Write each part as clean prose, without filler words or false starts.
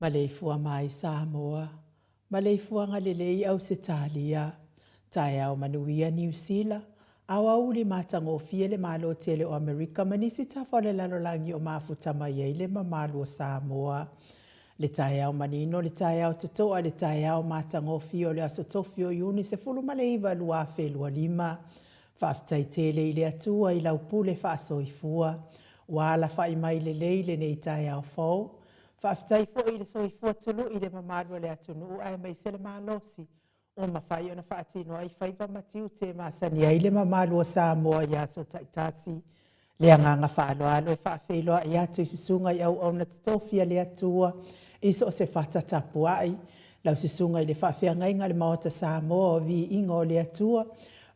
Maleifua mai Samoa, maleifua ngalelei au Setalia, tae au manuia New Zealand, awa uli matangofia le malo tele o Amerika manisi tafale lalolangi o mafuta mai le mamalu o Samoa. Le tae au manino, le tae au tatoa, le tae au matangofio le asotofio yuni se fulu maleiva lua felua lima. Faaftai tele ile atua ila upule faasoifua, wala fai mai le leile ne tae au fau. Faaftai fo ile soifua tulu ile mamalu le atunu ai mai sele malosi. O mawhai o na whaatino ai whaiva matiu te masani ai le mamalu o Samoa ia so taitasi. Le anganga whaaloalo e whaafeiloa i atu i sisunga i au na tatofia le atua iso o se whatatapu ai. Lau sisunga i le whaafeangainga le maota Samoa o vi ingo le atua.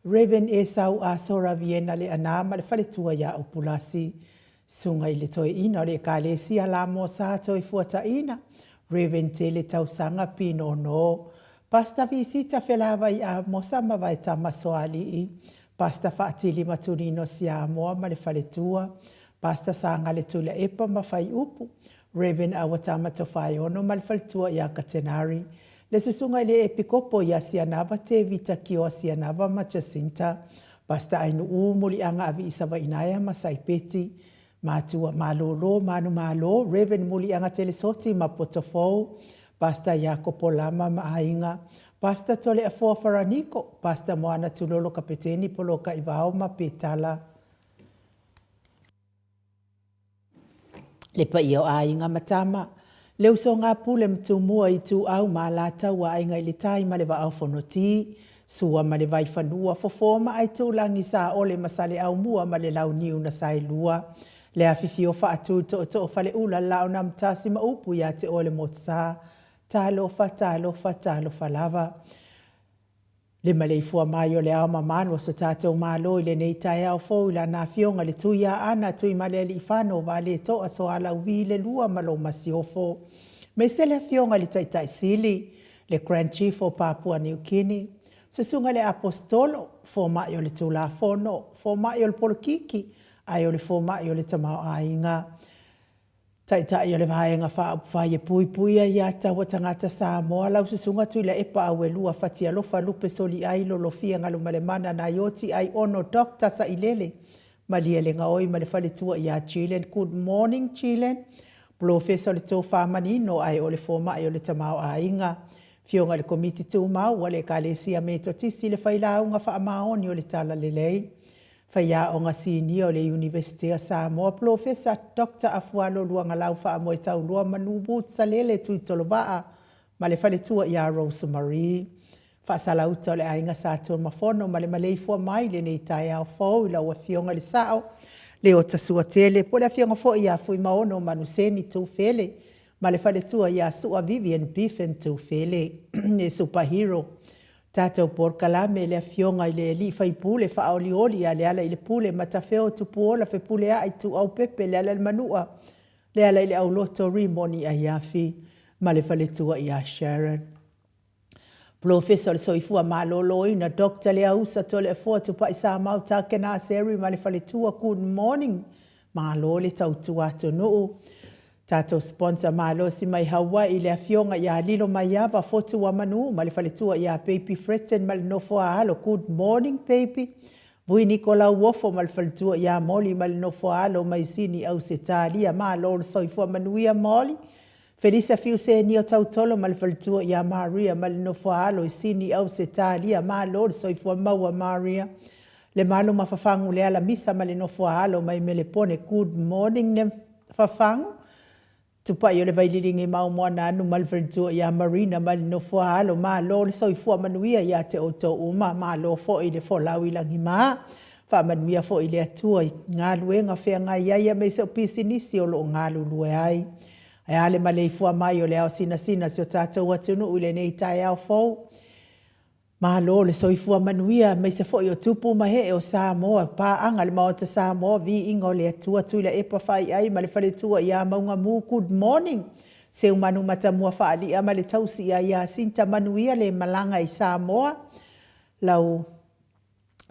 Raven e sau a sora viena le anama le whaletua ia upulasi. Sunga i le toe ina o le kalesi ala mo sa toi fuata ina. Raven te le tausanga pino no. Pasta visita felava i a mosama vai tama soali i. Pasta faatili maturino si a moa ma le faletua. Pasta sanga le tula epa ma fai upu. Raven a watama to fai ono ma le faletua i a katenari. Le sisunga le epikopo i a sianava te vita kio a sianava ma Jacinta. Pasta ainu umuli anga avi isava inaya ma saipeti. Matua malolo manu malo. Raven muli anga telesoti ma potofou. Pasta Jacopo Lama Maainga, Pasta Tole Afua Faraniko, Pasta Moana Tulolo Kapeteni Poloka Ivao Mapetala. Lepa iyo ainga matama, leu so ngā pule mtumua i tu au malata wa ainga ili tai malewa au fonoti, sua malewa ifanua fofoma ai tu langi sa ole masale au mua male lau niu na sailua. Le afifio fa atu to fale ula la o nam tasi ma upu ya te ole motsa. Talo fa lava. Le maleifua mai o le ao mamano sa tātou malo i le nei tai au fōu la nā fionga le tuia ana tui male li whano wa le to aso ala uvi le lua malo masiofo. Me se le fionga le tai sili, le Grand Chief o Papua New Guinea. Se sunga le apostolo, fō mai o le tūla fono, fō mai o le polokiki, ai o le fō mai o le tamau ainga. Tai o le vaenga whae pui ia taua tangata Samoa lau susunga tui la epa au e lua fatia lofa lupe soli ai lo fia ngalu male mana na ioti ai ono Dr. Sa Ilele. Malia le ngaoi male fale tua ia Chilen. Good morning Chilen. Professor le tō whamanino ai o le fōma ai o le tamau a inga. Fionga le komiti tū mau wale ka le sia me to tisi le whailaunga wha amaoni o le tala le lei. Whaia o ngā sini o le University of Samoa, Professor Dr. Afualo Luanga Lau wha moe tau lua manubu tsalele tui tolo waa, ma le whale tua ia Rosemary. Wha salauta o le ainga sātua mafono, ma le maleifua mai le nei tai au fōu, ila ua fionga le sao, le o tasua tele, po le fionga fōu ia fui maono manuseni tū fele, ma le whale tua ia sua Vivian Biffen tū fele, ne superhero. Tātou porkalame le fionga i le li fai pule fa oli oli a le ala i le pule matafeo tupuola fe pule a i tu au pepe le ala le manua. Le ala i le au loto rimoni a iafi ma le fale tua i a Sharon. Professor le soifua malolo ina dokta le ausa to le fua tupa i sa mau take na seri ma le fale tua good morning. Malo le tau tua to nuu. Tātou sponsor malo si mai Hawaii le afionga ia lilo mai ava fotu wa manu ma le faletua ia Baby Fretten ma le nofo a alo. Good morning baby. Vui Nicola Wofo ma le faletua ia Molly ma le nofo a alo mai sini au se tālia ma lo le soifua manuia Molly. Felisa fiu se ni o tautolo ma le faletua ia Maria ma le nofo a alo i sini au se tālia ma lo le soifua maua Maria. Le malo ma fafangu le ala misa ma le nofo a alo mai me le pone good morning ne fafangu. Tupa i o le vailiringi mau moana anu malwhalitua ia Marina mali no fua halo maa lo le soifua manuia ia te oto uma maa lo fo i le fo lau ilangi maa. Wha manuia fo i le atua i ngā luenga whea ngā iaia me se o pisi nisi o lo ngā lulue ai. Ai ale malei fua mai o le ao sina se o tātou atunu ule nei tai au fau. Maa lo le soifua manuia me se fo i o tupu mahe e o Samoa. Pā anga le maota Samoa vi ingo le atua tuila epa whai ai ma le whale tua ia maunga mu good morning. Se umanu mata mua whaali ama le tausi ia sinta manuia le malanga i Samoa. Lau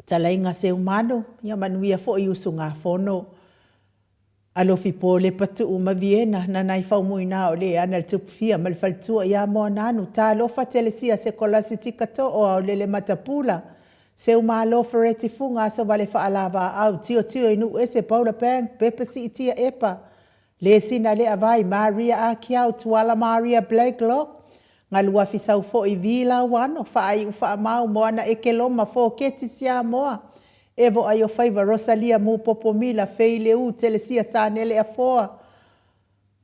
talainga se umanu ia manuia fo i usu ngā whono. Alofi po le patu uma Viena na nai whau muina o le ana le tupufia ma le whalitua ia moa nanu. Tā lofa telesia se kolasi tikato o au le matapula. Se uma alofa reti funga so vale whaalava au tio inu ese Paula Banks pepe si itia epa. Le sina le avai Maria Akiau tuala Maria Blakelock. Ngā lua fisau fo i vila wano whaai ufa mau moana eke loma fo keti sia moa. Evo ai o faiva Rosalia mu popomila feile u telesia sanele a foa.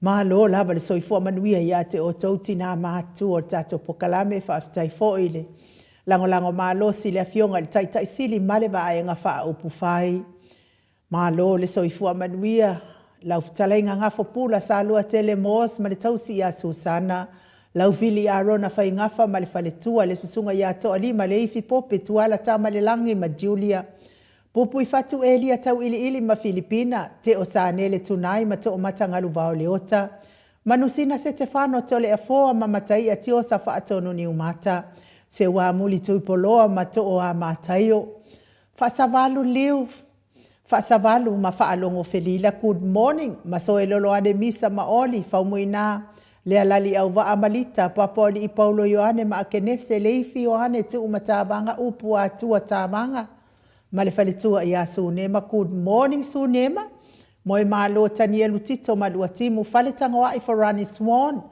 Ma lo lava le soifua manuia ia te o tauti nā mātu o tato pokalame whaafitai fo ile. Lango ma lo si le afionga le tai sili male va aenga wha upu whai. Ma lo le soifua manuia lau fitalainga ngafo pula sa lua tele moos ma le tausi ia Susana. Lau vili a rona whai ngafa ma le whaletua le susunga ia to alima le ifi pope tuala tama le langi ma Julia. Pupu i fatu elia tau ili ma Filipina, te o saanele tunai ma to o matangalu vao leota. Manusina se te whano tole a foa ma matai a tio sa whaatono ni umata. Se wa muli tuipoloa ma to o a mataio. Whaasavalu liu, whaasavalu ma whaalongo felila good morning. Ma so e lolo ade misa ma oli, whaumuina. Lea lali au wa amalita, papoli i Paulo Ioane ma akenese leifi Ioane tu umatavanga upu a tua tavanga. Ma le whaletua i a Sunema, good morning Sunema. Moe malo tania lutito ma lua timu whaletanga wa i Forani Swan.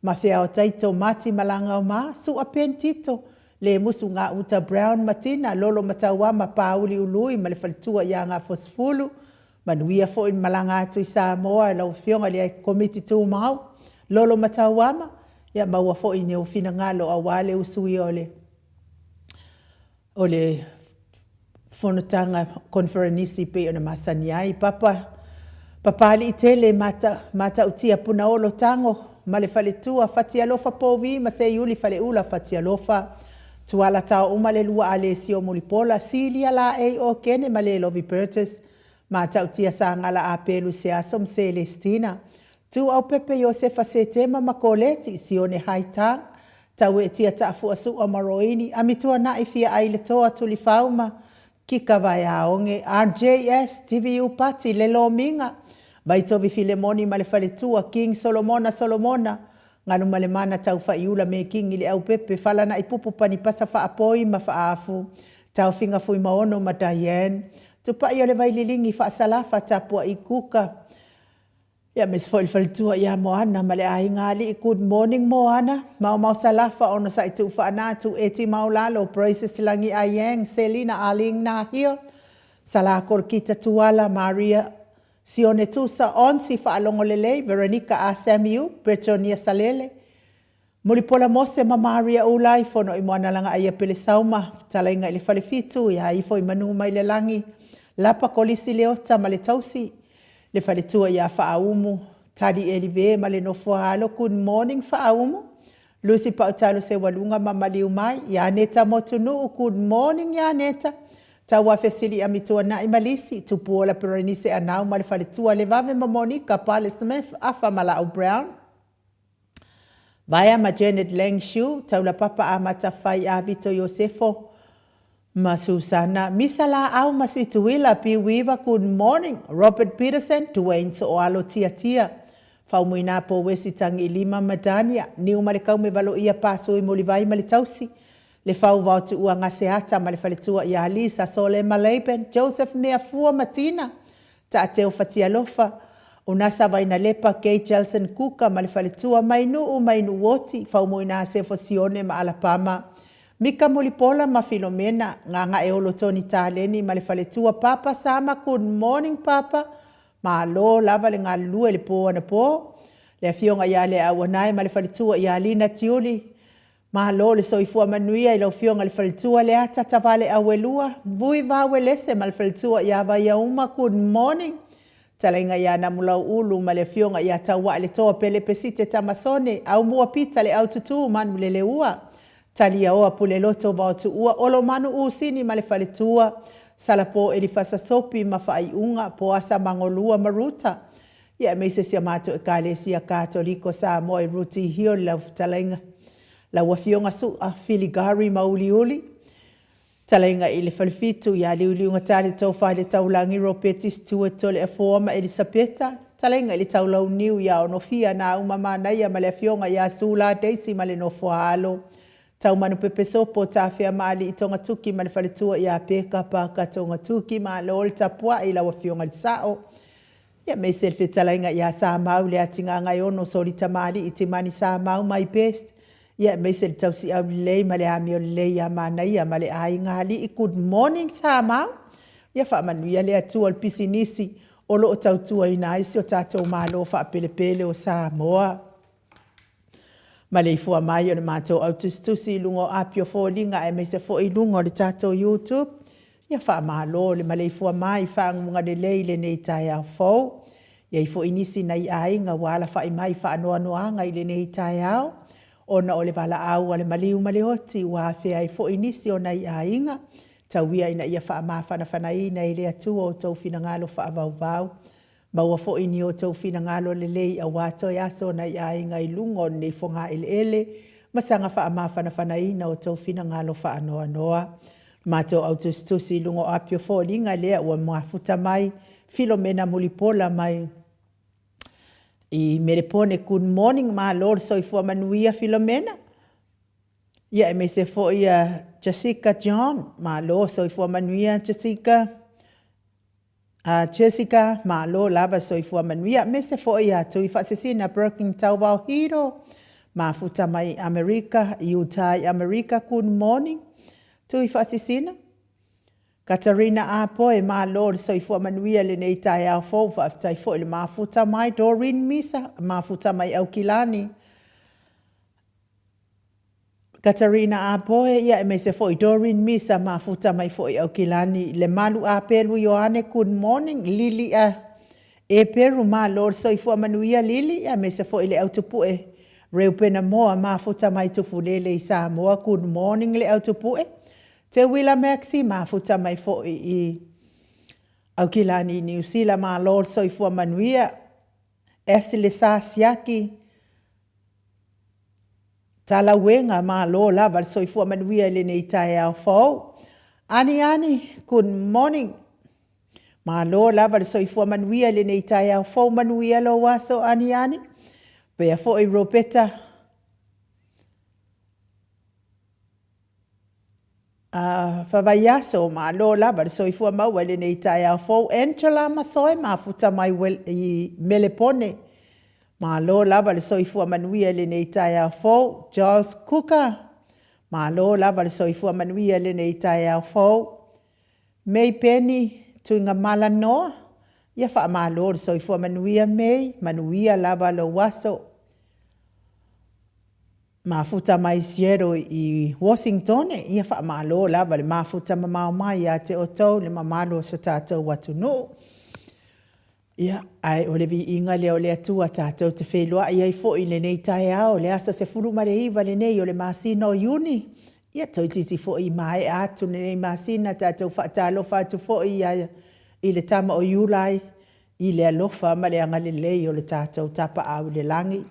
Ma whea o taito mati malanga o ma, su a pen tito. Le musu ngā uta Brown Matina, lolo matawa ma pauli ului ma le whaletua i a ngā fosfulu. Manuia fo in malanga atu i Samoa, lau fionga le komiti tu mau. Lolo matawama, ya maua fo i neo fina ngalo a wale usui ole whanutanga konferenisi pe o na masani ai. Papa Papali i tele mata utia puna olo tango, ma le fale tua fatia lofa povi, ma se iuli fale ula fatia lofa. Tuala tau uma le lua ale si o mulipola, silia la e o kene ma le lovi Burtis, mata utia sa ngala a pelu se asom Celestina. Tu au pepe Josefa se tema makoleti si o ne haitang, tau e tia taafu asu o maroini, amitua na ifia aile toa tuli fauma, kika vai aonge, RJS, TVU Pati, le lo minga, Baitovi Filemoni ma le faletua, King Solomona, nganu male mana tau faiula me King ili au pepe, fala na ipupu pani pasa fa apoi ma fa afu, tau finga fui maono ma Diane, tupa i ole vai lilingi fa salafa tapua i kuka, ya mes foi faletua ya Moana ma le ai ngali, good morning Moana, mau salafa ono sa itu fa anatu eti maulalo, praises langi ayeng, Selina aling na hio, salakor kita tuala Maria, Sione tusa onsi fa alongolele, Veronica Asamiu, Petronia Salele. Mulipola mose ma Maria ulai fono i moana langa aia pele sauma, talainga ili falefitu, ya ifo i manu mai le langi. Lapa kolisi leota ma le tausi, le faletua ya faaumu, tadi elive ma le nofua halo, good morning faaumu. Lucy pautalo se walunga ma maliu mai, ya neta motunu, good morning ya neta. Tawa fesili amitua na imalisi, tupuola perenise anau malifalitua levave ma Monica Pale Smith afa mala Brown. Vaya ma Janet Lengshu, taula papa amata fai avito Yosefo, ma Susana, misala au masituila piwiva, good morning, Robert Peterson, Dwayne Soalo tia. Faumuina po wesi tangi lima madania, ni umalikau me valo ia paso i molivai malitausi. Le fau vautu ua ngaseata ma le faletua i Alisa Sole Maleben, Joseph Meafua Matina, ta ateo fatia lofa, unasa vaina lepa Kay Jelson Kuka ma le faletua mainu woti, fau moina se fosione ma Alabama, Mika Mulipola ma Filomena, nganga eolo Tony Taleni ma le faletua Papa Sama, good morning Papa, ma lo lava le ngalue le po ana po, le fionga ia le awanai ma le faletua i Alina Tiuli, Mahalo le soifua manuia i lau fionga le faletua le ata tavale awelua. Vui vawe lese ma le faletua i awa ia uma, good morning. Talainga ia na mulau ulu ma le fionga i atawa le toa pele pesite tamasone. Au mua pita le au tutu manu le leua. Talia oa pule loto ba otu ua. Olo manu usini ma le faletua. Salapo e li fasa sopi ma fai unga po asa mangolua maruta. Ia meise sia mato e kale sia katoliko sa moe ruti hio lau talainga. La wafionga su a filigari mauliuli. Talainga ili falfitu ya liuliunga tali tau fale tau langi ropetis tua tole e forma Elisabeta. Talainga ili tau lau niu ya onofia na umamana ya male fionga ya sula deisi male nofo halo. Tau manu pepe sopo tafia maali itonga tuki male faletua ya peka paka tonga tuki maale olta pua ila wafionga lisao. Ya meselfi talainga ya saa mau le atinga ngayono solita maali itimani saa mau my best. Ya mesel tau si au lei male amio lei ya mana ya male ai ngali good morning sama ya fa manuia le atua pisinisi o lo tau tua ina isi o tatou malo fa pelepele o Samoa male fua mai o le matou autustusi lungo apio fo linga e mese fo i lungo le tatou YouTube ya fa malo le male fua mai fa ngunga le lei le nei tai au fo ya ifo inisi nai ai nga wala fa i mai fa anoa noanga i le nei tai au ona ole bala au ale maliu maleoti wa fe ai fo inisi ona i ainga tawia ina ia fa ma fana fana ina ile atu o tau fina ngalo fa vau ma wa fo ini o tau fina ngalo le lei a wato ya so na i ainga i lungo nei fonga ele masanga fa ma fana fana ina o tau fina ngalo fa anoa noa mato autostusi lungo apio fo linga le wa mafuta mai Filomena Mulipola mai I merepone good morning ma Lord so ifua manuia Filomena. Ia me se fo ia Jessica John ma Lord so ifua manuia Jessica. Jessica ma Lord lava so ifua manuia me se fo ia to ifa sesina Broken Taubao Hero ma futa mai America Utah America good morning to ifa sesina. Katarina Apo e ma Lord so ifua manuia le nei tai au fo fa tai fo le mafuta mai Doreen Misa mafuta mai au kilani. Katarina Apo ia me se fo Doreen Misa mafuta mai fo au kilani le malu apelu Yohane good morning Lily E peru malo soifua manuia lili ya mesa fo ile autopue. Reu pena moa mafuta mai tufulele i Samoa. Good morning le autopue. Te wila maxi mafuta mai fo i au kilani New Zealand malo soifua manuia. Esile sa siaki. Tala wenga malo lava soifua manuia le nei tae au fo. Ani, good morning. Malo lava soifua manuia le nei tae au fo manuia lo waso ani. Pea fo i ropeta. Whawaiaso malo lava soifua maua le nei tae au fo. Angela masoe mafuta mai i Melepone. Malo lava le soifua manuia le nei tae au fo. Charles Cooker. Malo lava le soifua manuia le nei tae au fo. Mei Penny tuinga mala noa. Ia wha malo le soifua manuia mei. Manuia lava lo waso. Mafuta mai siero i Washington. Ia wha malo lava le mafuta mamau mai a te otou le mamalo sa tātou watu no. Ia, ai o le vi inga leo le atua tātou te whelua. Ia i fo i le nei tae ao le aso se furu mare iwa le nei o le masina o Iuni. Ia toi titi fo i mai atu le nei masina tātou whaatalo whatu fo i le tama o Iulai. I le alofa ma le anga le lei o le tātou tapa au le langi.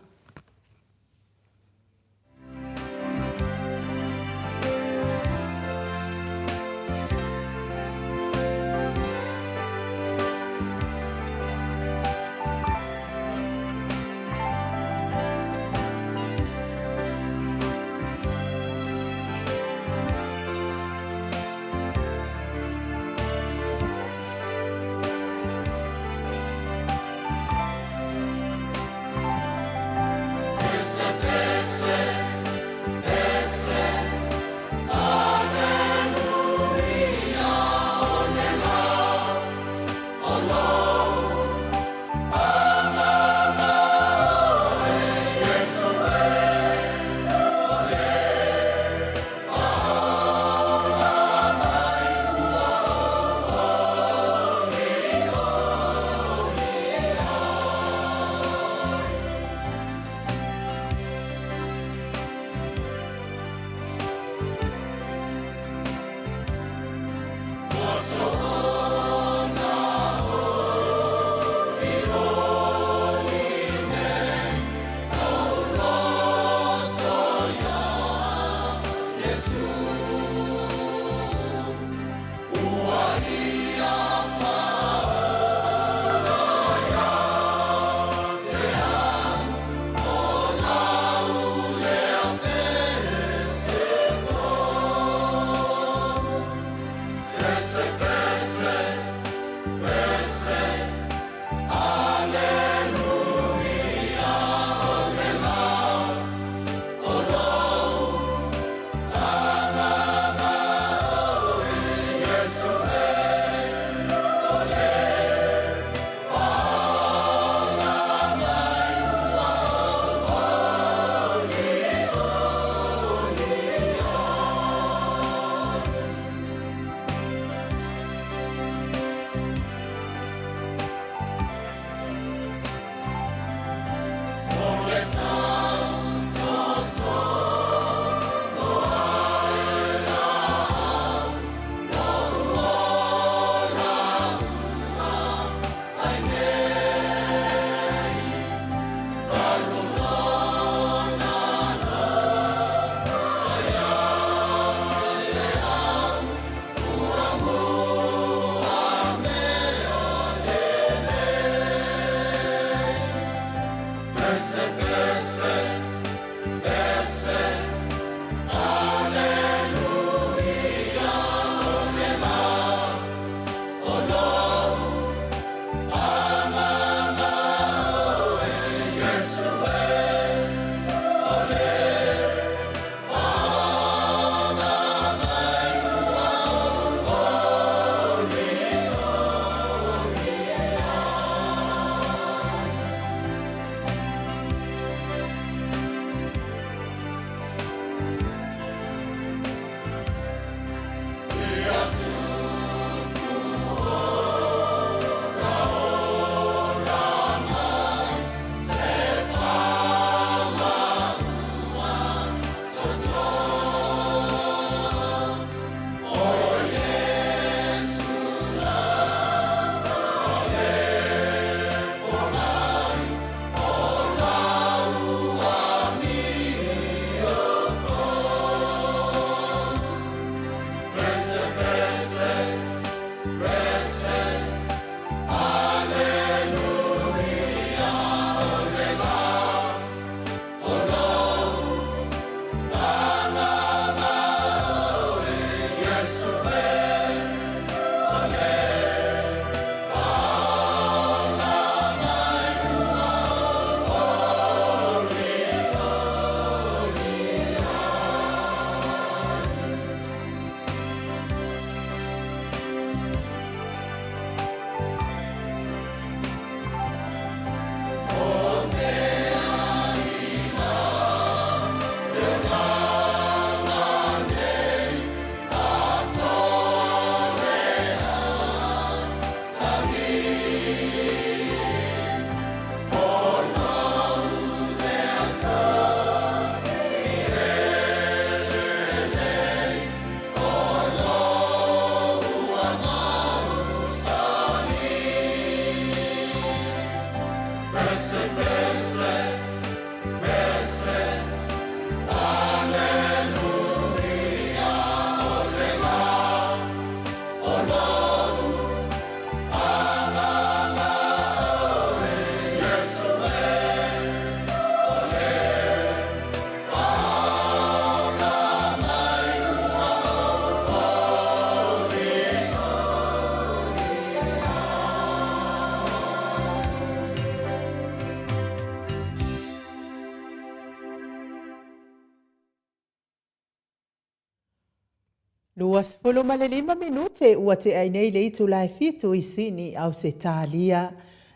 Luas puluh male 5 minute ua te ai nei le itu lai fitu i sini au se talia.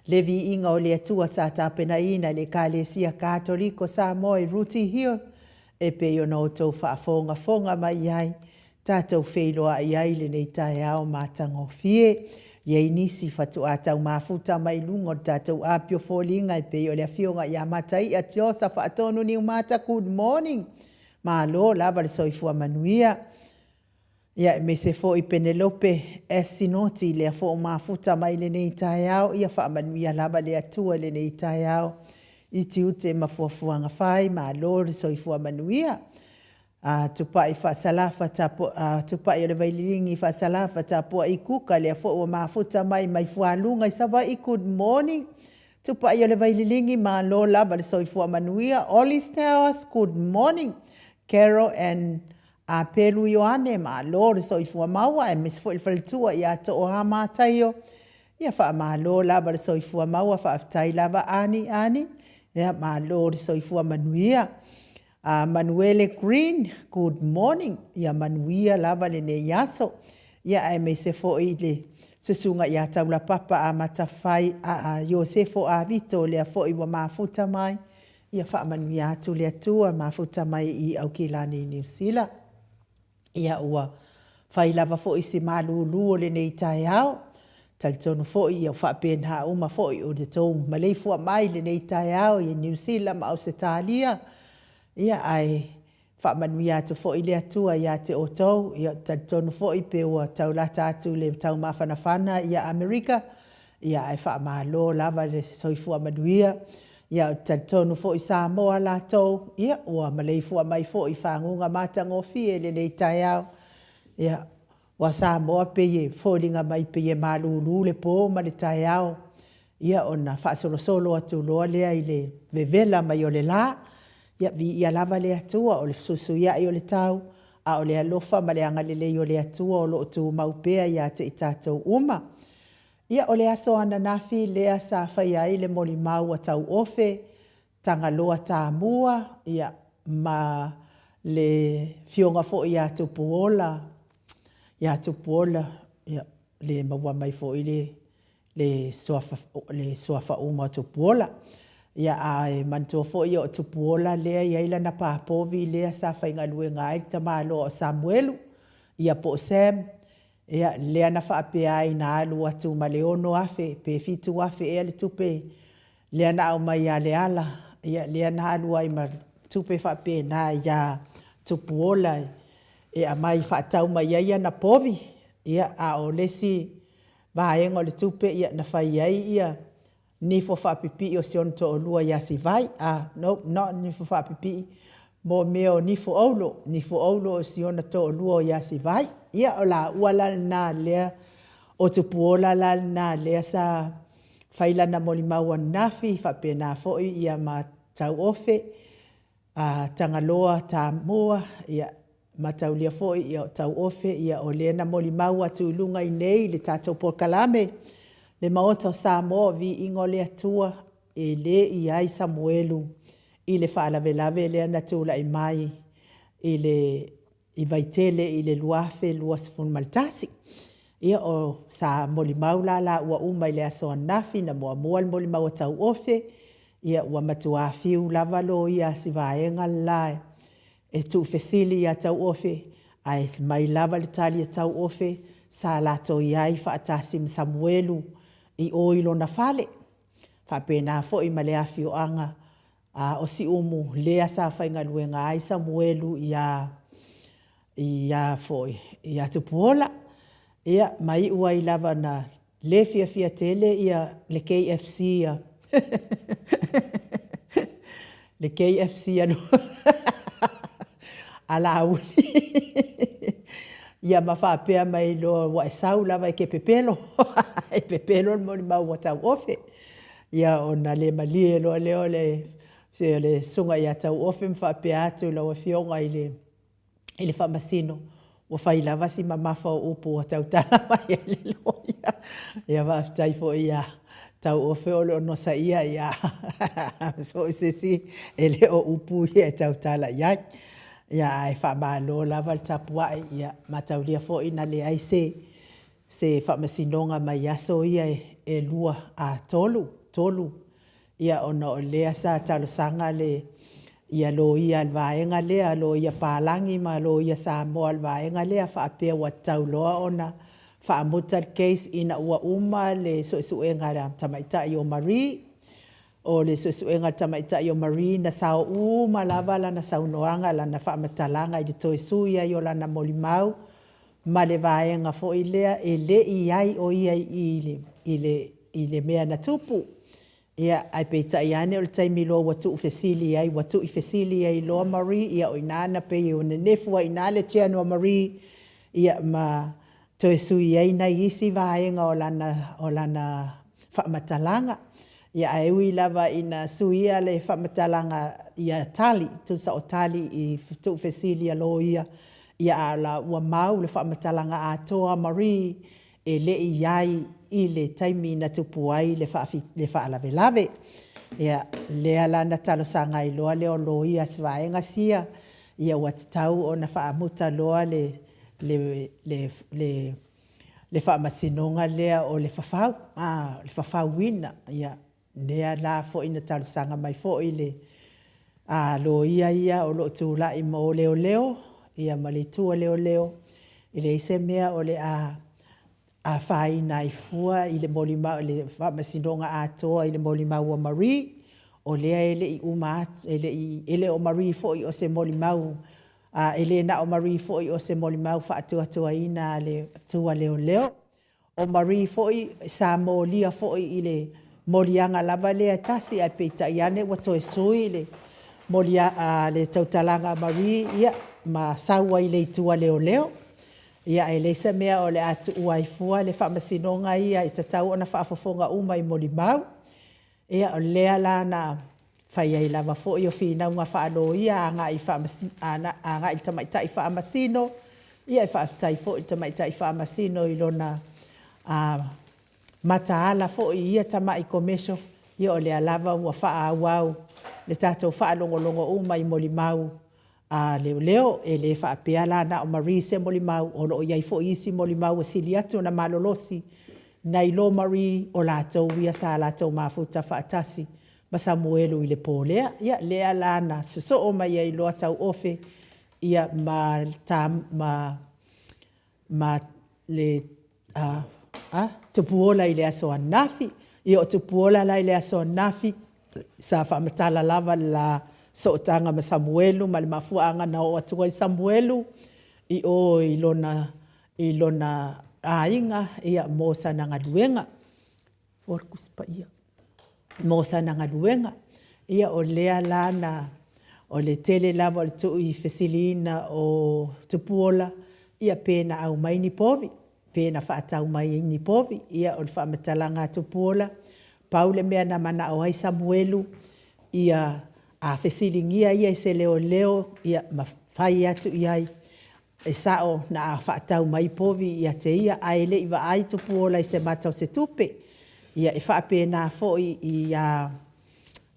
Le vi inga o le atua sa tapena ina le kalesia katoliko sa moi ruti hio. E pe yo no tau whaafonga fonga mai ai. Tātou wheiloa ai ai le nei tae ao mātango fie. Iei nisi fatu a tau mafuta mai lungo tātou apio fōlinga e pe yo le fionga i a matai a tio sa whaatonu ni umata good morning. Ma lo lava le soifua manuia. Ia me se fo i Penelope Esinoti le fo mafuta mai le nei tae ao. Ia whaamanuia lava le atua le nei tae ao. I ti ute mafuafuanga whai ma lo le soifua manuia. Tupai whaasalafa tapo, tupai ole vaililingi whaasalafa tapo i kuka le fo o mafuta mai mai fualunga i sawa i good morning. Tupai ole vaililingi ma lo lava le soifua manuia. Olis Towers, good morning. Carol and Pelu Ioane ma lo le soifua maua e mis fo il faltua ia to o hama taio. Ia wha ma lo lava le soifua maua wha aftai lava ani. Ia ma lo le soifua manuia. Manuele Green, good morning. Ia manuia lava le ne yaso. Ia e me se fo i le susunga ia taula papa a matawhai a Iosefo a Vito lea fo i wa mafuta mai. Ia wha manuia atu lea tua mafuta mai i Aukilani New Zealand. Ia ua whai lava fo i se malulu le nei tae ao. Talitonu fo i au whapenha uma fo i o de tau maleifua mai le nei tae ao i New Zealand ma Australia. Ia ai whaamanuia atu fo i le atua ia te o tau. Ia talitonu fo i pe ua tau lata atu le tau mawhanawhana ia Amerika. Ia ai whaamalo lava le soifua manuia. Ia talitonu fo i Samoa la tau. Ia ua maleifua mai fo i whangunga matango fie le nei tae ao. Ia wa Samoa pe ye fōlinga mai pe ye malulu le po ma le tae ao. Ia ona whaasolo atu loa lea i le vevela mai o le la. Ia vi ia lava le atua o le susu ia i o le tau. A o le alofa ma le angalele i o le atua o lo tu maupea ia te i tātou uma. Ia o le aso ananafi lea sa whai ai le moli mau a tau ofe. Tangaloa tā mua. Ia ma le fionga fo i atu puola. Ia atu puola. Ia le maua mai fo i le soafa uma atu puola. Ia ai mantua fo i o tupuola lea i aila na pāpovi lea sa whainga lue ngai ta malo o Samuelu. Ia po Sam. Ia lea na whaapea ai na alu atu ma leono afe, pe fitu afe ea le tupe. Lea na au mai a le ala. Ia lea na alu ai ma tupe whaapea na ia tupuola. Ia mai whaatau mai ia na povi. Ia a o lesi vaenga le tupe ia na whai ai ia. Nifo whapipi o sion to o lua yasi vai. No, nifo whapipi. Mo meo nifo aulo. Nifo aulo o sion to o lua yasi vai. Ia o la uala na lea. O tupuola la na lea sa whaila na moli maua nafi. Whape na foi ia ma tau ofe. Tangaloa ta mua. Ia matau lia foi ia tau ofe. Ia o lea na moli maua tu lunga i nei le tātou porkalame. Le maota o Samoa vi ingo le atua e le i ai Samuelu i le whaalavelave le anatula i mai i vaitele i le luafe luasfun maltasi. Ia o sa moli maula la ua uma i le aso anafi na mua le moli maua tau ofe. Ia ua matua fiu lavalo ia si vaenga lai. E tu fesili ia tau ofe. Ai mai lava le tali tau ofe sa lato iai whaatasim Samuelu. I oilo na fale. Whapena fo i male afi o anga. O si umu lea sa whainga luenga ai Samuelu ia foi. Ia tupuola. Ia mai ua i lava na le fia tele ia le KFC ia. Le KFC anu. Ala uli. Ia mawhapea mai lo wa sau lava e ke pepelo. E pepelo moni mau wa tau ofe. Ia ona le malie lo leo le sunga ia tau ofe mwhapea atu la wa fionga i le whamasino. Wa whai lava si mamafa o upu wa tau tala mai e le loia. Ia waftai fo ia tau ofe o le ono sa ia. So se si e le o upu ia tau tala iai. ia ai whaamalo lava le tapuai ia mataulia fo ina le ai se whamasinonga mai aso ia e lua a tolu ia ona o lea sa talosanga le ia lo ia alvaenga lea lo ia palangi ma lo ia Samoa alvaenga lea whaapea wa tauloa ona whaamuta case ina ua uma le suenga ra tamaitai o Marie o le suenga tamaitai o Marie na sao uma lava lana saunoanga lana whaamatalanga i le toe suia i o lana molimau ma le vaenga fo i lea e le iai o ia i le mea na tupu. Ia ai peita iane o le taimi lo watu i fesili ai lo Marie ia o inana pe i o nenefua inale tia no Marie ia ma toe sui ai na isi vaenga o lana whaamatalanga. Ia aiwi lava ina suia le whaamatalanga ia tali, tusa o tali i tu fesili a lo ia ala ua mau le whaamatalanga a toa Marie e le iai i le taimi na tupu ai le whaalave. Ia lea lana talosanga i loa leo lo ia svaenga sia ia watatau o na whaamuta loa le whaamasinonga lea o le whafau wina. Ia lea la fo ina talosanga mai fo i le lo ia o lo tūla i mo leo ia malitua leo i le ise mea o le a whaina i fua i le molimau, le whamasinonga atoa i le molimau o Marie, o lea ele i umat, ele o Marie fo i o se molimau, ele na o Marie fo i o se molimau whaatua ina le tua leo. O Marie fo i sa molia fo i le molianga lava lea tasi ai peita iane wato e sui le molia le tautalanga Marie, ia ma saua i le tua leo. Ia e leisa mea o le atu uai fua le whamasinonga ia i tatau ona whaafofonga uma i molimau. Ia o lea la na whaiai lava fo i o whinaunga whaalo ia anga i tamaitai whaamasino. Ia i whaafitai fo i tamaitai whaamasino i lona mataala fo i ia tamai komesho. Ia o lea lava ua whaawau le tātou whaalongolongo uma i molimau. Leo e le whaapea la na o Marie se molimau o lo iai fo isi molimau e sili atu na malolosi na i lo Marie o lātou ia sa lātou mafuta whaatasi ma Samuelu i le pōlea. Ia lea la na so o mai i lo atau ofe ia ma le tupuola i le aso anafi. Ia o tupuola la i le aso anafi sa whaamatala lava la so tanga ma Samuelu ma le mafuanga na o atua i Samuelu i lona ainga ia mosa na ngaluenga orkuspa ia mosa na ngaluenga ia o lea lana o le tele lava o le tu i fesilina o tupuola ia pena au mai ni povi pena whaatau mai ni povi ia o le whaamatalanga tupuola paule mea na mana o ai Samuelu ia a fesilingia ia i se leo ia mawhai atu iai e sao na whaatau mai povi ia te ia aile iwa ai tupuola i se matau se tupe ia e whaapena fo i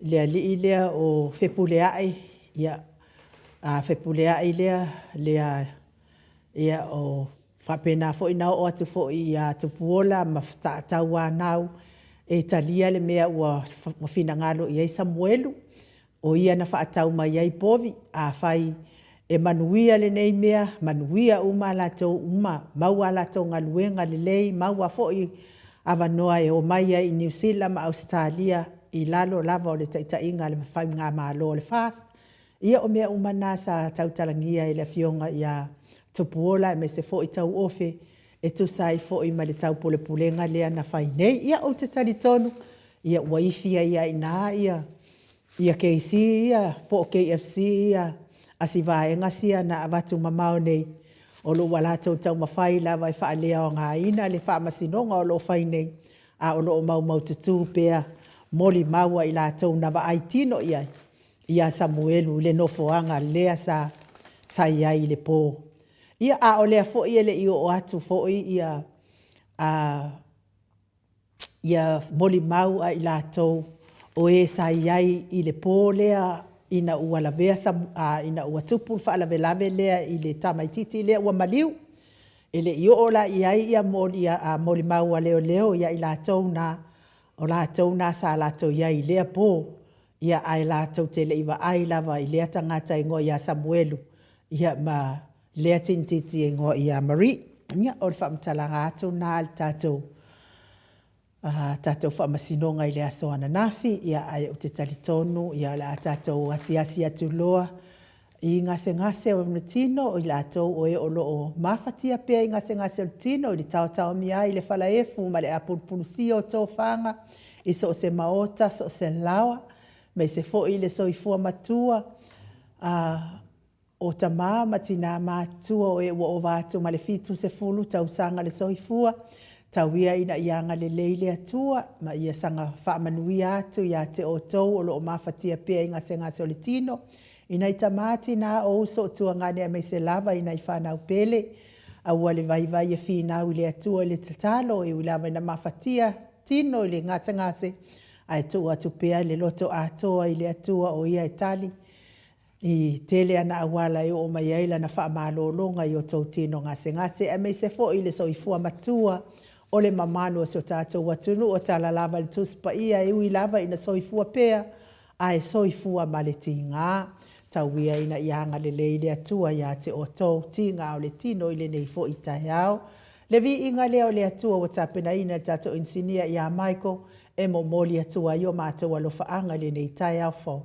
lea li lea o whepuleai ia whepuleai lea ia o whaapena fo i nao o atu fo i tupuola ma whaatau wānau e talia le mea ua whina iai Samuelu o ia na whaatau mai ai povi a whai e manuia le nei mea, manuia uma lātou uma, maua lātou ngaluenga le lei, maua fo'i awanoa e o mai ai i New Zealand ma Australia i lalo lava o le taitainga le mawhai ngā mālo le fast. Ia o mea uma nā sa tautalangia i le fionga ia tupuola e me se fo'i tau ofe e tu sai fo'i ma le tau pule pulenga lea na whai nei. Ia o te taritonu, ia waifia ia i nā ia KC ia, po KFC ia, asi vaenga sia na avatu mamao nei. O lo walatou tau mawhai lava i whaalea o ngā ina le whaamasinonga o lo whai nei. A o lo mau tutu pea moli maua i lātou na wa aitino ia. Ia Samuelu le nofoanga lea sa iai le pō. Ia a o lea fo ia le i o atu fo ia moli mau i lātou o e sa iai i le pō lea ina ua lavea ina ua tupu fa'alavelave lea i le tamaititi lea ua maliu e le i o la i ai ia moli mau a leo ia i latou na o latou na sa latou ia i lea po ia ai latou te le iwa ai lava i lea tangata ingo ia Samuelu ia ma lea tintiti ingo ia Marie ia o le whaamtalanga atu na al tatou tatou whaamasinonga i le aso ananafi ia ai o te talitonu ia la tatou asiasi atu loa i ngase o mnatino o i latou o e o loo mafatia pia i ngase o tino i le tau mia i le falaefu ma le apulpulusia o tō whanga i so se maota so se lawa me se fo i le soifua matua o ta maa tina matua o e o watu ma le fitu se fulu tau sanga le soifua tauia ina ianga le leile atua ma ia sanga whaamanuia atu ia te o tau o loo mafatia pia i ngase o le tino ina i tamati na o uso tua ngane a meise lava ina i whanau pele a ua le vai e whina ule atua le tatalo e ulava ina mafatia tino i le ngase a e tu atu pea le loto atoa i le atua o ia e tali i tele ana awala e o mai aila na wha malolonga i o tau tino ngase a meise fo i le soifua matua o le mamalo o se o tātou watunu o tala lava le tuspa ia e ui lava ina soifua pea a e soifua ma le tinga tauia ina ianga le leile atua ia te o tau tinga o le tino i le nei fo i tae au. Le vi inga leo le atua o tapena ina tato insinia ia Michael e mo moli atua i o mātua lo faanga le nei tae au fo.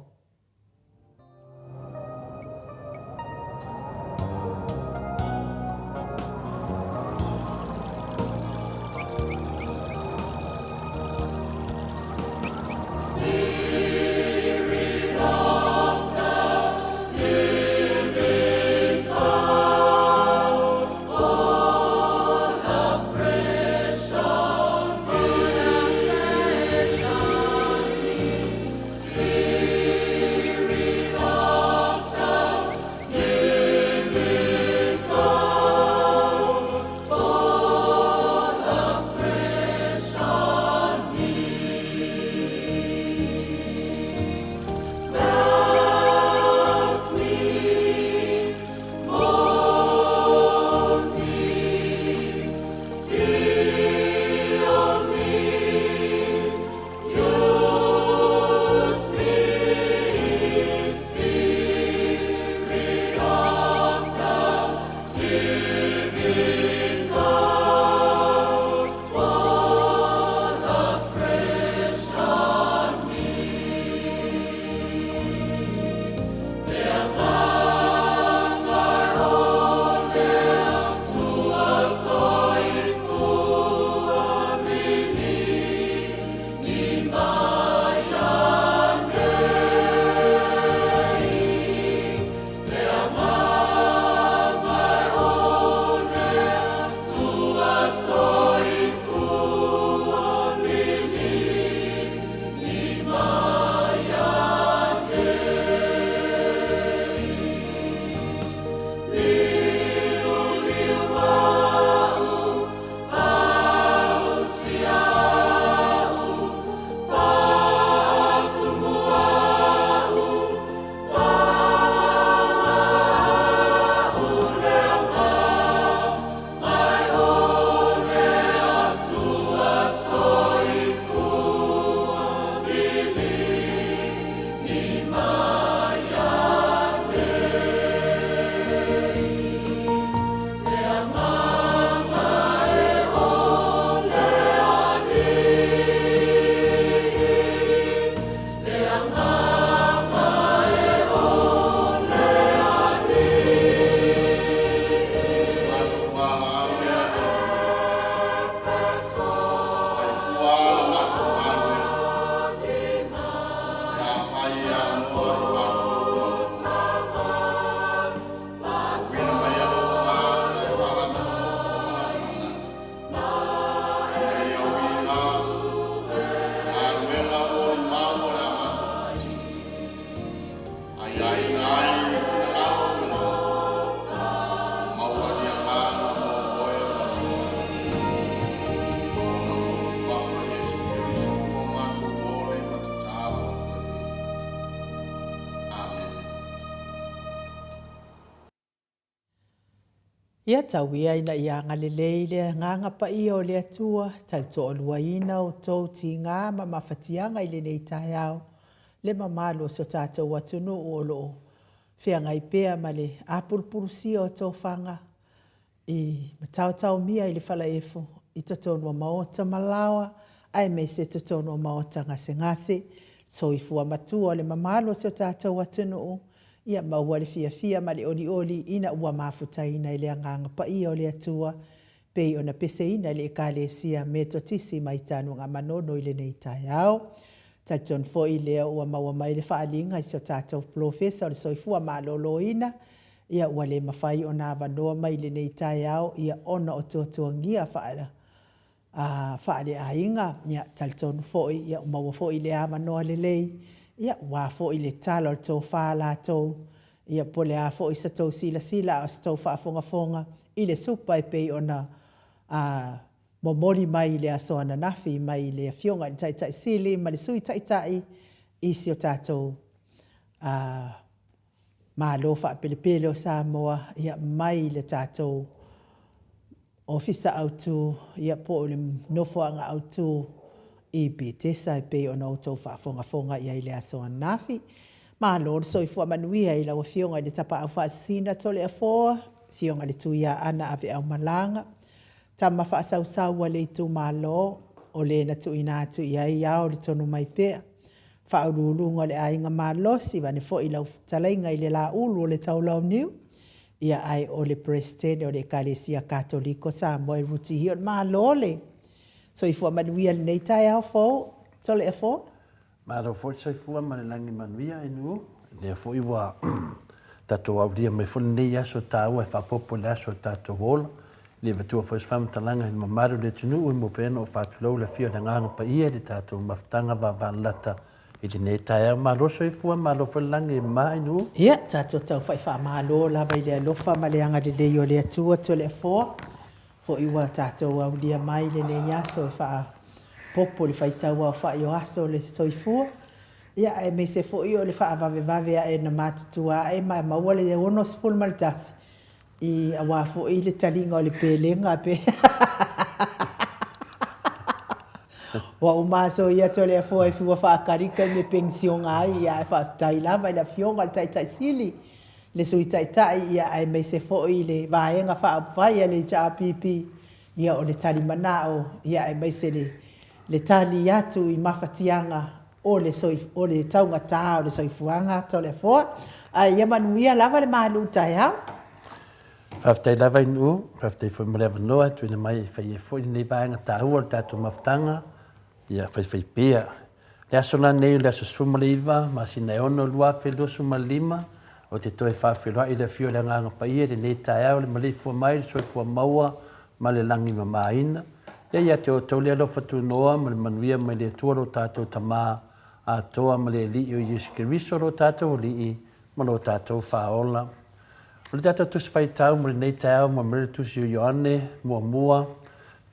Spirit Ia tauia ina ia ngalelei le nganga pa ia o le atua, tau to olua ina o tau ti ngā ma mawhatianga i le nei tai au. Le mamalo so tātou atunu o lo whia ngai pēa ma le apulpulusi o tau whanga i tau mia i le whala efo i tatonua maota malawa ai me se tatonua maota ngase so i fua matua le mamalo so tātou atunu o ia maua le fia ma le oli ina ua mafutaina i le anganga pa ia o le atua pei ona peseina le ekalesia me totisi mai tanu ngā manono i le nei tai au. Taton fo i lea ua maua mai le whaalinga i so tātou profesa o le soifua malolo ina ia ua le mawhai o nā wanoa mai le nei tai au ia ona o tōtua ngia whaale a inga ia taton fo i ia maua fo i le a manoa le lei ia ua fo i le talo tō whaala tō ia pole a fo i sa tō sila o sa tō whaafonga i le supa e pei ona momori mai le aso ana nafi mai le fionga i tai sili ma le sui tai i si o tātou malo wha pelepele o Samoa ia mai le tātou ofisa autu ia po le nofoanga autu i Betesa i pei ona o tau whaafonga ia i le aso ana nafi. Malo so i fua manuia i lawa fionga i le tapa au whaasina tole a foa fionga le tuia ana ave au malanga. Tama whaasausaua le tu malo o le na tu ina atu ia i au le tonu mai pea. Whaurulunga le ainga malosi vane fo i lau talainga i le la ulu o le taulau niu. Ia ai o le presidente o le Kalesia Katoliko Samoa i ruti hion malo le. So i fua manuia le nei tai au fo, tole e fo? Maro fo so i fua manelangi manuia i nu. Le fo i wa tato au dia mai fo nei aso tau e whapopo le aso tato hola. Le vatua fo isfam talanga i mamaru le tunu i mo pena o whatulau le fio na nganga pa ia le tato maftanga wa vanlata i le nei tai au. Maro so i fua maro fo langi mai nu. Ia, tato tau whai wha malo la vai le alofa ma le anga le leo le atua tole e fo. Fo iwa tātou au lia mai le nei aso e wha popo le whai tau au wha i o aso le soifua. Ia e me se fo i o le wha vave a e na mātutua e mai maua le ono sifuru maltasi. I a wafo i le talinga o le pelenga pe. Wa umaso ia tole a fo e fua whaakarika i me pension ai ia e wha tailava i la fionga le tai sili. Le sui tai ia ai me se fo i le vaenga whaapwhai le tia pipi ia o le tali manao ia ai me se le tali atu i mawhatianga o le taunga tā o le soifuanga tole fo. Ia manuia lava le malu tai au. Whaftai lava inu, whaftai fo mrewa noa, tuina mai whai e fo i nei vaenga tā ua le tātou maftanga ia whai pēa. Le aso la nei le aso sumale iwa, ma sina e ono lua whelo sumalima, o te toe whawhiroa i le fio le nganga pa ia, le nei tai au, le malei fua mai, le soi fua maua, ma le langi ma maina. Ia te o tau le alofa tu noa, ma le manuia mai le tuaro tātou tamā, a toa ma le li o Yesu Keriso ro tātou li i, ma lo tātou whaola. O le tātou tusi whai tau, ma le nei tai au, ma mele tusi o Ioane, mua,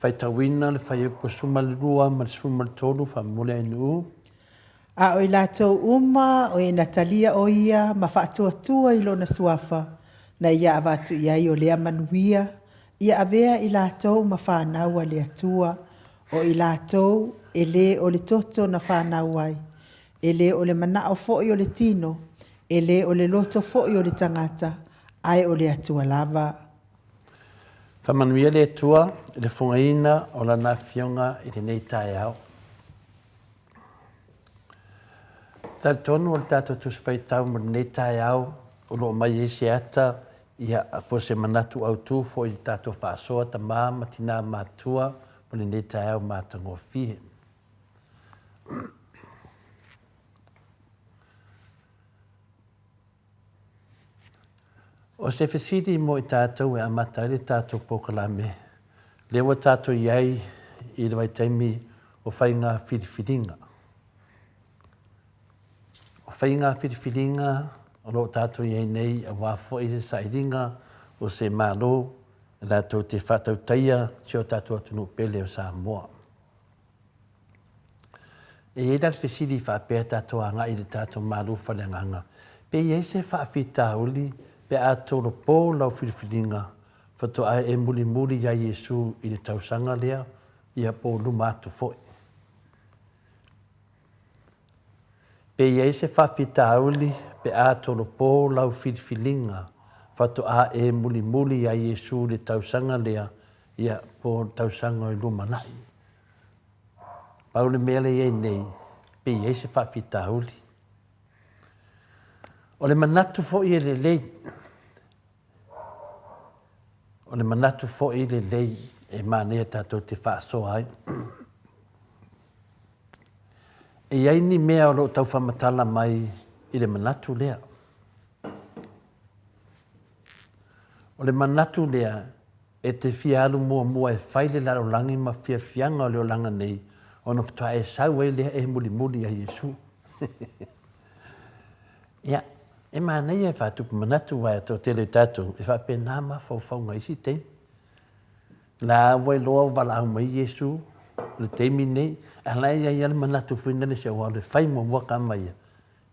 whai tauina, le whai upo sumalua, ma le sumaltolu, wha mule inu. A o i lātou uma o e Natalia o ia ma whaatua i lona suafa na ia avatu ia i o lea manuia ia avea i lātou ma whanaua le atua o i lātou e le o le toto na whanau ai e le o le manao fo'i o le tino e le o le loto fo'i o le tangata ai o le atua lava. Whamanuia le atua le whungaina o la na fionga i le nei tai au. Tonu o le tātou tusi whai tau mo nei tai au, o lo mai e se ata, ia po se manatu au tū fo i tātou whaasoa ta māma tina mātua, mo le nei tai au mātango fihe. O se whesiri mo i tātou e amata le tātou pokalame, lewa tātou iai i le waitaimi o whainga whiriwhiringa. Whainga whiriwhiringa o lo tātou iei nei a wafo i le sairinga o se malo la tau te whatau taia si o tātou atunu pele o Samoa. E eidar whisiri whapea tātou anga i le tātou malo whalenganga. Pe iei se whaapita uli pe a toro pō lau whiriwhiringa Whatoa e muli muli ia Iesu i le tausanga lea, ia po luma atu foi. Pe iei se whawhita auli, pe a tolo pō lau whiriwhilinga, whatoa e muli muli ia Iesu le tausanga lea, ia po tausanga i luma nai. Paule mele iei nei, pe iei se whawhita auli. O le manatu foi e le lei, o le manatu foi le lei e manea tātou te whaasoa ai. E iai ni mea o lo tau whamatala mai i le manatu lea. O le manatu lea e te fialu mua mua e whaile laro langi ma fia fianga o leo langa nei o na whatua e sau e lea e muli muli a Iesu. Ia, e manei e whatupu manatu vai ato tele tātou e whape nāma whau ngai si teimi. La wai loa wala au mai Iesu, le teimi nei, a lai ia ia le manatu whina le se wale whai mo waka mai.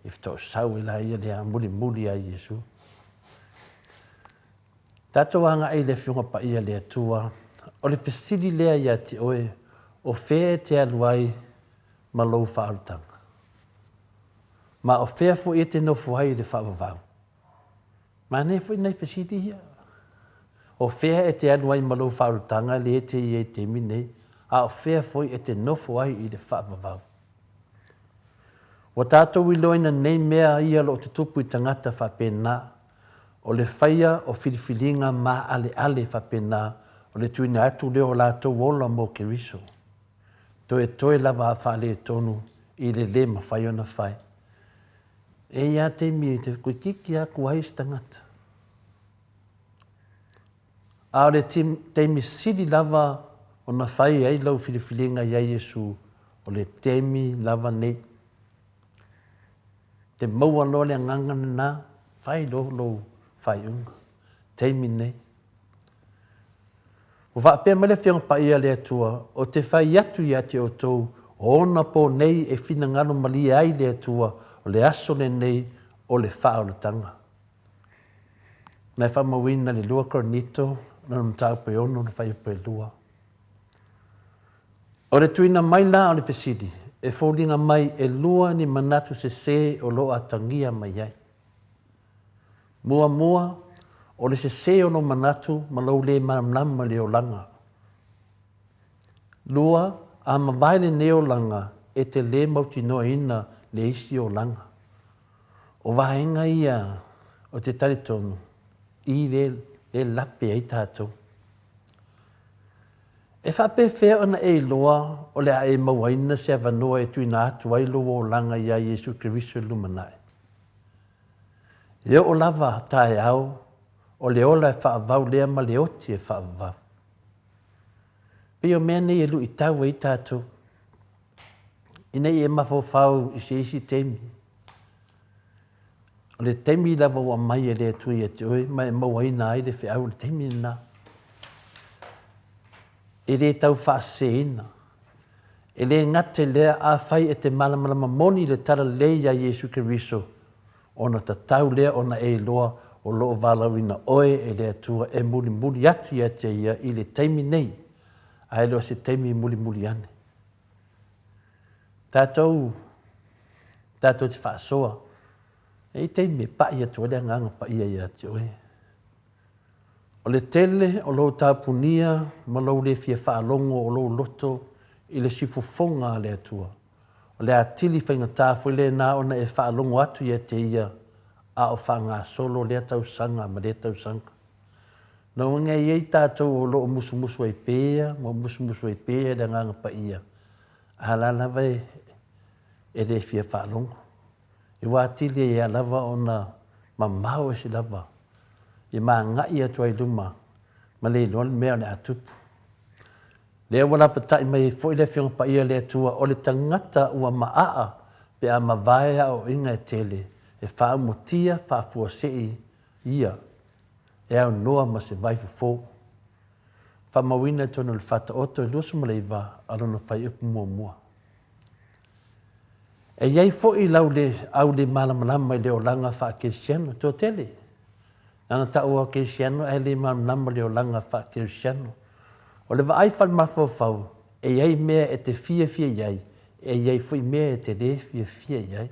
E whtau sau e la ia lea muli muli a Iesu. Tātou anga e le whiunga pa ia lea tua, o le pesili lea ia te oe, o whea te aluai ma lou whaarutanga. Ma o whea fu e te nofu hai le whaavavau. Ma ne fu nei pesili hia. O whea e te anuai malo whaarutanga le te i e te minei, a o whea foi e te nofu ai i le whaavavau. O tātou i loina nei mea ia lo te tupu i tangata whapena, o le whaia o whiriwhilinga ma ale ale whapena, o le tuina atu leo lātou wola mo ke riso. Toe lava a whaale tonu i le ma whai ona whai. E ia te mi te koe kiki a kuai tangata. A le teimi siri lava o na whai ai lau whiriwhilinga ia Iesu o le teimi lava nei. Te maua lo le ngangana na whai lo whai unga. Teimi nei. O whaapea mele whianga pa ia le atua o te whai atu ia te o tau o ona po nei e whina ngano mali ai le atua o le aso le nei o le whaolatanga. Nai whamawina le lua koronito na mtau pe ono na whai pe lua. O le tuina mai la o le pesidi, e fōringa mai e lua ni manatu se o lo atangia mai ai. Mua, o le se o no manatu ma lau le manamnama le o langa. Lua, a mawaile ne o langa e te le mautinoa ina le isi o langa. O wahenga ia o te taritonu, i le lape ai tātou. E whape whea ona e loa o le a e mawaina se avanoa e tuina atu ai loa o langa ia Iesu Keriso lumanai. Leo o lava tae au, o le ola e whaavau lea ma le oti e whaavau. Peo mea nei e lu i tau e i tātou. I nei e mawhau i se isi teimi. O le teimi lava wa mai e le tui e te oi, ma e mawaina ai le whiau le teimi na. E le tau whaase ina. E le ngate lea a whai e te malamalama moni le tara leia Iesu Keriso. Ona ta tau lea ona e loa o loo walawina oe e le atua e muli atu ia te ia i le teimi nei. A e loa se teimi muli ane. Tātou te whaasoa. E teimi pa ia tua lea nganga pa ia te oe. O le tele o lo tāpunia ma lo le fia whaalongo o lo loto i le sifofonga le atua. O le atili whainga tāwhoi le nā ona e whaalongo atu ia te ia a o whanga solo le tau sanga ma le tau sanga. Na unga iei tātou o lo musu ai pēa, mo musu ai pēa le nganga pa ia. A la lava e le fia whaalongo. I wā atili e a lava ona mamau e si lava. I mā ngai atu ai luma, ma le lon mea le atupu. Lea wala patai mai foi le whionga pa ia le atua o le tangata ua maa pe a mawaea o inga e tele e wha motia wha fuasei ia e au noa ma se vai fufo. Wha mawina tono le whata oto e lusu maleiva alona whai upu mua. E iei foi lau le au le malamalama i le o langa wha kesiano tō tele. Ana ta ua Cristiano e le nama le o langa wha Cristiano. O le vaai whan mawhau e iei mea e te fia iai, e iei fui mea e te re fia iai.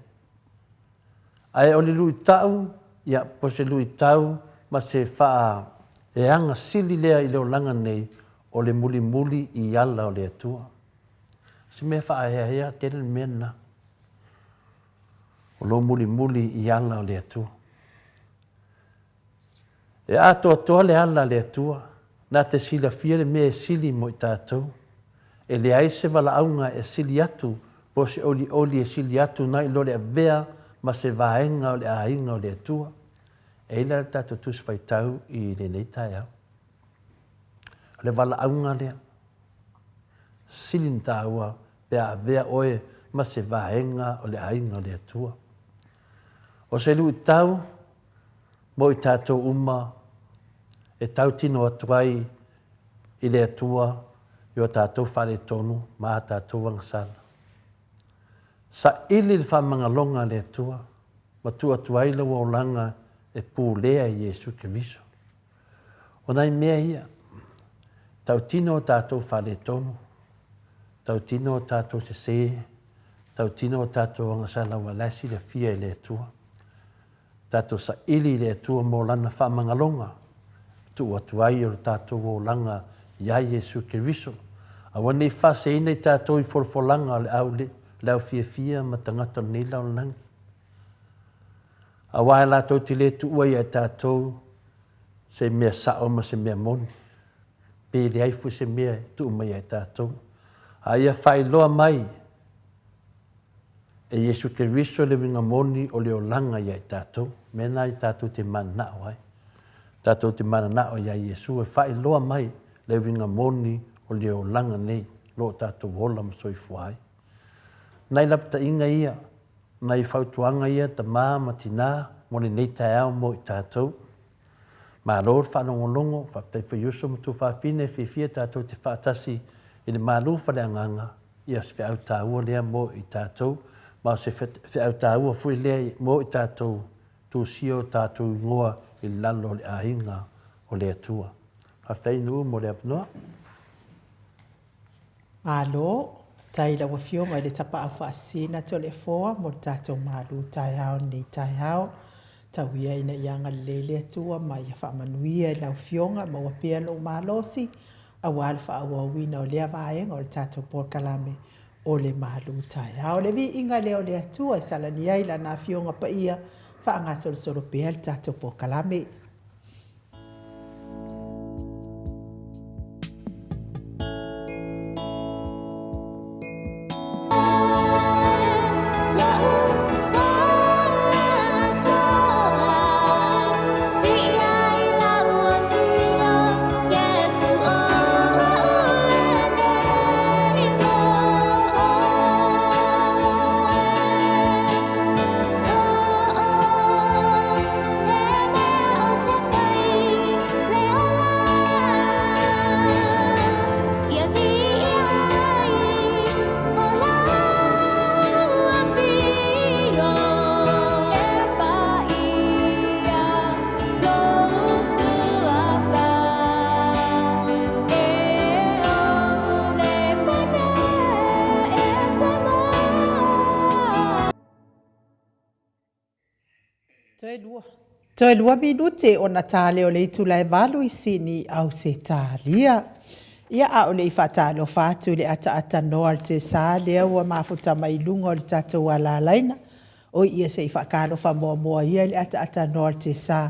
Ai o le lui tau, ia po se lui tau, ma se wha e anga sili lea i leo langa nei o le muli i ala o le atua. Se mea wha hea tēne mea na. O lo muli i ala o le atua. E ato le ala le atua, na te sila fia le mea sili mo i tātou. E le aise wala aunga e sili atu, po se oli e sili atu nai lo le avea, ma se vaenga o le ainga o le atua. E ila tātou tus fai tau i le nei tai au. Le wala aunga lea. Silin tāua pe a avea oe ma se vaenga o le ainga o le atua. O se lui tau, mo i tātou uma, e tau tino atuai i le atua, i o tātou whare tonu, ma tātou wangasala. Sa ili le whamangalonga le atua, ma tu atuai le waulanga e pūlea i Jesu Keriso. O nai mea ia, tau tino tātou whare tonu, tau tino tātou se, tau tino tātou wangasala walasi le fia i le atua. Tātou sa ili le atua mō lana whamangalonga, tu atuai o tātou o langa ia Jesu Keriso. A wane whase ina i tātou i forfolanga le au lau fia ma tangata nei lau langi. A wae la tau te le tu ua i a tātou se mea sao ma se mea moni. Pe le aifu se mea tu mai a tātou. A ia whai loa mai e Jesu Keriso le winga moni o le o langa i a tātou. Mena i tātou te mana nao ai. Tātou te mana nao i a Jesu e whai loa mai le winga moni o le o langa nei. Lo tātou wola ma soifuai. Nai lapta inga ia, nai whautuanga ia ta ma tina, mone nei tai au mo i tātou. Ma lor whanongolongo, whaftai whaiuso ma tu whawhine, whiwhia tātou te whaatasi i le malu whare anganga, ia se whiau tāua lea mo i tātou, ma se whiau tāua fui lea mo i tātou, tu sio tātou ngoa i lalo le ahinga o le atua. Whaftai nuu mo le apnoa. Alo. Tai la wafionga le tapa a whaasina to le foa mo tātou malu tai hao nei tai hao. Tauia ina ianga lele atua ma ia whaamanuia la wafionga ma wapea lo malosi. A wala whaawawina o lea vaenga o le tātou Port Kalame o le malu tai hao. Le vi inga leo le atua i salani ai la na fionga pa ia whaanga solo pea le tātou Port Kalame. Toe lua minute o na tāle o le itulai valu i sini au se tālia. Ia a o le i whatalo whātu le ata noa te sā lea ua mafuta mai lunga o le tātou ala laina. O ia se i whakalo whamoa ia le ata noa te sā.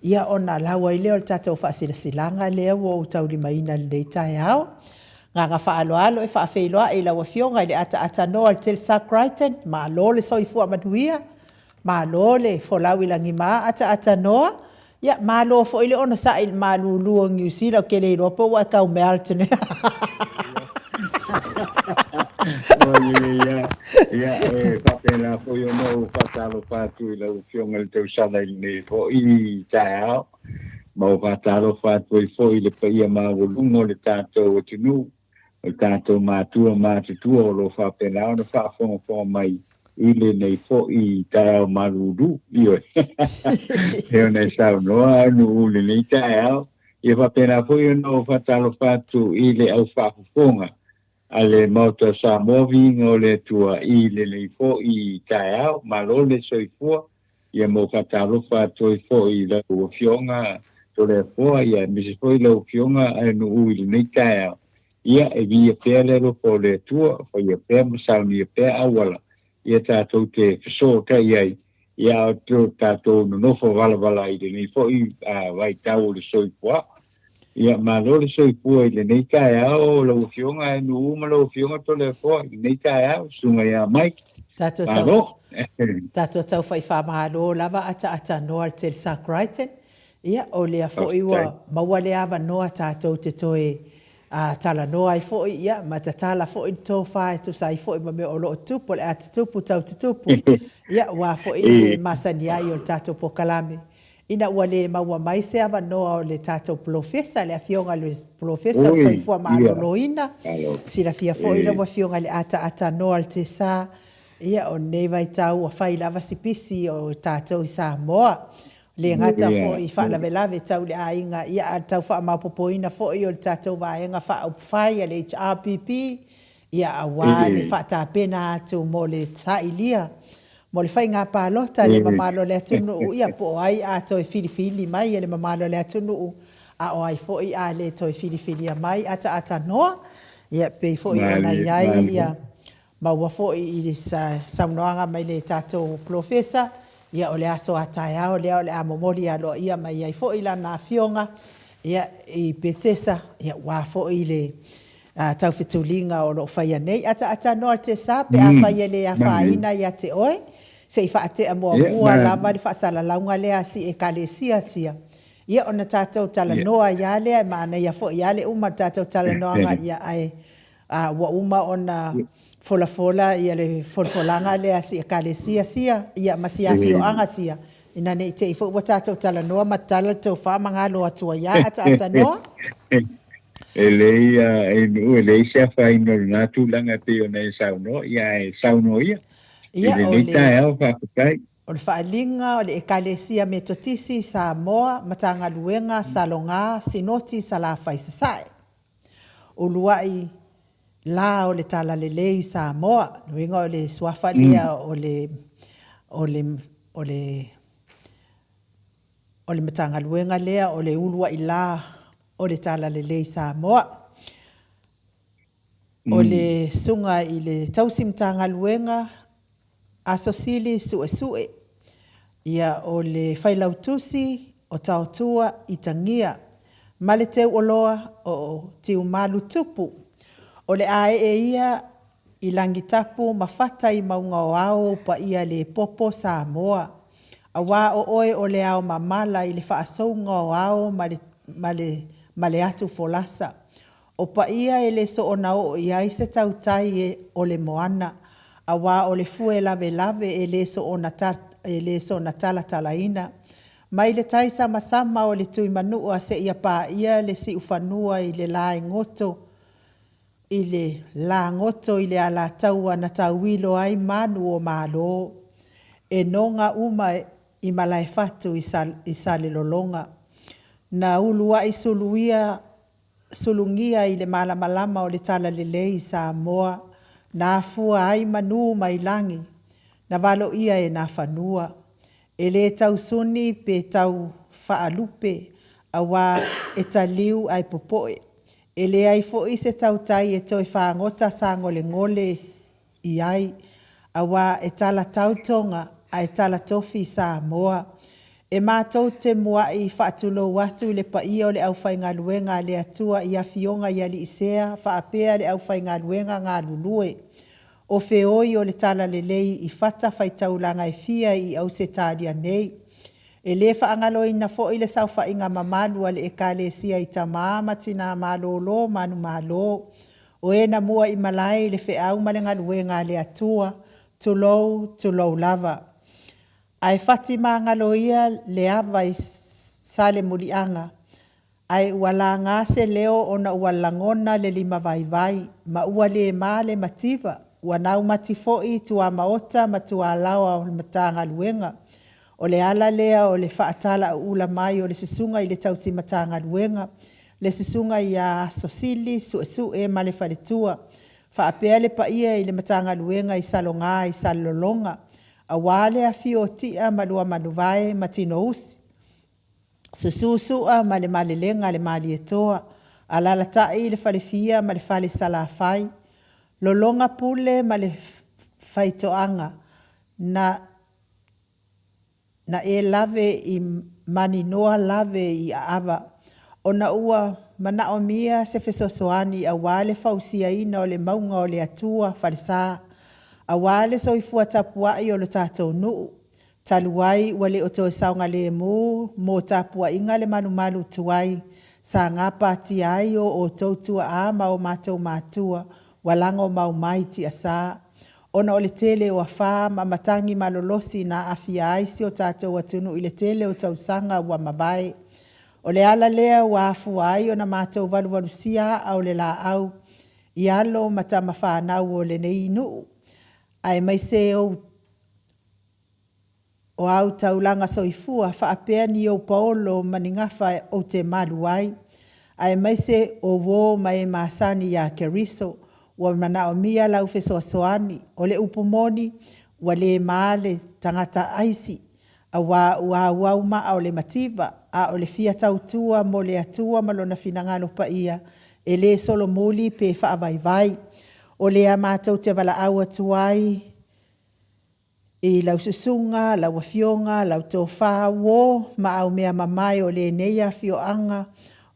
Ia o na lawa i leo le tātou whaasilasilanga lea ua utau li maina le tai hao. Ngā whaaloalo e whaafeiloa e lawa fionga i le ata noa le tel sa Crichton. Ma lo le soifua manuia. Ma lo le folawi langi ma ata noa. Ya ma lo fo ile ona sa il ma lulu o New Zealand ke le ropo wa ka Melton. Ya papela fo yo no fatalo fatu la ufiong el teu sala ni fo I tao. Mo fatalo fatu fo ile pa ia ma lungo le tato tinu. El tato ma tu lo fa pela ona fa fo mai. ile nei fo I tae maruru io e nei sau noa nu le nei tae ia whapena fo I no whatalo whatu ile au whafufonga ale mauta sa movi ngole tua ile nei fo I tae au malole soifua ia mo whatalo whatu I fo I la uafionga to le fo ia misi fo I la uafionga anu uli nei tae au ia e via pea lero po le tua fo ia pea masauni ia pea awala ia tātou te whasota iai ia o tātou no nofo wala I le nei fo I vai tau le soifua ia malo le soifua I le nei tae au lau fionga e nu uma lau fionga to le fo I le nei tae au sunga ia mai malo Tātou tau whai whamahalo lava ata noa te Sa Crichton. Ia o lea fo iwa maua le awa noa tātou te toe tala noa I fo ia ma ta tala fo I tō whae tu sai fo I ma mea o loo tupu le ati tupu tau te tupu. Ia wa fo I le masani ai o le tātou pokalame. Ina ua le maua mai se awa noa o le tātou profesa le afionga le profesa o sai fua maa loloina. Sira fia fo I la wa fionga le ata noa le te sa. Ia o nei vai tau a whai lava sipisi o tātou I Samoa. Le ngata fo I whaalawelawe tau le ainga. Ia a tau wha maupopoina fo I o le tātou vaenga wha au whai a le HRPP. Ia a wā le wha tā pena atu mo le tailia. Mo le whai ngā pālota le mamalo le atunu u. Ia po ai a toi filifili mai le mamalo le atunu u. A o ai fo I a le toi filifili mai ata noa. Ia pei fo I ona iai ia. Maua fo I saunoanga mai le tātou profesa. Ia o le aso atai au lea o le amomori alo ia mai ai fo I la na fionga. Ia I petesa. Ia wā fo I le tau whitulinga o lo whaia nei. Ata noa te sa pe a whaia le a whaina ia te oe. Se I whaate a mua mua lama le whaasala launga lea si e kale sia. Ia o na tātou tala noa ia lea maana ia fo ia le uma tātou tala noanga ia ai wa uma o na fola ia le folfolanga le asi kale sia ia masia fio anga sia ina nei te fo wata to tala no matala to fa manga lo atua ia ata no ele se fa ino na tu langa te o nei sauno ia sauno ia o le ta fa kai o le whaalinga o le ekalesia metotisi Samoa matanga luenga salonga sinoti sala faisasai o luai la o le tala lelei Samoa nuinga o le swafa lia o le matanga luenga lea o le ulua I la o le tala lelei Samoa o le sunga I le tausimtanga luenga asosili suesue ia o le whailautusi o tautua I tangia ma le teu oloa o tiu malu tupu o le ae ia I langitapu mawhata I maunga o au pa ia le popo Samoa. A wā o oe o le au mamala I le whaasaunga o au ma le atu folasa. O pa ia e le so o nao o ia I se tautai e o le moana. A wā o le fue lave e le so o na tala Mai le taisa masama o le tui manu a se ia pa ia le si ufanua I le lae ngoto. I le la ngoto I le ala taua na tauilo ai manu o malo. E nonga uma I malai fatu I sale lolonga. Na ulua I sulungia I le malamalama o le tala lelei Samoa. Na afua ai manu mai langi. Na valo ia e na fanua. E le tau suni pe tau faalupe. Awa e taliu ai popoe. E le ai fo I se tautai e toi whaangota sa ngole I ai. Awa e tala tautonga a e tala tofi Samoa. E mātou te mua I whaatulo watu le pa ia o le au whai ngā luenga le atua I a fionga I ali isea whaapea le au whai ngā luenga ngā lulue. O feoi o le tala lelei I whata whai taulanga e fia I au se tādia nei. E le whaangalo ina fo I le sau whainga mamalu ale e kale sia I tamama tina malolo manu malo. O e na mua I malai le wheau malenga luenga le atua tulou lava. Ai Fatima ngalo ia le ava I sale mulianga. Ai wala ngase leo ona ualangona le lima vai ma ua le mativa. ua nau mati fo'i tua maota ma tua lawa o le matanga luenga. O le ala lea o le whaatala o ula mai o le sisunga i le tausi matanga luenga. Le sisunga i a sosili su e ma le whaletua. Whaapea le pa ia i le matanga luenga i salonga i salolonga. A wale a fio tia malua manuvae matino usi. Sususua ma le malelenga le mali etoa. Alala tai le falefia ma le fale salafai. Lolonga pule ma le faitoanga na e lave i maninoa lave i ava. Ona ua mana o mia se fesosoani a wale fausia ina o le maunga o le atua falesa. A wale so i fua tapua i o le tātou nuu. Taluai wale o toi saunga le mo tapua inga le manumalu tuai. Sa ngā pāti ai o tautua a ma o mātou mātua. Walango mau maiti a sā. Ona o le tele o a whā ma matangi malolosi na afia aisi o tātou atunu i le tele o tausanga wa mabai. O le ala lea wa afu ai o na mātou waluwalusia au le la au. I alo matama whanau o le nei nuu. Ai mai se o au taulanga soifua whaapea ni o paolo maningafa o te maluai. Ai mai se o wo mai masani ya keriso. Wa mana o mia lau feso soani. O le upumoni wa le maale tangata aisi. A wa uma o le mativa. A o le fia tautua mo le atua malona finangalo pa ia. E le solo muli pe whaavaivai. O le amatau te wala aua tuai. E lau susunga, lau afionga, lau tofa wo ma au mea mamai o le neia fioanga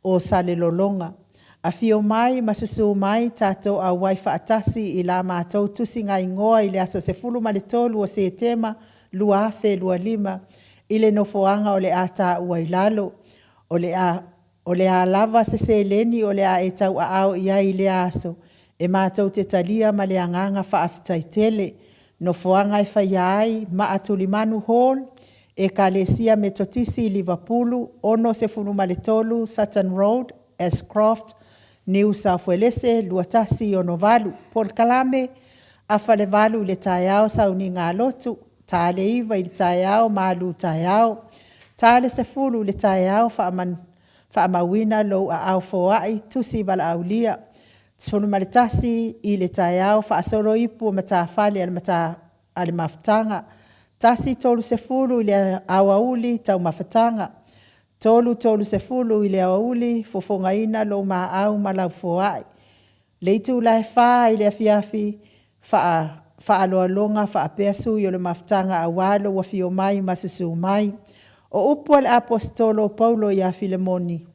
o sale lolonga. A fio mai, masusu mai, tato a waifa atasi i la mātou tusi ngai ngoa i le aso se fulu ma le tolu o se tema, lua afe, lua lima, i le nofoanga o le ata ua ilalo, o le a lava se leni o le a e tau a au ia i le aso, e mātou te talia ma le anganga whaafitai tele, nofoanga e whaiai, ma atulimanu hall, e kalesia me totisi Liverpool, ono se fulu ma le tolu, Sutton Road, Ashcroft, New South Wales, luatasi o novalu. Paul Kalame, a fale valu le taiao sauni ngā lotu. Tāle iwa i le taiao, malu taiao. Tāle se fulu le taiao whaamawina lo a au foai, tusi wala aulia. Tsonu maritasi i le taiao, whaasoro ipu ma tā whale ale mawhatanga. Tasi tolu se fulu i le awauli tau mawhatanga. Tolu se fulu i le auli, fofonga ina lo ma au malau foai. Leitu lai wha i le afiafi, wha aloa longa, wha apeasu i o le maftanga a walo wa fio mai masusu mai. O upua le apostolo Paulo ia Filemoni.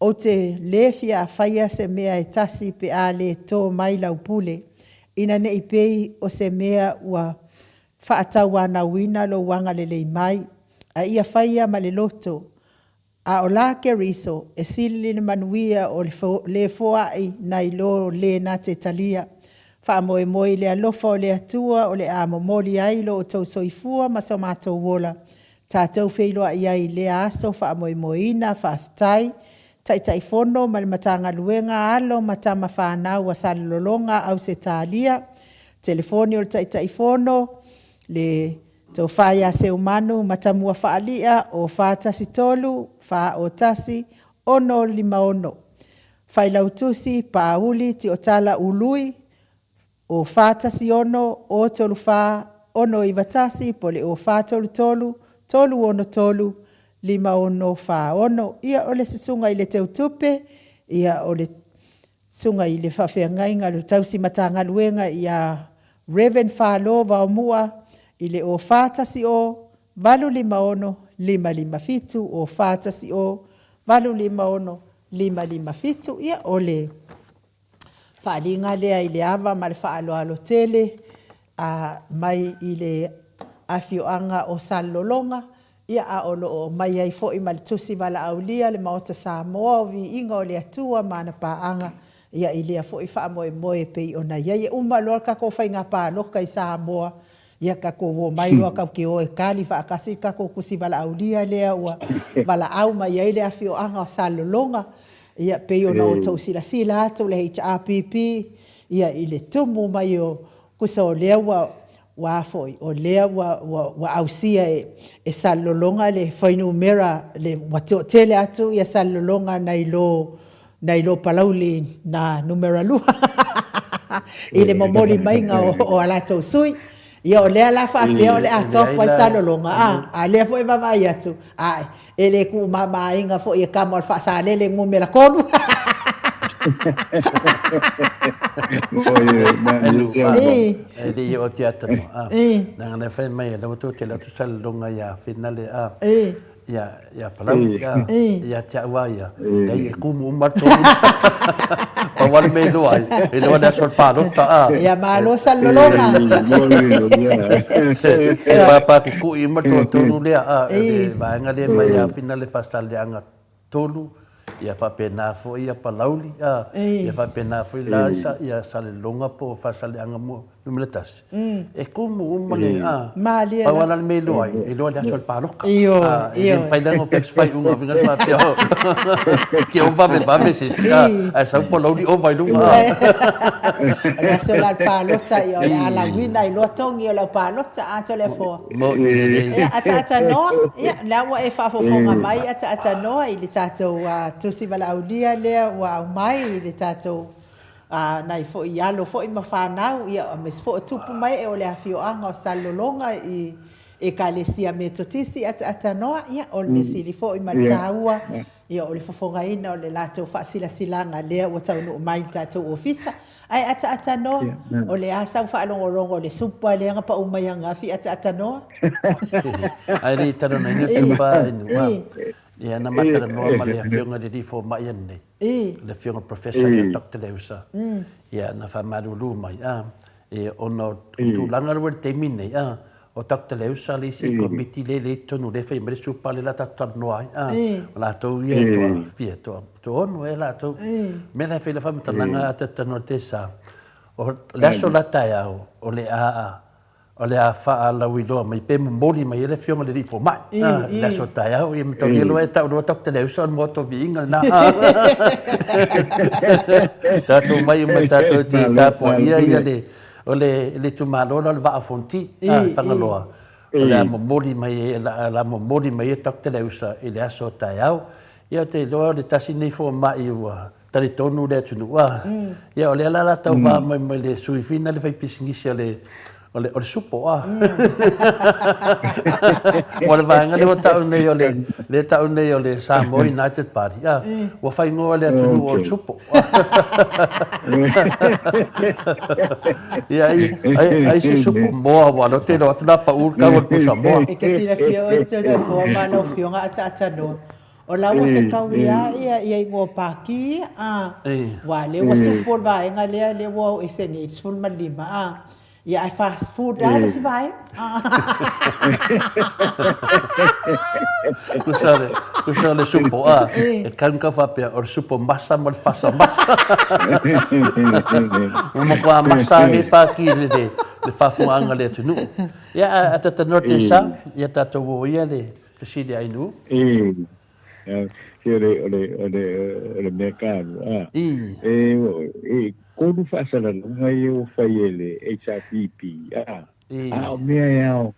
O te lefia a whaia se mea e tasi pe a le tō mai lau pule. Ina ne i pei o se mea ua wha atawa na wina lo wanga le lei mai. A ia whaia ma le loto. A o la keriso e sili ni manuia o le foai na ilo le na te talia. Wha moe moe le alofa o le atua o le a momoli ailo o tau soifua ma so mātou wola. Tātou wheiloa ia i le aso wha moe moe ina wha aftai. Tai fono ma le matanga luenga alo matama whanau a salolonga au se talia. Telefoni o tai fono le tau whaia se umanu matamua whaalia o whaatasi tolu, wha o tasi, ono lima ono. Whailautusi pauli ti o tala ului, o whaatasi ono, o tolu wha, ono iwatasi, pole o whaatolu tolu, tolu ono tolu, lima ono wha ono. Ia ole se sunga i le teu tupe, ia ole sunga i le whawhiangainga, le tausi matanga luenga, ia Reverend Whalova o mua, i le o whātasi o, walu lima ono, lima fitu, o whātasi o, walu lima ono, lima fitu, ia ole. Whaalinga lea i le awa, ma le whaaloalo tele, mai i le awhioanga o salolonga, ia a olo o mai ai fo i ma le tusi wala aulia, le maota Samoa, o vi inga o le atua, mana paanga, ia i lea fo i wha moe moe pei o na ia, ia umaloa kako whainga pā loka i Samoa, ia kako wo mai loa kau ke o e kali whaakasi kako kusi wala aulia lea ua wala au mai ai lea whio anga o salolonga ia pe ona o tau sila atu le HRPP ia i le tumu mai o kusa o lea wa foi o lea wa ausia e salolonga le whainu mera le watotele atu ia salolonga nei lo palauli na numera lua i le momoli mainga o alatou sui ia o lea la whaapea o le atopa i salolonga a lea foi mamai atu ai e le ku mamainga foi e kamo al whaasalele ngumela konu Ele o te atano. Nanga ne fai mai le o te la tu salonga ia finale ia palau ia tia waia. Dai ku mu marto. Pa wal me lo ai. E lo da sol palo ta. Ia malo salolonga. Pa ku i marto tonu le ba nga le mai ia finale fasal le anga tolu. Ia whapena fo ia palauli ia whapena fo la ia sale longa po fasale anga mo numeletas e como umale mali pa wala me lo ai e lo da sol paroka io fai dango pex fai unga vinga pa te ho que o va me se a sa palauli o vai lunga ia sol al palota io ala wina i lo tongi o la palota a telefo ata no ia la wa e fa fo fonga mai ata no i le tatou tusi wala aulia lea wa mai le tatou nai fo i alo fo i mawhanau ia mes fo tupu mai e o le awhioanga o salolonga e ka le sia me totisi ata noa ia o le sili fo i mataua ia o le fofonga ina o le latou whaasila silanga lea o tau no mai tatou ofisa ai ata noa o le asa whaalongorongo o le supa lea ngapa umai angafi ata noa ai le tano na ina tupa ia na matara noa ma le whionga le rifo mai ane. Le whionga professor ia Dr. Leusa. Ia na whamaruru mai. E ono tūlanga rua te mine. O Dr. Leusa le si komiti le tonu le whai mresu pale la tatar noa. O la tau ia toa fia toa. Toa ono e la tau. Mena e whai la whamitananga a te tano te sa. O laso la tai au o le o le a wha la wiloa mai pe mori mai ele whionga le rifo mai. La so tai au i mtau ni loa e tau roa tok te leu son moto vinga na. Tato mai tato ti tapo ia le o le tumalona le va fonti whangaloa. O le a mori mai la mori mai e tok te leu sa i le aso tai au. Ia te loa le tasi nei fo mai ua. Tari tonu le tunua. Ia o le ala la tau va mai le suifina le fai pisingisia le ole supo Wala vanga le tau nei le tau nei ole Samoa United Party wa fai ngoa le atu o supo ai se supo moa wala te no tuna pa ur ka o Samoa e ke sira fio o te o forma no fionga ata no o la wa fe kau ia ngo paki wa le wa supo va nga le wa e se ni sul malima ia ai fast food le si vai kusale supo e kan ka fa pe or supo massa mal fasa massa mo pa massa ni pa ki le fa fu anga le tunu ia ata note sa ia tato ia le fisili ai nu ole mercado quando faça lá não é eu fai ele HRPP o meu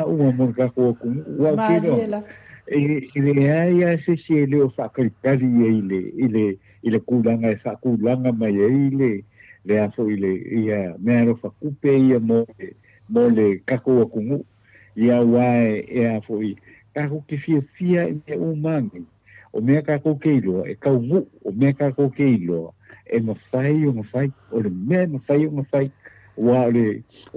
uma monca com o Mariela ele é se ele o facultade ele culanga mas ele le foi ele ia mero facupe ia mole kako com ia vai foi kako que fia é humano o meu kako keilo é kaumu o meu kako keilo e mawhai o le mea mawhai wa o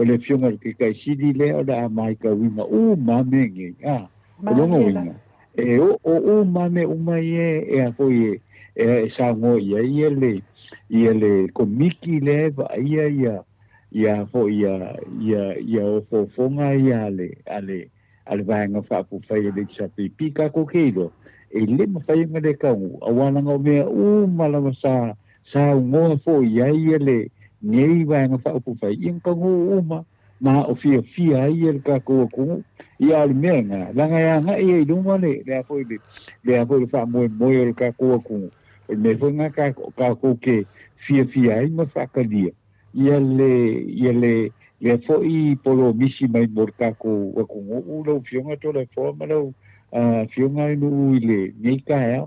le whionga ke kai siri le o da mai ka wima mamengi o longa wima e o mame umai e a foi e sa ngo ia le komiki le va ia foi ia o fofonga ia ale vanga fa pu fai le chapi pika ko keilo e le mawhai ngale ka awana ngo mea malama sa ngoa fo ia le nei vai nga fa pu fai in ka uma ma o fia ia ka ko ia le menga langa ia nga ia duma le fa mo ka ko me foi nga ka ko ke fia ai ma whakalia. Ia le foi polo misi mai morka ko ulo fionga to le forma lo fionga no ile nei ka ya.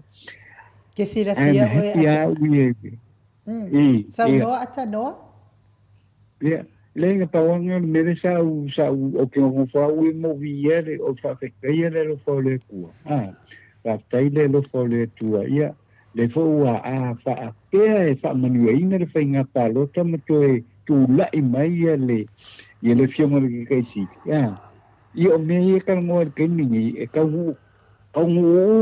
Ke sila fia o e Sau noa ata noa? Ia, le nga tawanga mere sa o ke mo fa u mo viere o fa fe le lo fa le ku. Fa tai le lo fa le tua. Ia, le fo a fa e fa manuina le fa nga pa lo ta mo tu la i mai le fionga le kai si. Ia. Ia me ka mo ke ni e ka hu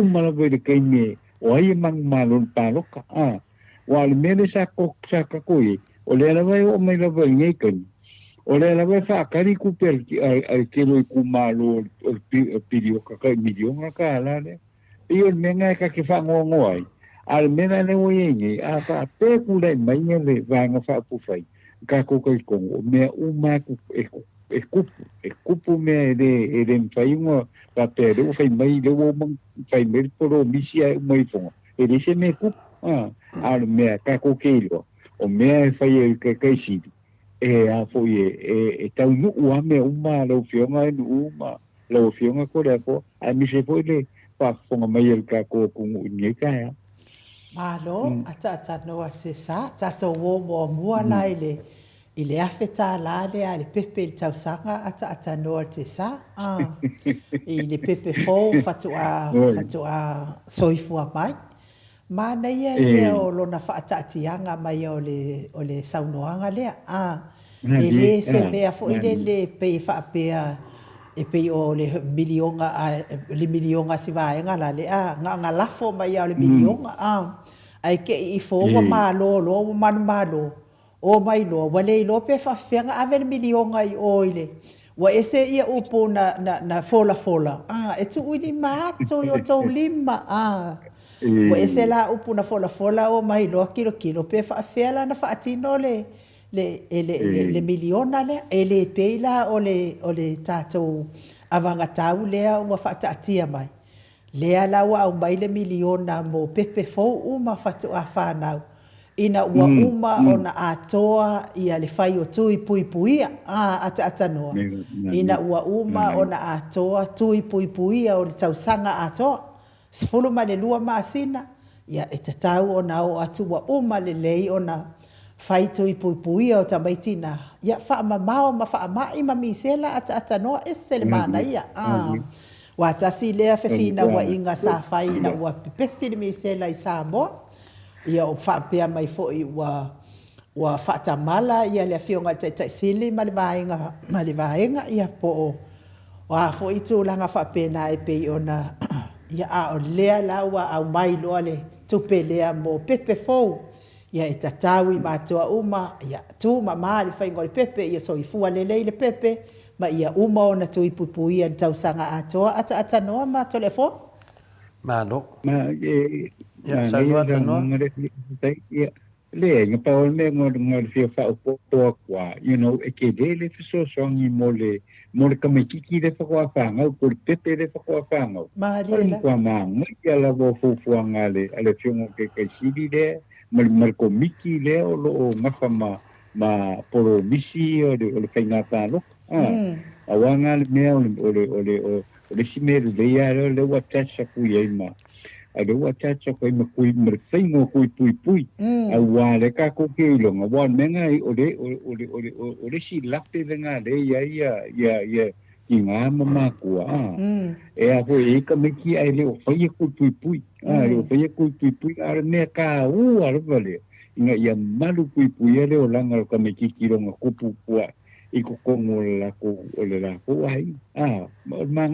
ma la ve ke ni o ai mang malon pa lo ka. Wa le mere sa ko o le ala vai o mai la vai ngai kan o le ala vai fa kari ku per ke lo ku malo o pidio ka milio ka ala le i o menga ka ke fa ngo ai al mena le o yengi a fa pe ku le mai le va nga fa pu fai ka ko me u ma ku ku me de fai ngo pa pe do fai mai le o mang fai me por misia mai fo e le se me ku al me ka ko ke lo o mea fai kai si a foi tau nu ua me uma lo fionga nu uma lo fionga ko le ko a mi se foi le pa fonga mai el ka ko ni ka ya Malo, ata no te sa, tata wo mo mua lai le i le afeta la le a le pepe le tausanga ata no te sa. I le pepe fo fatu a soifua mai. Ma na ia o lona whaatatianga mai o le saunoanga lea. E le se mea fo i le pei whaapea e pei o le milionga si vaenga la le nga lafo mai o le milionga. Ai ke i fo wa malo lo manu o mai lo wale lo pe whawhenga ave le milionga i oile. Wa ese ia upo na fola. E tu ui mato i o tau lima. Wa ese la upu na fola o mai lo kilo pe whaafela na whaatino le miliona le e le peila o le tātou avanga tau lea ua whaataatia mai. Lea lawa au mai le miliona mo pepe fau uma whatu a whanau. Ina ua uma o na atoa ia le whai o tui puipuia ata noa. Ina ua uma o na atoa tui puipuia o le tausanga atoa. Sfulu ma le lua maasina, ia e te tau o na o atu wa uma le lei o na whaito i puipuia o tamaitina. Ia wha mamao ma wha mai ma misela ata noa e se le mana ia. Wa tasi lea whewhina wa inga sa whai na ua pipesi le misela i Samoa. Ia o wha pia mai foi wa wha tamala ia le fionga tai sili ma le vaenga ia po o. Wa foi tu langa wha pena e pei o na... Ia a o lea laua au mai loa le tupe lea mo pepe fou. Ia e tatawi mātua uma, ia tū ma maari whaingo le pepe, ia so i fua lelei le pepe, ma ia uma o na tui pupuia ni tausanga atoa, ata noa ma tole fo? Malo. Ia, salua ata noa. Le, nga paol me ngor fia whao potoa kua, e ke le fiso songi mo le kamakiki le whakoa whangau, ko le pepe le whakoa whangau. Mahariela. Kua maanga, ia la wo fufuanga ale fiongo ke siri le, marko miki le o lo ngafa ma poro misi o le whaingata lo. Awanga le mea o le simeru le ia le watasa kui eima. Ada wa chacha ko ma kui merfengo kui pui wa le ka ko ke longa wa menga o le si lape lenga le ya kinga mama ko e a ko e ka me ki ai le o fai ku pui le fai ku pui ar me ka ar vale inga ya malu pui le o langa ka me ki longa ku pu i ko ko la ko le la ko ai ma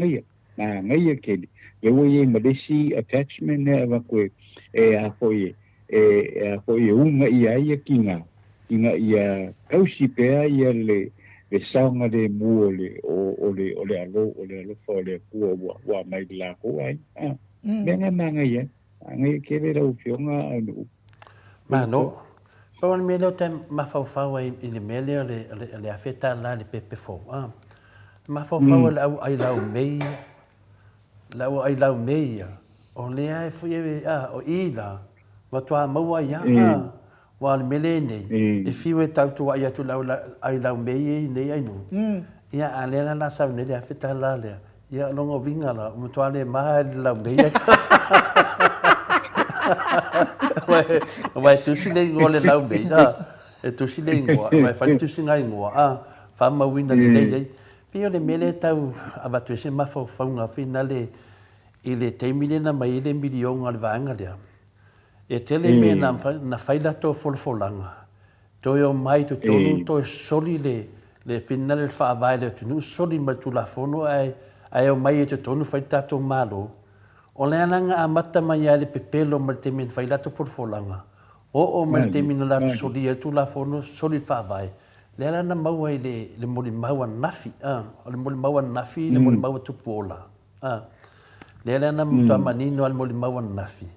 ngai ke e wo ye madesi attachment ne va ko a foi unga ia kinga ia kausi pe ia le sanga de muole o le alo fo le ku wa mai la ko ai menga ia ngai ke le o fionga anu Mano. Pon me lo tem ma fa i le mele le afeta la le pepe fo. Ma fa le ai la mei la o ai lau meia o lea e fui o ila wa tua maua ia wa le mele nei e fiwe tau tua ia tu lau ai lau mei nei ai nu ia ale la sa ne le feta la le ia longo vinga la mo tua le ma lau mei vai tu si le ngole lau mei e tu si le ngoa vai fa tu si ngai ngoa fa ma winda le le pio le mele tau ava tu se ma fa nga finale ile te milena mai le milion al vanga le e tele me na faila to folfolanga to yo mai to tonu to soli le finale fa vai le tu soli ma tu la fono ai o mai te tonu faita to malo o le ananga a mata mai ale pepelo ma te min faila to folfolanga o ma te min la soli tu la fono soli fa vai le ana mau ai le moli mau nafi le moli mau nafi le moli mau tu pola le ana mta manino al moli mau nafi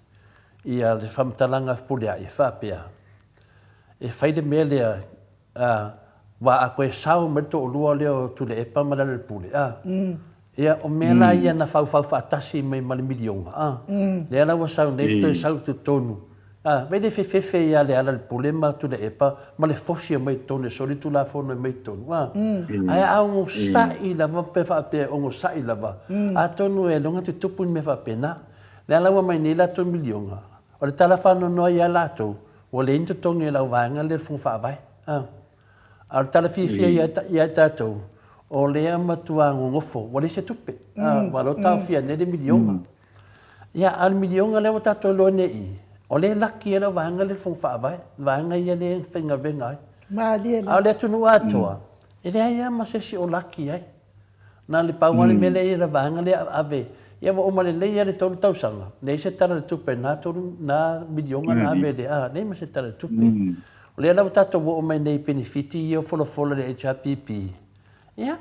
ia le famtalanga pulia e fapea e faide mele wa a koe sau merto lua leo tu le epa mala le pule ia o mela ia na fau atasi mai mali milionga le ana wa sau nei to sau tu tonu vede fe ia le ala le pule ma tu le epa ma le fosi mai tonu soli tu la fono mai tonu ai au sai la va pe fa pe o sai la va a tonu e longa tu tupu me fa pena le ala wa mai nei la tu milionga o le talafano no ia lato o le into tongi la vanga le fu fa vai al talafifia ia tato o le amatua ngofo o le se tupe wa lo ta fia ne de milionga ia al milionga le tato lo nei o le laki la vanga le fu fa vai vanga ia le finga venga ma dia a le tunu atoa ele ia ma se si o laki ai na le pa wale mele ia vanga le ave ia wa omale le ia le tolu tau sanga nei se tara le tupe na tolu na milionga na vede nei ma se tara le tupe le la tato wo o mai nei benefiti ia folo le HRPP ia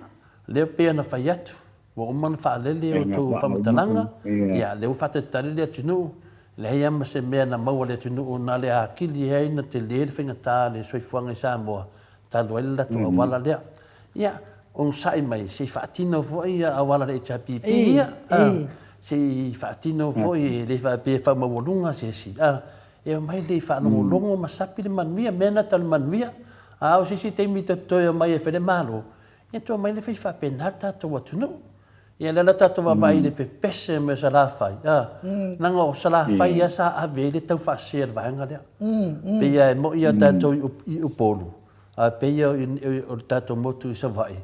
le pe na faiatu wo o man fa le o tu famatalanga ia le fa te tare le tunu le ia ma se me na mau le tunu na le akili ai na te le finga ta le soifuanga sa mo ta doela tu wala le ia on sai mai se fatino foi a wala le HRPP ia se fatino foi le fa pe fa mawolunga se si e mai le fa no longo ma sapi le manuia mena tal manuia o si te mi to mai e fele malo e to mai le fa penata to watunu e le lata to vai le pepese me sala fai nanga o sala fai sa ave le tau fa ser vanga le pe ia mo ia tato i upolu pe ia o tato motu sa vai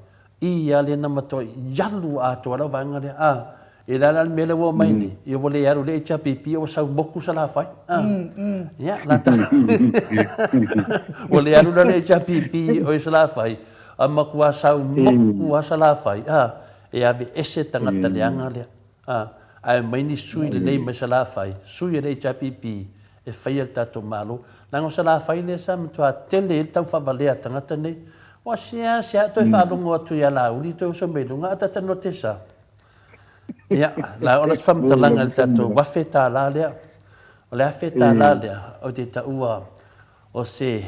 ia le na mato yalu a to la vanga le e la mele wo mai ni e vole yaro le HPP o sa boku sala fai ya la ta vole yaro le HPP o sala fai ama kuwa sa boku sala fai e ave ese tangata leanga le ai mai ni sui le nei sala fai sui le HPP e fai el tato malo nango sala fai le sa mto tele tau fa valea tangata nei wa sia to fa lungo tu ya la uli to so me lunga ata no tesa ia la ona famtalanga le tato wafeta la lea o le afeta la lea o te taua o se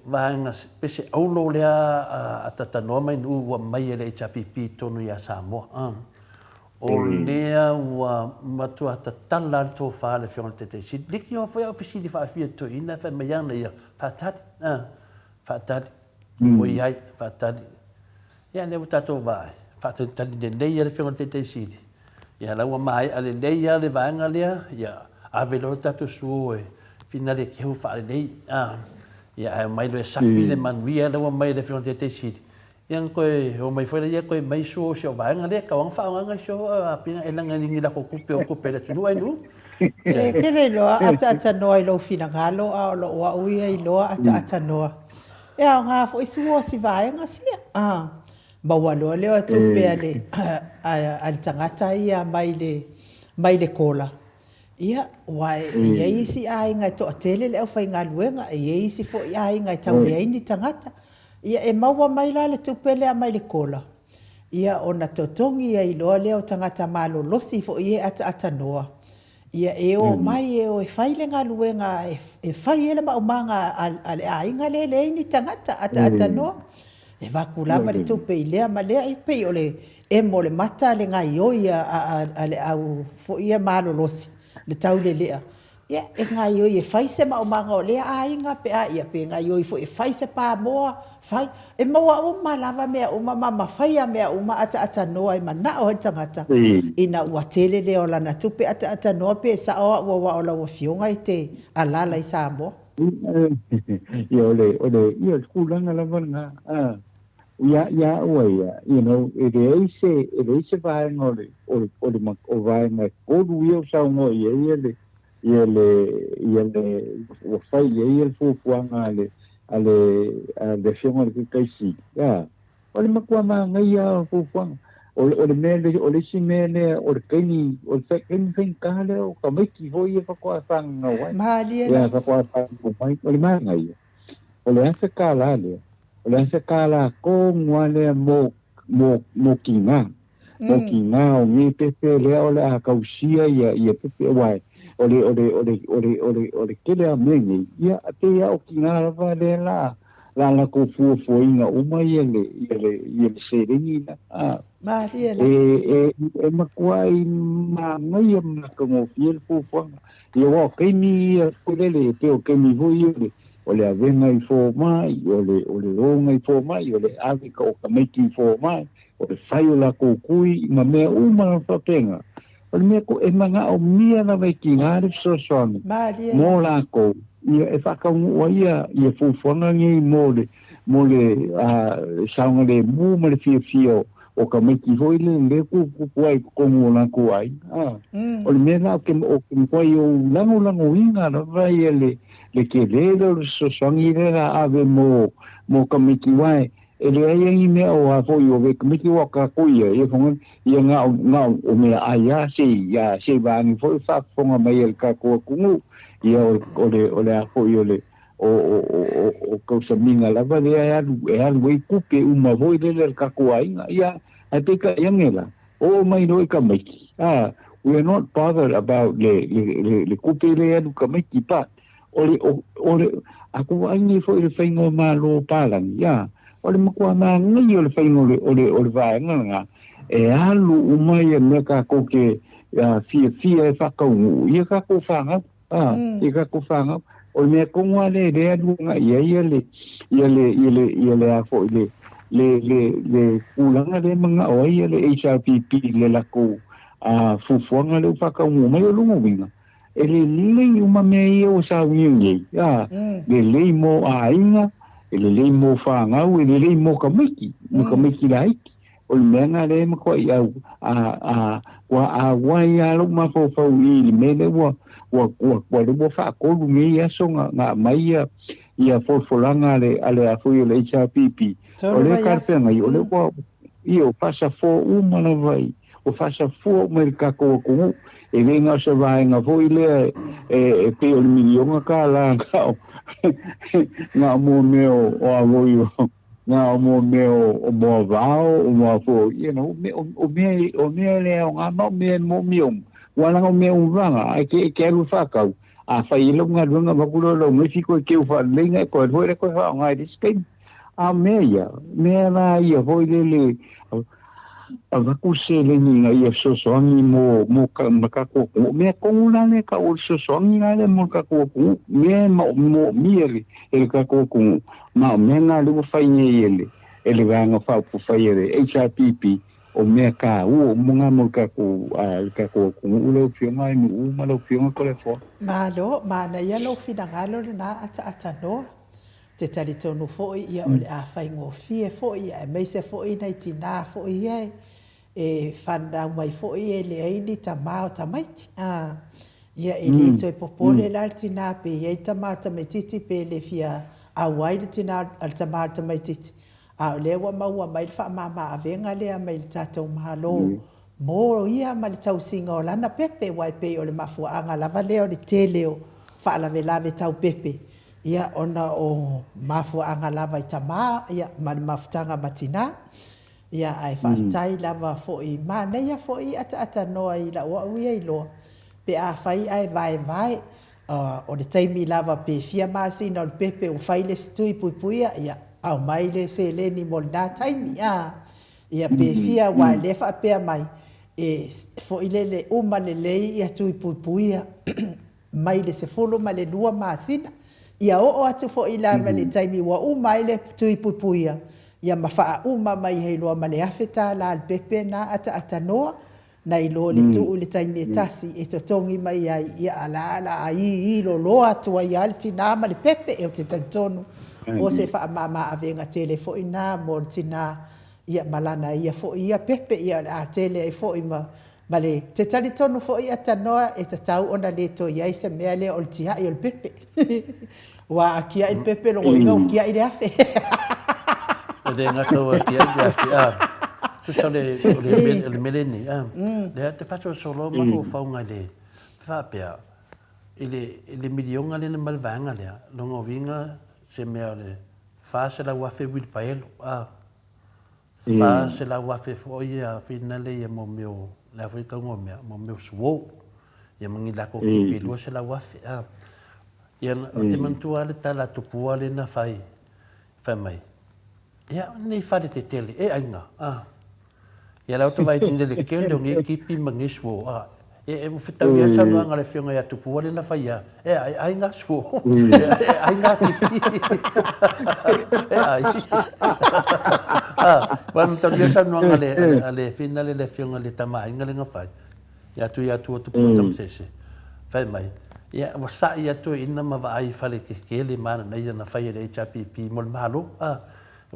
vanga pese aulo lea a tatanoa mai nu ua mai le HPP tonu ia Samoa o lea ua matua tatala le tō wha le whionga te te si liki o whai au pisi di whaafia to ina whai maiana ia whaatari o iai whaatari ia leo tato vai fatali de leia le whionga te te siri. Ia laua mai ale leia le vanga lea, ia avelo tatu suoe, fina le kehu whaare lei. Ia mai le sapi le manuia laua mai le whionga te te siri. Ia koe, o mai whaere ia koe mai suo sio vanga lea, ka wang whaanga sio pina elanga ningi la ko kupe o kupe le tunu ai nu. Kere loa ata noa i lo fina ngalo a o lo ua uia i loa ata noa. Ia o ngā fo isuo si vanga sia. Mawalo leo atu pea le al tangata ia mai le kola. Ia wai ia isi ai ngai to atele le au fai ngā luenga ia isi fo ia ai ngai tau lea ini tangata. Ia e maua mai la le tupele a mai le kola. Ia ona totongi ia i loa leo tangata malo losi fo ia ata noa. Ia e o mai e o e fai le ngā luenga e fai ele maumanga ale ai ngā le ini tangata ata noa. E vakulama le tupe i lea ma lea i pei o le e mo le mata le ngai oi a le au fo ia malo losi le tau le lea. Ia, e ngai oi e fai se maumanga o lea ainga pe a ia pe ngai oi fo e fai se pa moa, fai. E maua uma lava mea uma mama fai a mea uma ata noa i mana o he tangata. Ina ua tele leo lana tupe ata noa pe sa oa ua o la ua fionga i te alala i Samoa. Ia ia skulanga lava nga. Ya ua it is vai ngole o vai nga kodu ia saungo ia o fai ia fu fuanga ale fiona ke kaisi ya ole makua ma ngai ya fu fuanga ole mele ole si mele ole keni ole keni fen kale o kamiki voi e fakua fanga wa ya fakua fanga mai ole ma ngai ole asa kala le ole asa kala ko ngale mo kinga o ni pepe le ole a kausia ia pepe wai ole kele a mengi ia te ia o ki ngā rawa le la ko fu inga uma ia le seringi na e makua i ma ngai am na ko fiel fu ia wa keimi kulele te o keimi hui ole a venga i fo mai ole ronga i fo mai ole avika o kameki i fo mai ole faio la ko kui ma mea uma fa penga ole mea ko e manga o mia na mai ki ngāre sosoani. Mō la ko, ia e whakaungu ia fufuanga ngai mō le saunga le mū ma le fia o ka meki hoi le kuai kongu la kuai. Ole mea la o ke mkwai o lango inga na vai le ke lele o sosoani le la ave mō ka meki wai. E le ai mea o a foi o ve kumiki wa ka kuia e fonga ia nga o mea aia se vani foi fa fonga mai el ka ko kungu ia o le a foi o ko sa minga la va le ai wei kupe uma voi le ka kuai ia ai pe ka yangela o mai no ka mai we are not bothered about le kupe le adu ka mai pa o aku ai ni foi le faingo ma lo palang ia ole makua na ngai ole faingo ole vaenga e alu umai e meka ko ke fia e whakaungu ia ka ko whanga ia ka ko whanga ole mea kongwa le adu nga ia le a fo le kulanga le mga o ia le HRPP le lako fufuanga le whakaungu mai o lungo winga e le lei uma mea ia o sa wingi le lei mo a inga ele le mo fangau ele le mo kamiki lai o le menga le mo ko ia wa ya lo ma fo i me le wa le mo fa ko lu me ya so nga mai ia folanga ale a fo le HRPP o le karpenga o le ko io passa fo uma na vai o passa fo me ka ko e venga se vai nga fo ile e pe o miliona ka la nga mo meo o avoio nga mo meo o mo vao o mo fo o me le nga mo meo wala nga meo vanga ai ke lu fakau a fai lo nga lunga bakulo lo Mexico ke u fa lenga ko foi ko fa nga disken a meia na ia foi le ava kusele ni nga ia sosoangi mo makako me kongula ne ka o sosoangi nga le mo kako me mo miele el kako ma menga lu fainye ele vanga fa pu faire HRPP o me ka o monga mo kako ulo fiona ni malo fiona ko le fo malo mana ia lo finangalo na ata no te tari tonu foi ia ole a faingo fie foi ia me se foi nei tina foi e fanda mai foi ele ai ni tamao tamaiti ia ele to popole la tina pe ia tamao tamaiti pe le fia a wide tina al tamao tamaiti a le wa ma mai fa mama avenga le mai tato malo mo ia mal tau singa o lana pepe wai pe ole mafuanga lava leo de teleo fa la velave tau pepe ia ona o mafu anga lava i tama ia mafutanga matina ia ai whaftai lava fo i mana ia fo i ata noa i la ua uia i loa pe a whai ai vai o le taimi lava pe fia masi na o pepe o whai le situi puipuia ia au mai le se le ni molna taimi ia pe fia wa le wha pea mai e fo i le uma le lei ia tui puipuia mai le se folo ma le lua masina ia o atu fo i lava le taimi ua uma i le tui pupuia ia mawha uma mai hei loa ma le awheta la al pepe na ata noa na i lo le tuu le taimi e tasi e totongi mai ai ia ala a i lo loa tua i alti na ma le pepe e o te tantonu o se wha mama avenga tele fo i nā mo tina ia malana ia fo ia pepe ia a tele ai fo i ma le te tali tonu fo i atanoa e tatau ona le to iai se mea le o le tia i o le pepe wa a kia i le pepe lo inga o kia i le afe Ele ngata kia i le afe so le meleni le te faso solo ma ko faunga le fa pea ile milionga le malvanga le longo vinga se mea le fa se la wafe wil paelo fa se la wafe fo ia finale ia mo meu la foi ka ngomea mo meu suo ia mangi la ko ki pelo se la wafe ia te mantua le tala tupua le na fai mai ia ni fa te tele ainga ia la to vai tinde le kele ngi kipi mangi suo e fitau ia sa nga le fionga ia tupua le na fai ainga suo ainga kipi Wan tau sa nga le finale le fionga le tama inga le ngafai ia tu tu putam sese fai mai ia wasa ia tu ina ma vai fale ke kele mana nei na fai le HPP mol malo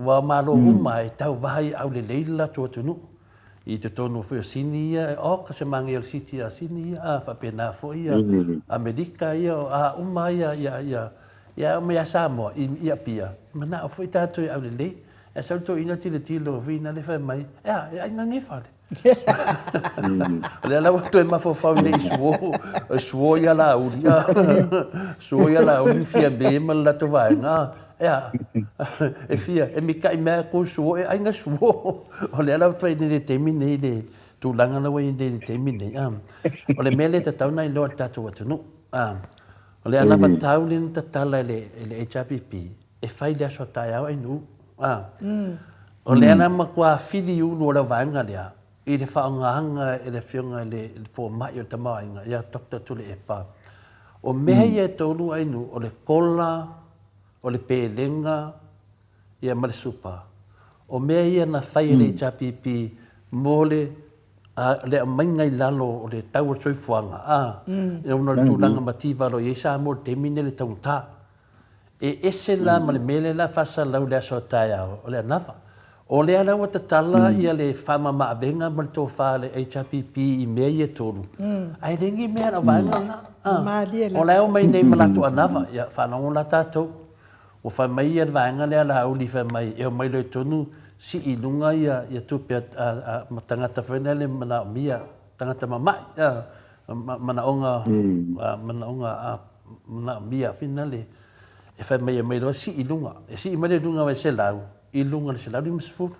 wa malo mai tau vai au le leila tu nu i te tonu fo sini ia o ka se mangi el city a sini fa pena fo ia Amerika ia ia me Samoa ia pia mana fo ita tu au le lei e sa to ina tilo vina le fa mai ai ngi fale le la to e ma fo fa le suo ia la uria suo ia la un fia be ma la to vai na e fia e mi kai me ko suo ai nga suo o le la to ni te mini de tu langa na wai de te mini o le mele te tau nai lo ta tu no o le ana pa taulin ta tala le HPP e fai le so tai ai nu o le ana ma kwa fili u lo la vanga le i le whaangahanga e le whiunga le fo mai o te mainga ia Dr. Tule Epa o mea ia tolu ainu o le kola o le pelenga ia ma le supa o mea ia na whai le HPP mo le maingai lalo o le tau o soifuanga e una le tūlanga mativa lo i sa mo te mine le taunta e ese la ma le mele la fasa lau le aso tai au o le anafa o le ana wa tala ia le fama ma venga ma to fa le HPP i mea ia tolu ai rengi mea na vanga na o le o mai nei ma to anafa ia fa na la tato o fa mai ia vanga le ala uli fa mai e mai le tonu si i lunga ia tupe a tangata whenele mana mia tangata mamai mana onga mana mia whenele e fa mai lo si i lunga e si i mai lunga vai se lau i lunga le se lau di msfuru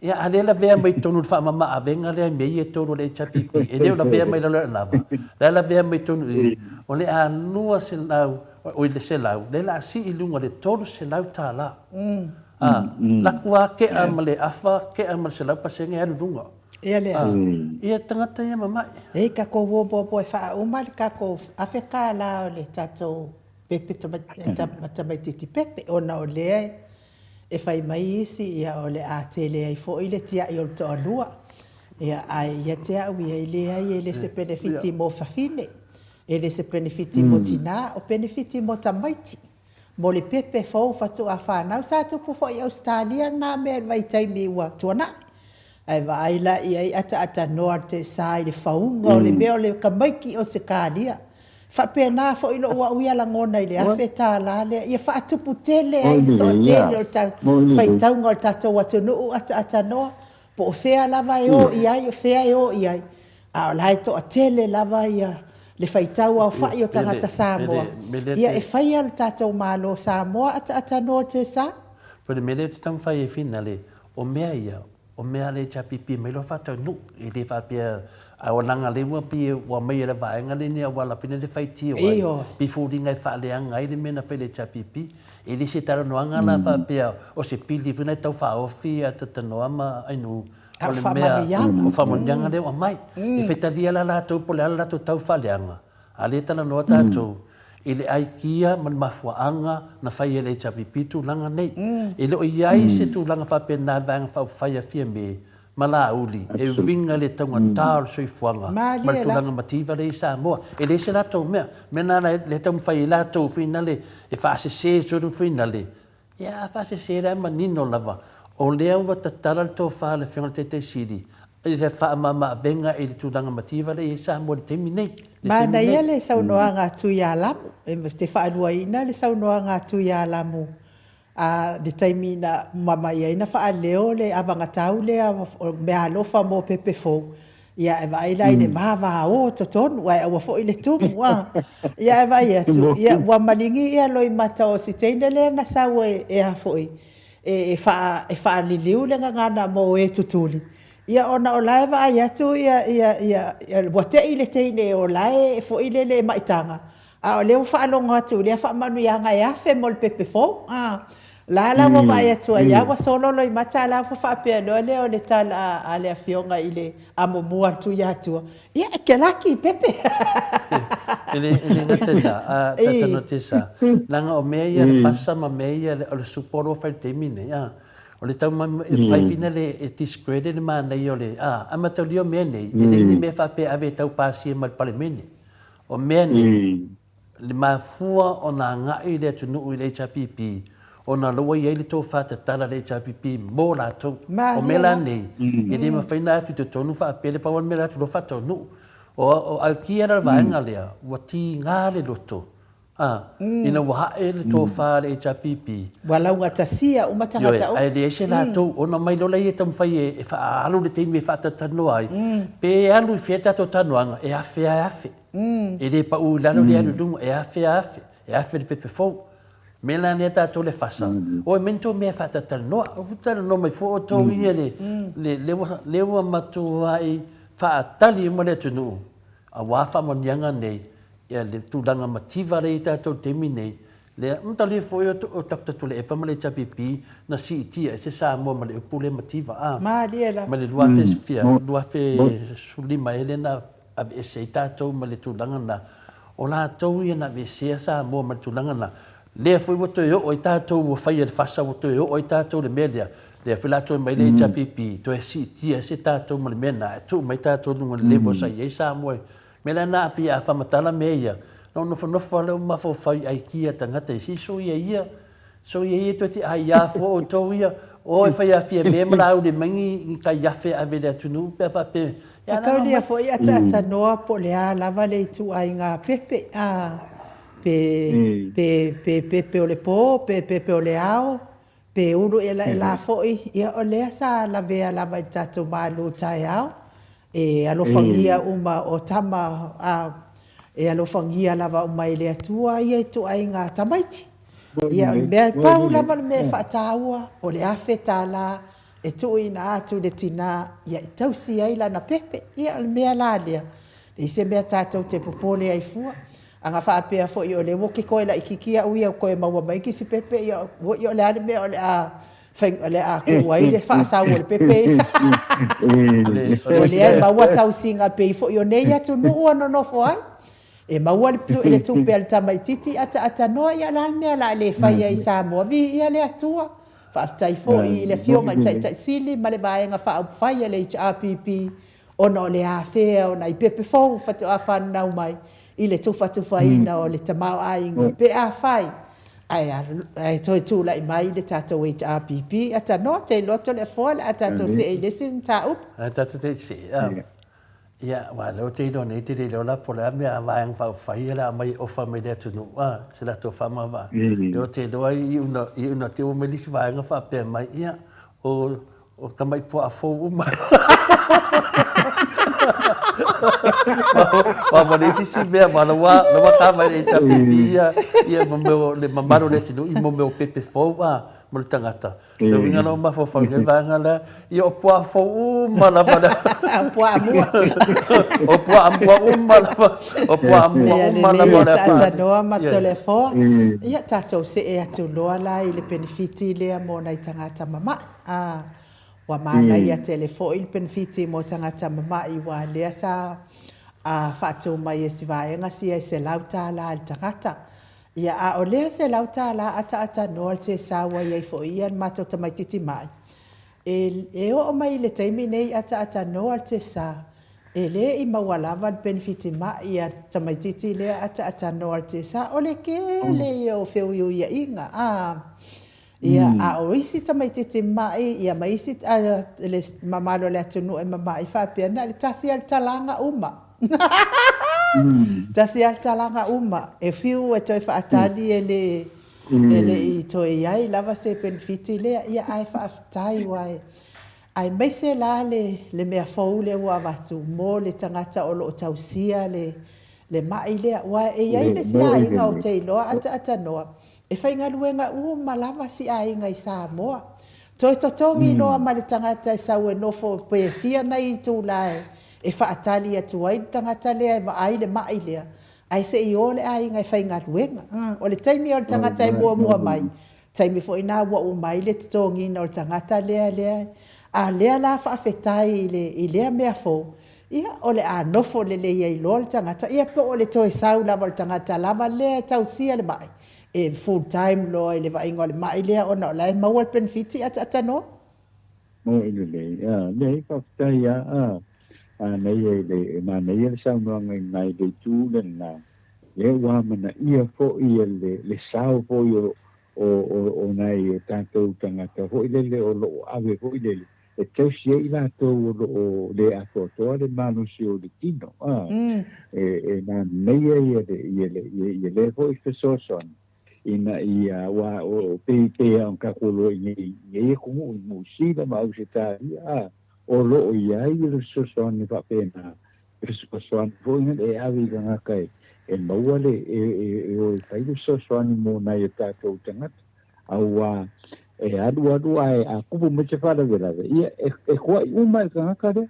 ia alela vea mai tonu fa mama avenga le me ia tonu le HPP e le la vea mai la lava la vea mai tonu o le anua se lau o le se lau le la si i lunga le tonu se lau tala la kua ke amale afa ke amal se lau pasenge alu lunga ia le ia tangata ia mama e ka ko wo bo e fa uma ka ko afeka la le tato pepe tamai titi pepe ona o le e fai mai isi ia o le a tele ai fo ile tia i o to alua ia ai ia te au ia ile ai ele se benefiti mo fafine ele se benefiti mo tina o benefiti mo tamaiti mo le pepe fo fatu a fa sa tu po fo i Australia na me vai tai mi wa tuana ai vai la ia ata norte sai le faunga o le meo le kamaiki o se kalia fa pena fo ilo wa uia la ngona ile afeta la le ia fa tupu tele ai to tele o ta fai taunga o tato watu no ata no po fea lava yo ia fea yo ia a la to tele lava ia le fai tau au fa yo tangata Samoa ia e fai al tato malo Samoa ata no te sa por mele te tam fai finale o mea le HPP me lo fa no e le fa pia a nanga le wa pi wa mai le va nga le ni wa la fine le fai ti wa before dinga fa le anga i le mena fa le HPP e le se tara no anga la pa pia o se pili fina tau fa o fi ata no ama ai no o le mea o fa mo nyanga le wa mai e feta dia la to po la to tau fa le anga A le tala noa tātou, i le ai kia man mafuaanga na whai ele HRPP tūlanga nei. I le o iai se tūlanga whapena vanga whai a fia me, ma la uli, e winga le taunga tāo soi fuanga, ma le tūlanga mativa le Samoa. E le se rātou mea, mena le taunga whai rātou whina le, e whaase se suru whina le. Ia, whaase se rea manino lava, o lea ua tatara le tō whaale whianga te siri. I le wha mama venga i le tūlanga mativa le Samoa le temi nei. Mana ia le saunoa ngā tui a lamu, te whaanua ina le saunoa ngā tui a lamu. Le taimi na mama ia ina wha leo le avanga tau le mea alofa mō pepe fōu. Ia e vai lai le mawa o totonu, wai awa fo i le tumu. Ia e vai atu, ia wa malingi ia loi mata o si teine le na sawa e a fo i. E wha liliu le ngana mō e tutuli. Ia ona o lae wa ai atu ia wate i le teine o lae e fo i le maitanga. A o leo whaalonga atu, lea whaamanu ia ngai afe mo le pepe fōu. La wa vai atu ia wa solo loi mata la fa whaapea no leo le tala a le afionga i le amomua tu ia atua. Ia ke laki pepe. Ele natena, tata notisa. Langa o mea ia le pasa ma mea ia le suporo fai temine. O le tau fai fina le discrede le mana i o le. Ama tau lio mea nei, ele ni mea whaapea ave tau pasi e mal palemene. O mea nei, le mafua o na ngai le tunu i le HRPP. O na loa i eile tō whata tala le HRPP mō rātou. O mela nei. E ne mawhaina atu te tonu whaapele pa wan mela atu lo whata onu. O alkia na vaenga lea, wa ti ngā le loto. Ina wahae le tō wha le HRPP. Walaunga tasia umatangata o. Ai le ese rātou, o na mai lola i e tamwhai e whaalu le teimi e whata tanu ai. Pe alu i whieta tō tanuanga, e awhi a awhi. E le pa u lano le anu dungu, e awhi a awhi. E awhi le pepe fōu. Mela ne ta tole fasa. O mento me fata tal no, o tal no mai fo to ile le wa matu ai fa tali mo le tunu. A wa fa mo nyanga nei, e le tulanga mativa re ta to temine. Le mtali fo yo to tapta tole e pa mo le HRPP na si tia se sa mo le pule mativa. Ma diela. Ma le lua fe fia, lua fe sulima elena a se ta to mo le tulanga na. O la to ia na ve se sa mo mo tulanga na. Le foi woto yo o tatou wo fai le fasa woto yo o tatou le media le fila to mai le HRPP to e si tia se tatou mo le mena tu mai tatou no le bo sai e sa mo mena na pi a famatala meia no no fala ma fo fai ai kia tangata si so ia to ti ai ya fo to ia o fai a fia me mala u le mangi ka ya fe ave le tunu pe pa pe ya ka dia fo ia tata no po le ala vale tu ai nga pepe pe o le po, pe o le ao, pe ulu e la foi, ia o lea sa la vea la vai tatou malu tai ao, e alofangia uma o tama, e alofangia lava uma i le atua, ia i tu ai ngā tamaiti. Ia mea pau lava me whaataua, o le awhe tāla, e tu ina atu le tina, ia i tausi ai lana pepe, ia mea la lea. Le se mea tatou te popole ai fua. Anga whaapea fo i o le woke koe la ikikia uia koe maua mai ki si pepe i o le ane mea o le a kua i le whaasau o le pepe. O le ai maua tau singa pe i fo i o nei atu nuu ano no fo ai. E maua le plu i le tupe al tamaititi ata noa i ala mea la le whai ai Samoa vi i ale atua. Whaaftai fo i le fionga i tai sili ma le vaenga whaau whai le HRPP o no le a whea o na i pepe fo whatu a whanau mai. I le tufa ina o le tamau aingo pe a whai. Ai toi tūla i mai le tātou HRPP. Ata no te loto le fōle a tātou se e lesim tā up. A tātou te se. Ia, wā leo te ino nei te leola po lea mea vāang whau whai ala mai ofa mai lea tunu. Se la tō whama wā. Leo te loa i una te o melisi vāanga whapea mai. Ia, o kamai pua a fōu uma. Wa nisi si mea ma lawa kama e HRPP ia le mamaro le tinu i mo me o pepe fou mo le tangata. Le winga no ma fo le vanga la i o pua fou ma la ma pua amua. O pua amua ma la o pua amua ma la ma la. Tata noa ma telefon. Ia tatou se e atu loa la i le benefiti lea mo na i tangata mama. Wa mana ia telefo il benefiti mo tangata mama i wa lea sa a whātou mai e si vaenga si e se lautala al tangata. Ia a o lea se lautala ata noa te sawa iai fo ia mato tamaititi mai. E o mai le taimi nei ata noa te sa. E le i mawalava benefiti mai ia tamaititi le ata noa te sa. O le ke le o feo ia inga. Ia a o isi tamaititi mai ia maisi le mamalo le atunu e mamai whapiana le tasi al talanga uma. Tasi al talanga uma e fiu e toi whaatali e le i toi iai lava se benefiti le ia ai whaafitai wai. Ai mai se la le mea fau le ua watu mo le tangata o lo tausia le mai le wa e iai le si ai nga o te iloa ata noa. E whainga luenga malama si ai nga i Samoa. Toi totongi loa ma le tangata e sau e nofo pe fia nei i tūlae. E whaatali atu ai tangata lea e ai le mai lea. Ai se i ole ai nga i whainga luenga. O le taimi o le tangata e mua mai. Taimi fo ina ua o mai le totongi na o le tangata lea. A lea la whaafetai i lea mea fo. Ia o le a nofo le lea i loa le tangata. Ia po o le toe sau lava le tangata lava lea tausia le mai. E full time lo le va ingo le mai lea ona la maua benefiti ata no mo ile le ka ya nei le ma nei le sa no ngai de tu le na le wa mana ia fo ia le sao fo yo o nai tanto tangata fo ile o lo ave fo ile e te sia ila to o le ato to le manu si o de tino e na nei ia le fo i so ina ia wa o pe on ka ko i ko mo si da ma se ta o lo ia i le so ni pa pena so so fo ina e avi ga kai e mo le o tai so ni mo na ia ta ko tanga au e adu ai a ku mo te fala vera ia e ko uma ga ka de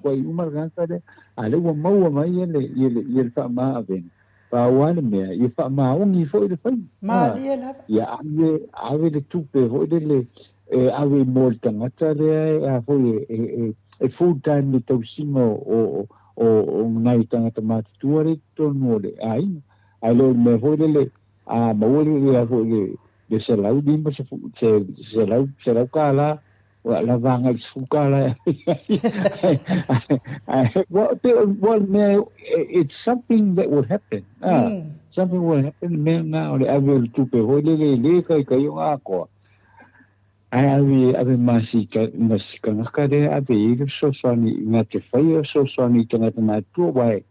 ko uma ga ka de ale wo mo mai ele fa ma aven pa wale mea i fa maungi fo i le fai ia ave le tupe fo i le ave mo le tangata rea a fo e full time le tausinga o ngai tangata matutua re tonu o le ai lo me fo i le a mauri rea fo i le selau dimba selau kala la vanga i sukala well it's something that will happen something will happen me now le ave tupe ho le kai yo ako ai ave masika ngakare ave i so soni ngate fai so soni tanga na tu wai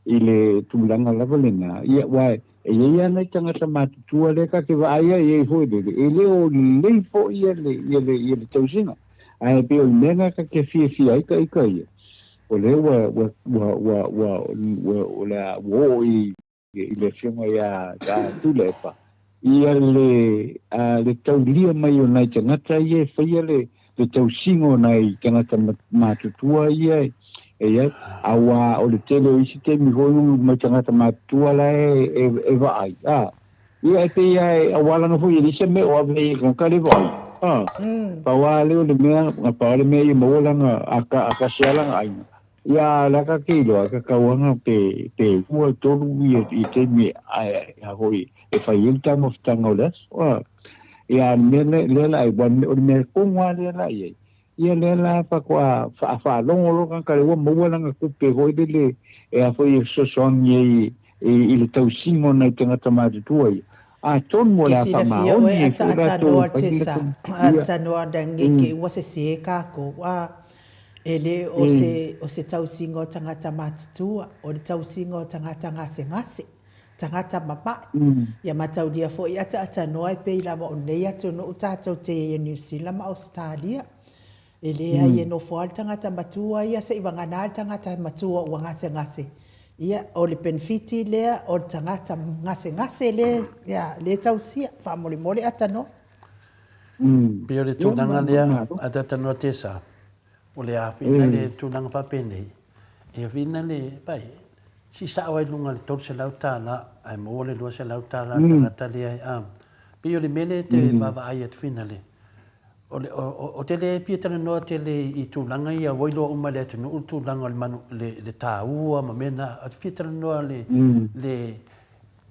ile tulanga lavalena ia wai e ia na tanga ma tu le ka ke vai ai ho le o le fo ia le tausinga ai pe o menga ka ke fi ai kai o le wa la wo i le fiona ya ka tu le pa ia le taulia mai o nai tanga ia fai le tausingo nai tanga ma tutua ia ia awa o le tele isi te mi honu ma tanga matua la e va ai ia pe ia awala no fu ia se me o ave ka le vai pa wale o le mea pa le mea i mola nga aka siala ai ia la ka kilo ka kawanga pe ua tolu i te mi ai hoi e fai il tamo tanga olas ia mele lela ai wan o me kongwa lela ia lela pa kwa fa longo lo kan kale mo wala nga ku pe hoi le e a foi so son i le tausingo na tenga tamatu tuai a ton mo la fa ma o ni ata no te sa ata no dangi ke wa se ka ko wa ele o se tausingo tanga tamatu o le tausingo tanga ngase tangata mapa ya mataulia fo ia ata no ai pe la mo nei atu no tata te New Zealand ma Australia ele ai no fo tangata matua ia se ivangana tangata matua o ngase ia o le benefiti le o tangata ngase le ya le tausia fa mole ata no pio le tunanga le ata no tesa o le afina le tunanga fa pene e fina le pai si sa wai lunga le tol se lautala ai mo le lo se lautala tangata le ai pio le mele te baba ai at finale o te le pia tana noa te le I tūlanga ia wailo o ma le atunu o tūlanga le manu le tāua ma mena a pia tana noa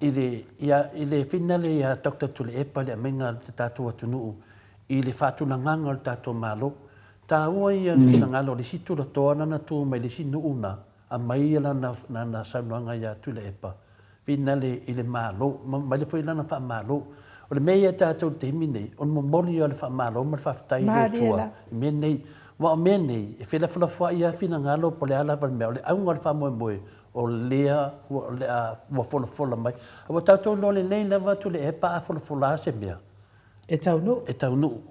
i le whina le ia Dr. Tule Epa le amenga te tātua atunu I le whātulanganga le tātua mālo tāua ia le whinangalo le situ la toa nana tū mai le sinu una a mai ala na saunuanga ia Tule Epa whina le I le mālo mai le pui lana wha mālo o le mea tātou te himi nei, o le moli o le whaamalo, ma le whawhatai le tua. Mea nei, wa o mea nei, e whila whulawha ia whina ngalo po le ala wale mea, o le aunga le whamoe moe, o lea, o le a whula mai. A wa tātou no le nei lewa tu le epa a whula se mea. E tau nu? E tau nu.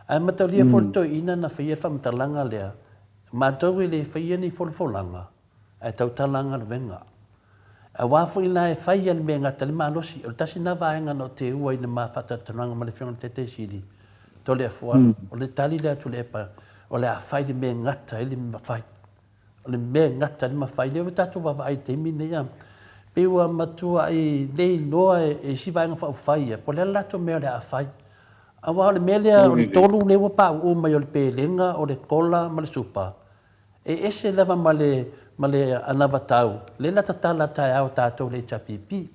A matau lia whulto ina na whia whamatalanga lea, mātou I le whia ni whulanga, a tau talanga le venga. A wafu ina e whai al mea ngata le malosi, o tasi na vaenga no te ua ina maa whatatananga ma le whionga te te siri. To le afua, o le tali lea tu le epa, o le a whai le mea ngata ele ma whai. O le mea ngata le ma whai, leo tatu wawa ai te mine ia. Pe ua matua I lei loa e si vaenga whau whai, po le alato mea le a whai. A waha le mea lea o le tolu lewa pa u mai o le pelenga, o le kola ma le supa. E ese lewa ma le anawa tau. Le la tatala tai au tātou le chapipi.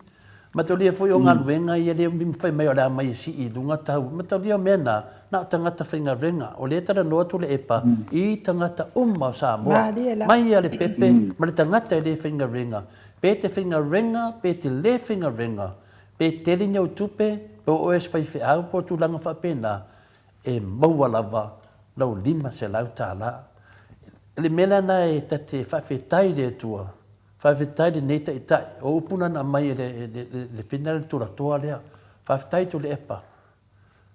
Matolia foi o ngaluenga ia le mi fai mai o le amai si I lunga tau. Matolia mena na tangata whinga renga. O le tara noa tu le epa I tangata o Samoa. Mai ia le pepe ma le tangata le whinga renga. Pe te whinga renga, pe te le whinga renga. Pe te ringa o tupe, pe o es fai au po tu langa whapena. E maua lava lau lima se lau tāla. Le mena na e tate whawhetai le tua. Whawhetai le neita I tai. O upuna na mai le whina le tura toa lea. Whawhetai tu le epa.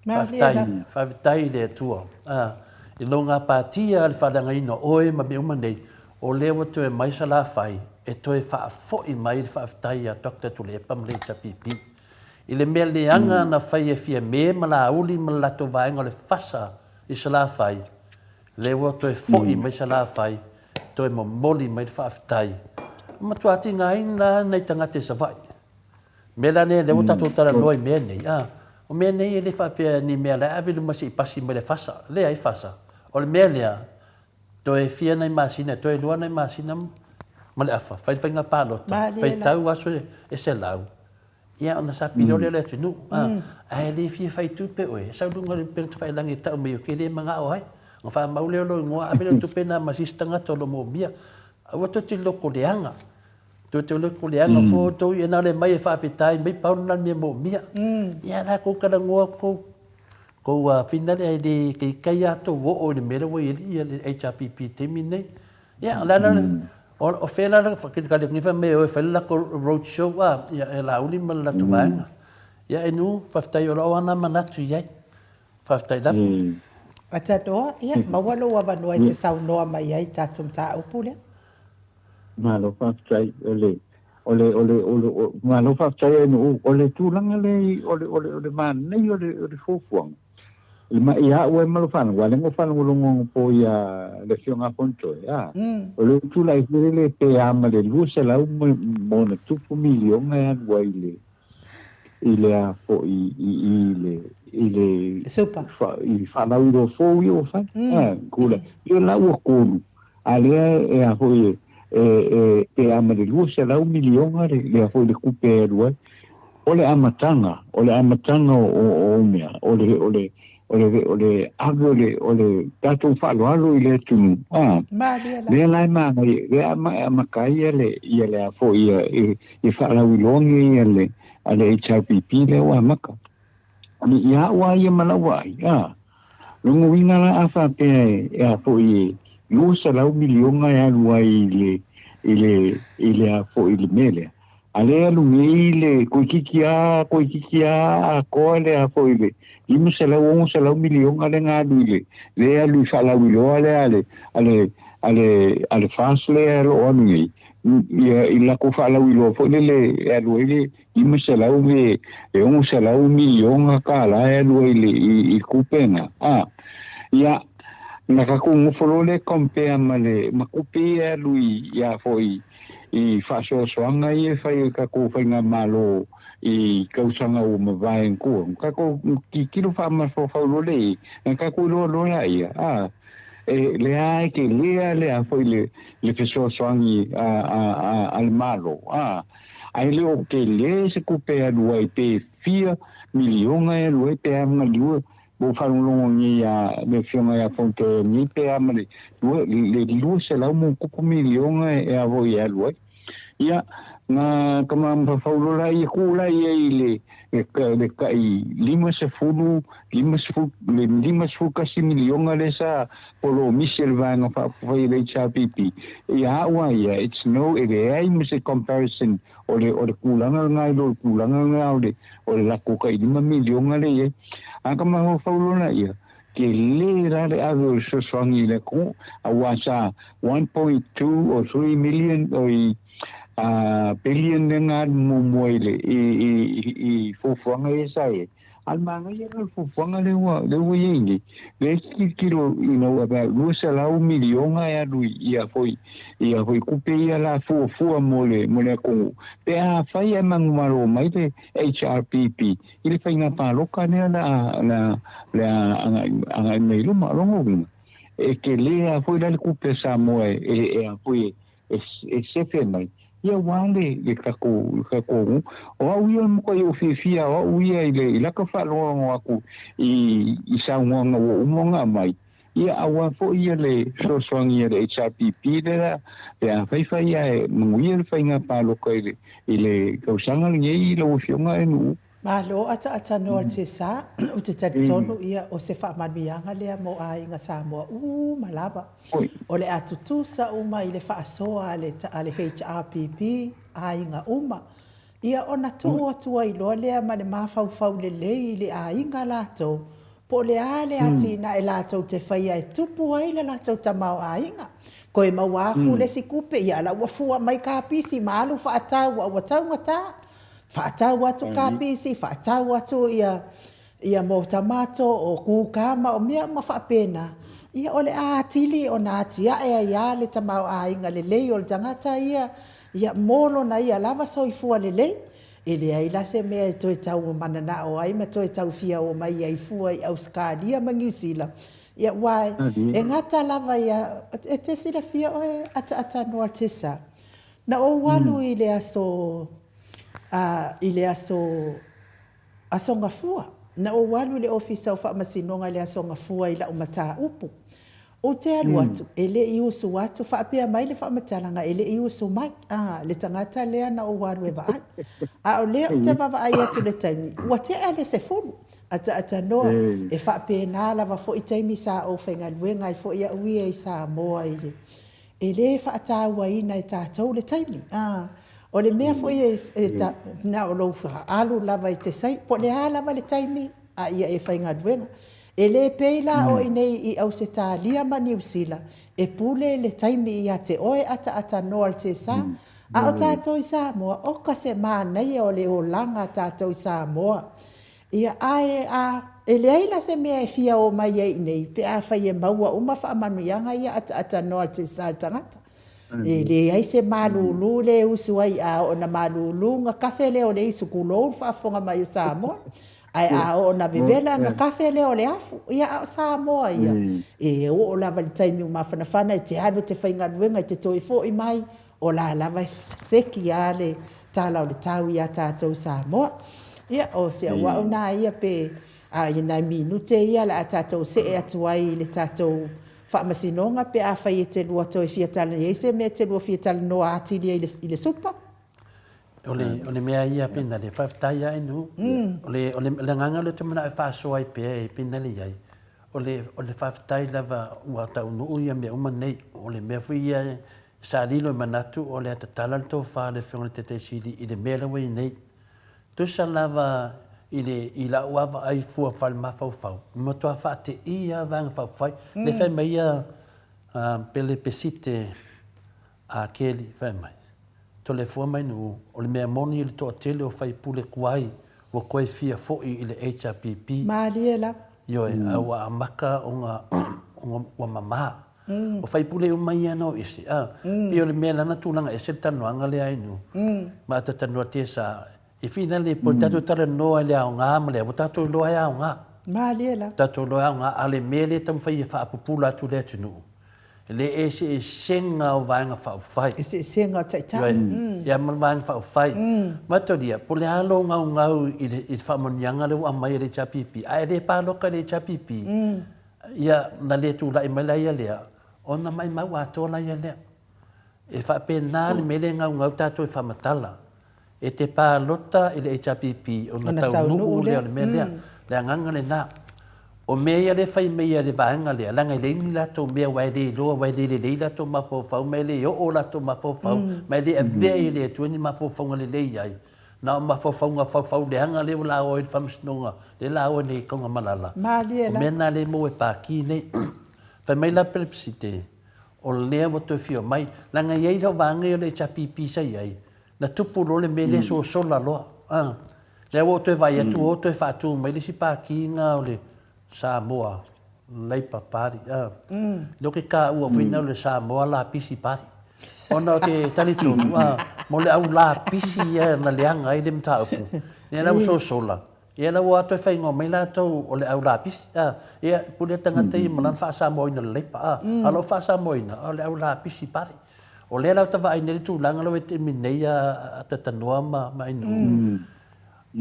Whawhetai le tua. I longa pātia le whalanga ino oe ma me umanei. O lewa tu e mai sa la whai. E toi whaafoi mai le whawhetai a Dr. Tu le epa ma le tapipi. I le mea leanga na whai e fia me ma la uli ma la to vaenga le whasa I sa la whai. Lewa to e foi mai sa la fai, to e moli mai le whaafitai. Ma tu ati ngai na nei tangate sa vai. Mela ne lewa tatu tara noi mea nei. O mea nei e le whaapea ni mea le avilu masi I pasi mai le fasa, le ai fasa. O le mea lea, to e fia nei masina, to e lua nei masina ma le afa. Fai ngā pālota, fai tau aso e se lau. Ia ona sa pilo le tunu. Ai le fia fai tupe oe, sa lunga le pere tu fai langi tau me o ke le mga oai. Nga wha mauleo lo ngoa apena tupena masistanga tolo mo mia. Awa to te loko leanga. To te loko leanga fo to I ena le mai e whawhetai mai pauna mia mo mia. Ia la ko kala ngoa ko finale ai de kai ato wo o le mera wo I le HRPP te mine. Ia la o fela la kale nifa me o fela ko road show ia e la uli ma la tuanga. Ia enu whawhetai o lo ana manatu iai. Whawhetai la. A tatoa, ia, mawalo wa vanua I te saunoa mai ai tātum tā upule? Malo whaftai, malo whaftai anu, ole tūlanga le, ole mānei, ole fōfuang. Le mai ia ue malo whanu, wale ngo whanu ulongo po ia le fionga ponto, ia. Ole tūlai le pe ama le lusa lau mo na tupu milionga ia waile. Ile a fo ile super I whanau I ro fōu I o whai kula I o lau o kōru a lea e a hoi e amare lua se lau milionga le a hoi le kupe e ruai o le amatanga o mea o le ole tatou whaaloalo I le tunu lea lai māngai lea makai ia le a fo ia I whaalau I longi ia le ale HRPP le wa maka ani ia wa ia malawa ia lungu winga la afa pe e fo I lusa lau milionga ya lua ile a fo ile mele ale lungi ile ko kikia ko le a fo ile imu se lau milionga le nga ile le alu sala wilo ale fasle lo oni ia ila ko fa la wilo fo le alu ile imu se lau me e un se lau milionga ka la alu ile I kupena ia na ka ku ngofolo le compare male makupi alu ia fo I fa so swanga ia fa ka ku fa nga malo i kausanga o mawai ko ka ko ki kilo fa ma fo le ka ko lo ia le ai ke le a foi le feso soangi al malo ai le o ke le se ko pe alu ai pe fia miliona e lo pe ama lu bo fa lo ni ya le fiona ya fonte ni pe ama le lu se la mo ko miliona e a vo ia lu ia na kama mfaulo la i kula i le kai lima se fulu kasi miliona le sa polo Michel Van of le chapipi ia wa ia it's no ai mise comparison o le kulanga ngai lo kulanga ngau o le la ko kai lima miliona le ia kama mfaulo na ia ke le ra le avo so swangi le ko awasa 1.2 or 3 million o billion nga moile i fofuanga sai almanga ia fofuanga le wingi le kilo about rusala miliona ya lui ia foi kupe ia la fofu mole ko pe a fai mangmaro mai te HRPP ile fai na pa loka ne na anga nei lo marongo e ke le foi la kupe sa moe foi sefe mai ia wale le kako o ia mo ko yo fifia o ia ile la ka fa lo aku i sa ngona o monga mai ia awa fo ia le so songi le HRPP le ya fa ia mo ia fa nga pa lo ko ile ko sanga ngi lo fionga enu Malo ata no te sa o te tonu ia o se fa mabianga le mo ai nga Samoa malaba o le atutu sa uma ile fa soa ale HRPP ai nga uma ia ona to atu ai lo le ma le mafau le ile ai nga lato po le ale atina e lato te fai ai tupu ai le lato tamau ai nga ko e mawa ku le sikupe ia la wafua mai ka pisi malu fa atau wa tau ngata Whaatau atu kāpisi, whaatau atu ia mo tamato o kūkama o mea ma whaapena. Ia ole ātili o nā tia ia le tamau ainga le lei o le tangata ia molo na ia lava soifua le lei. E le aila se mea e toi tau manana o ai ma toi tau fia o mai ai fua i Auskalia ma New Zealand. Ia wai, e ngata lava ia, e te sila fia o e ata noa tesa. Na o walu i le aso... ile aso ngafua na o walu le ofisa o fa masinonga le aso ngafua ila o mata upu o te alu atu ele i usu watu fa apia mai le fa matalanga ele i usu mai le tangata lea na o walu e vai o le o te vava ai atu le taimi ua te ale se fulu ata noa e fa apia na lava fo i taimi sa o whenga luenga i fo ia uia i sa moa ile ele fa atawa ina i tātou le taimi o le mea foi na o lo alu lava i te sai po le lava le taimi ia e whainga duenga e le peila o inei i au se tālia ma New Zealand e pule le taimi ia te oe ata noa te sa o tātou i Samoa o ka se mānei o le o langa tātou i Samoa ia e le aila se mea e fia o mai ei nei pe a whai e maua uma wha amanuianga ia ata noa te sa tangata e le ai se malulu le usu ai o na malulu nga kafe le o le isu kulo fa fonga mai Samoa ai o na bevela nga kafe le o le afu ia Samoa ia e o la va taimi ma fana te hado te fainga luenga te toi fo i mai o la vai seki ale tala o le tau ia tātou Samoa ia o se wa ona ia pe ina minute ia la tātou se e atu ai le tātou whaamasinonga pe a whai e te lua toi fiatala e se me te lua fiatala no atili i le supa. Ole mea ia pina le whaftai ai nu. Ole nganga le te mana e whaasoa i pe e pina le iai. Ole whaftai lava ua tau nuu ia mea uma nei. Ole mea fui ia sa lilo i manatu ole ata talal tō wha le whionga te te siri i le mea lawa i nei. Tusa lava i la uawa ai fua whal mawhau. Matua wha te ia vanga whawhai. Le whai mai ia pele pesite a keli whai mai. To le fua mai nu, o le mea moni i le toa tele o whai pule kuai wa koe fia fo'i i le HRPP. Maalia la. Ioe, wa amaka o ngā mamaha. O whai pule o mai anō isi. Pio le mea lana tūlanga e se tanuanga le ainu. Ma ta tanua te sa I fina le po tatu tala noa le au ngā ma le o tatu loa e au ngā. Malia la. Tatu loa au ngā ale mele tam whai e whaapupula tu le tunu. Le e se senga o vaenga whaupwhai. E se senga tai tai. Ia vaenga whaupwhai. Matoria, po le alo ngau i le whamonianga le ua mai le chapipi. Ai le pāloka le chapipi. Ia na le tu lai mai lai lea. Ona mai mau ato lai lea. E whapena le mele ngau tātou e whamatala. E te pālota i le HPP o na tau nuu lea le mele. Le anganga le nā. O mea le whai mea le vaenga lea. Langa i leini lato mea wai le loa wai le lei lato mawhawhau. Mai le o lato mawhawhau. Mai le a vea i le tuani mawhawhau le lei ai. Na o mawhawhau ngā whawhau le hanga le o la o i whamsinonga. Le la o nei konga malala. Malia la. O mena le mo e pāki nei. Whai mai la pelepsite. O lea mo te whio mai. Langa iei lau vanga i o le HPP sa iei. Na tupu lo le mele so sola loa. Le o te vai atu o te whātu mai le si pāki ngā o le Samoa, leipa pari. Lo ke ka ua whina o le Samoa la pisi pari. Ona o te talitonu, mo le au la pisi na leanga i le mta upu. Ia lau so sola. Ia lau ato e whaingo mai la tau o le au la pisi. Ia pule tangata i manan wha Samoina le leipa. Alo wha Samoina, o le au la pisi pari. O le lau tawa ai nere tūlanga lau e te minei a tatanua ma inu.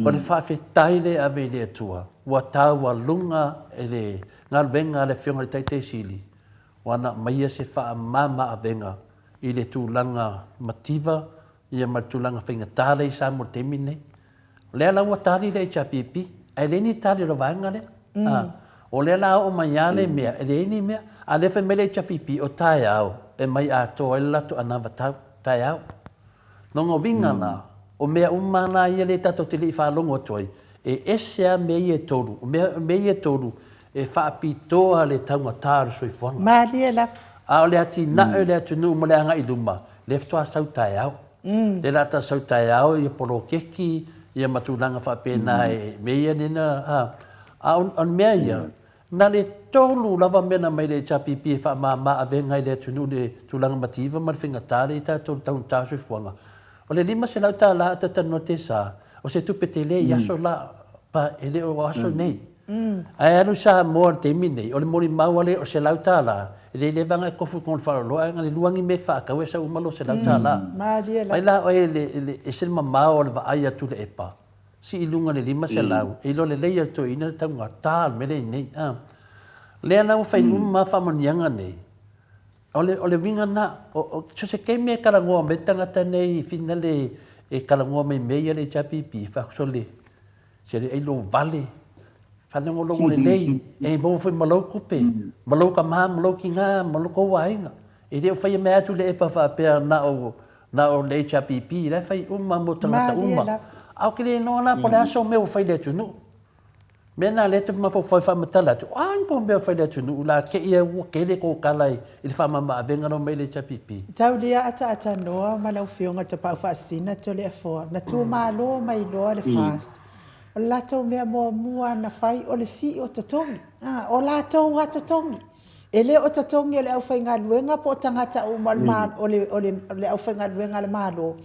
Ko le whawhetai le ave le atua. Ua tau wa lunga e le ngā venga le whionga le taitei sili. Wana maia se wha mama a venga i le tūlanga mativa i a tūlanga whainga tāle i sa mo te mine. Lea la ua tāli le HPP. E le ni tāli lo vanga le. O lea la o mai ale mea. E le ni mea. A le wha mele HPP o tai au. E mai a toa e lato anawa tau. Tai au. Nongo winga la. O mea umana ia le tato te li whalongo toi. E esea me i e toru. Me i e toru. E whaapitoa le taunga tāru soi whanga. Malia la. A o le ati na o le atu nu mo le anga i luma. Le ftoa sau tai au. Le rata sau tai au i polo keki. I a matulanga whapena e me i nina. A on mea ia. Na le tolu lava mena mai le HPP e wha a venga i le atu nu le tulanga mativa ma le whinga tāre i tātou taunga tāru soi whanga. O le lima se lau tā la ata tano te sa, o se tupe te le i aso la pa e le o aso nei. Ai anu sa moa te mi nei, o le mori maua le o se lau tā la, e le vanga e kofu kon whaoloa, e ngani luangi me whaakau e sa umalo se lau tā la. Ai la o e se mamao o le vaai atu le epa. Si ilunga le lima se lau, e lo le leia to ina le taunga tā me le nei. Le ana o whai umma whamonianga nei. O le winga na, so se kei mea karangoa me tangata nei fina le e karangoa mai mea le HPP, whakso le, se le eilo vale, whanongo longo le nei, e mou whai malau kupe, malau ka maha, malau ki ngā, malau kou wainga. E reo whai mea atu le epa whapea na o le HPP, le whai umma mo tangata umma. Au ke le noa na, po le aso mea o whai le tunu. Mena le te mafo foi fa matala tu an ko be fa le tu la ke ia o ke le ko kalai il fa mama venga no mele chapipi tau dia ata noa malau fionga te pa fa sina to le fo na tu malo mai lo le fast la to me mo mua na fai o le si o tatongi o la to wa tatongi ele o tatongi le au fainga luenga po tangata o mal o le au fainga luenga le malo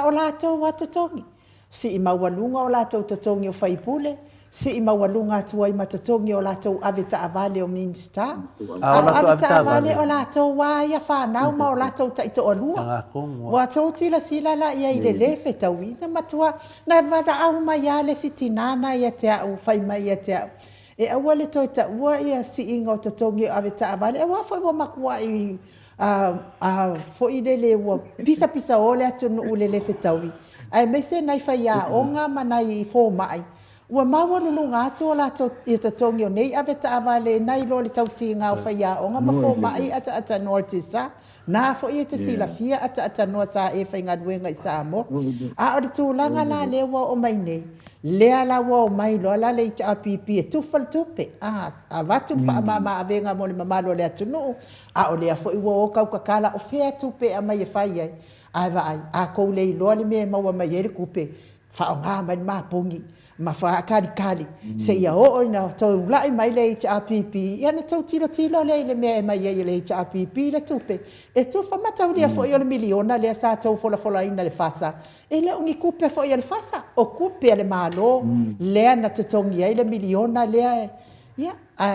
o la to wa tatongi si i mawalunga o la to tatongi o fai pule si i mawalunga tua i matatongi o latou aveta avale o minista. Aveta avale o latou waia whanau ma o latou taito o lua. Wa tau tila sila la ia i le lefe taui na matua na vada au mai ale si tinana ia te au whai mai ia te au. E aua le toi ta ua ia si inga o tatongi o aveta avale e wa whai wa makua i fo i le ua pisa ole atu nu le lefe taui. Ai mese nai whai a onga ma nai fo mai. Ua maua nunu ngātu o lato i tatongi o nei aveta avale nai lo le tauti ngā o whaia o ngā mafo mai ata noa te sa. Nā fo i te sila fia ata noa sa e whainga duenga i sa mo. A o le tūlanga la lewa o mai nei. Lea la wa o mai lo la le i apipi e tufal tupe. A watu whaamama a venga mo le mamalo le atunu. A o lea fo i wa o kau kakala o whea tupe a mai e whai ai. A vai, a kou le i loa le mea maua mai ere kupe. whaonga mai mapungi, ma whaakari se ia o na tau lai mai le HRPP, ia na tau tilo le mea mai ia le HRPP le tupe, e tu whamatau lia fo i o le miliona le sa tau fola ina le fasa, e le ungi kupe fo i le fasa, o kupe le malo, lea na te tongi ai le miliona lea, ia,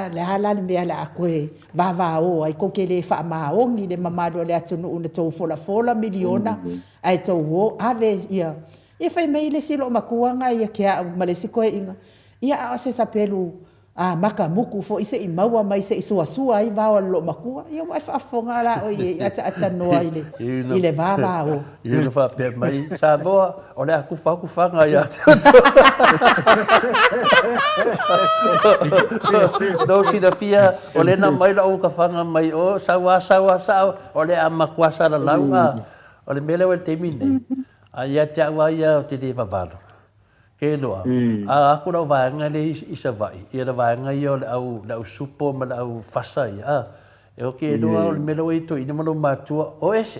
le hala le mea le a koe, va o, ai koke le wha maongi le mamado le atunu una tau fola miliona, ai tau o, ave ia, ia fai mai le silo makuanga ia kia malesi koe inga. Ia a se sapelu maka muku fo ise i maua mai se isua ai vao lo makua. Ia mai whaafonga la o i ata noa i le vava o. Ia le whapea mai sa boa o le aku whanga ia. Dau si da fia o le na mai la o ka whanga mai o sawa o le amakua sa la launga. O le mele o le temine. Ia te awa ia o te lewa walo. Ke loa. Aku lau vaenga le isa vai. Ia la vaenga ia o le au supo ma le au fasa ia. E o ke loa o le melo i to ina malo matua. O ese.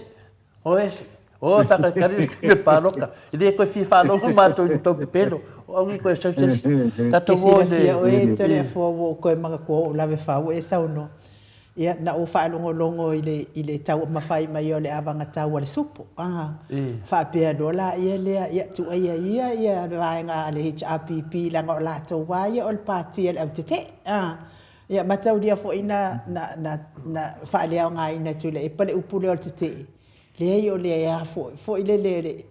O whakakari ke paloka. I le koe fi whanonga matua i tau pelo. O ngi koe sauses. Tato wo de. Ke o e tole fo wo koe manga kua o lawe whau e sauno. Ia na o whaalongo i le tau mawhai mai o le awanga tau le supo. Whapea dola ia lea, ia tu ia le vaenga le HRPP langa o lato waia o le pātia le au te te. Ia matau dia fo ina na whaalea o ngā ina tu le e pale upule o te te. Lea i o lea ia fo i le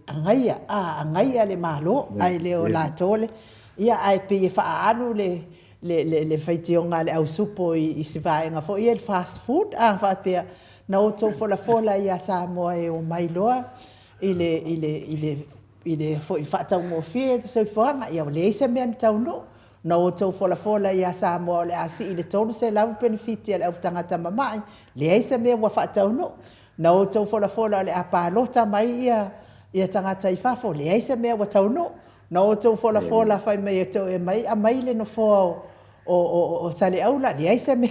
angaia le malo, ai le o lato le. Ia ai pe e whaanu le whaitionga le au supo i si vaenga fo i e fast food whapea na o tau fola ia sa moa e o mailoa i le fo i whatau mo fie te soifuanga ia o le eise mea ni tau no na o tau fola ia sa moa o le asi i le tolu se lau benefiti a le au tangata mamai le eise mea wa whatau no na o tau fola le apalota mai ia tangata i fafo le eise mea wa tau no na o tau fola fai mai e tau e mai a mai le no fo o sale aula le eise mea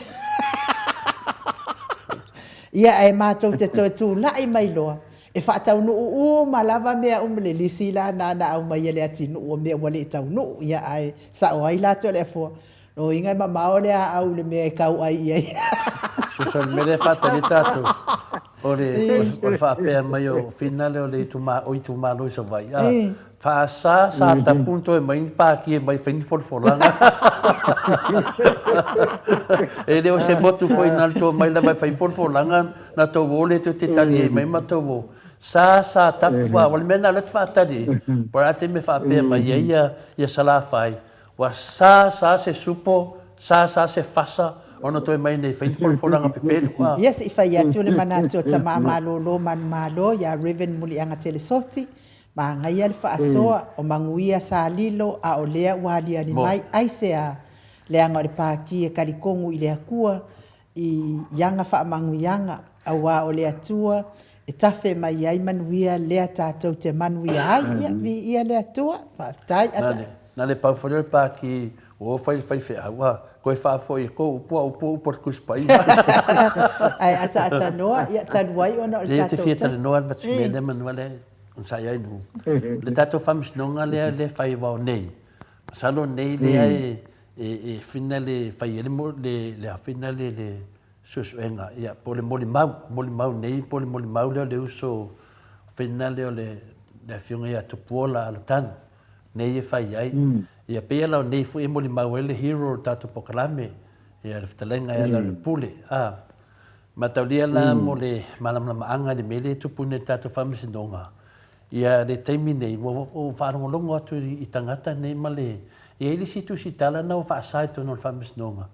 ia e mātou te tō lai mai loa. E whaatau nuu malava mea umele lisi la na au mai ele ati nuu mea wale e tau nuu. Ia ai sa o ai lato le fua. No ingai mamao le a au le mea e kau ai iai. Susa mele whata le tātou. O le whaapea mai o finale o le i tu malo i sa vai. Whaasa sa tapunto e mai pāki e mai whaini folfolanga. E leo se motu foi nal to mai la mai fai folfolanga na to vole te tali e mai matovo. Sa tapua wal mena le tfatali. Por ate me fa pe mai ia sala fai. Wa sa se supo, sa se fasa. Ona to mai nei fai folfolanga pepelu. Yes, if I atu le manato tama malo malo ya Riven muli anga telesoti. Ma ngai al fa asoa o manguia sa lilo a o lea wali ani mai aisea. Le anga le pāki e karikongu i le akua i yanga whaamanguyanga a wā o le atua e tawhe mai ai manuia lea tātou te manuia ai vi ia le atua tai ata. Na le pauwhare pāki o whai wha koe whaafo i ko upua kuspa i. Ai ata noa ia tanuai ona o le tātou. Le te whiatare noa matu mene manua le unsai ai nu. Le tātou whamisnonga le whai wau nei. Salo nei lea e finale fai ele mo le finale le susuenga ia pole moli mau nei pole moli mau le uso finale le fiunga ia tupola al tan nei fai ai ia pela nei fu e moli mau ele hero tatu pokalame ia le fitalenga ia le pule mataulia la mo le malama anga de mele tupune tatu famisinonga ia le taimi nei o whanongolongo atu i tangata nei male ia ili situ sitala na o whaasai tono le whamisnonga.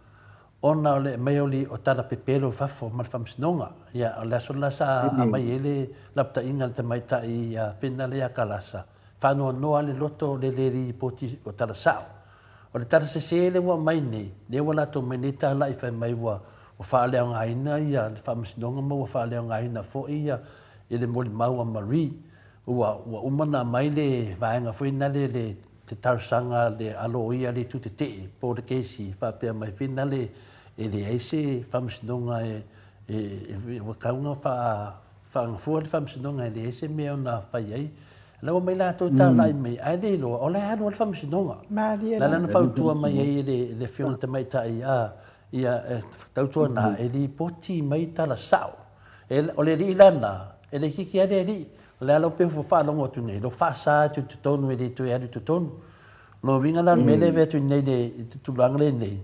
Ona o le meoli o tana pepelo whafo ma le whamisnonga. Ia o le aso lasa a mai ele lapta inga le tamaita i whina le akalasa. Whanua noa le loto le leri poti o tala sao. O le tala se le wa mai nei. Le wala to menita la i whai mai wa o whaalea ngaina ia le whamisnonga ma o whaalea ngaina fo ia i le moli maua mari. Ua umana mai le vaenga whina le te tausanga le alo ia le tu te po le keisi whapea mai whina le le eise whamsinonga wakaunga whaangafua le whamsinonga le eise mea o nga whai ai la mai la to ta lai mai ai le lo o le anu al whamisinonga Malia la lana whautua mai e le whionga te mai ta ia tautua na e li poti mai tala sao o le li lana e le kiki ane li le alo pe fu fa longo tu nei lo fa sa tu tonu e le tu e adu tu tonu lo vinga la mele ve tu nei de tu langle nei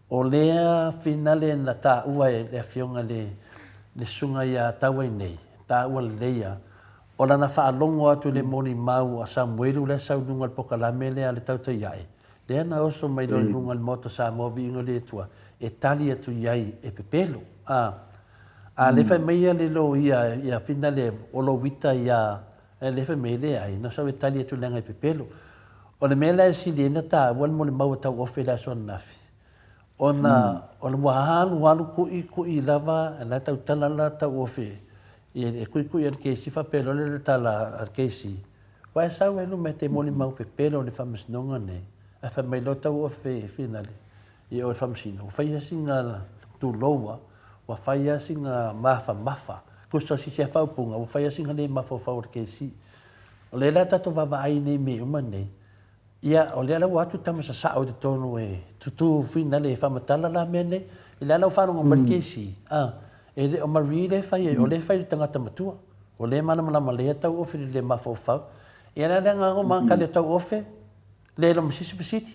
o lea finale na ta ua e le whionga le sunga ia taua nei ta ua leia o lana whaalongo atu le moni mau a Samuelu le saununga le pokalame le a le tauta iai. Le ana oso mai lo nunga le moto sa movi ingo le tua e tali atu iai e pepelo. A le whai meia le lo ia fina le olo wita ia le whai mei le ai na sau e tali atu lenga e pepelo. O le mea le si le na ta wal mo le mau tau ofe la son nafi. O na wahalu kui lava na tau talala tau ofe. E kui an keisi fa pelo le tala an keisi. Wa sau e no me te moli mau pe pelo le whamasnonga nei. A wha mai lo tau o fe finale. I o whamasino. Whaia singa tu loa. Wa whaia singa mafa. Kusto si se whaupunga. Wa whaia singa le mafo whau ar keisi. O le la tato wawa ai nei me uma nei. Ia o le ala watu tamasa sa o te tonu e tutu finale e whamatala la mea nei. I le ala whanonga mar keisi. E le o mari le fai o le fai tangata matua o le mana mana le tau ofe le mafo fa e ana le nga ma ka le tau ofe le lo misi spesiti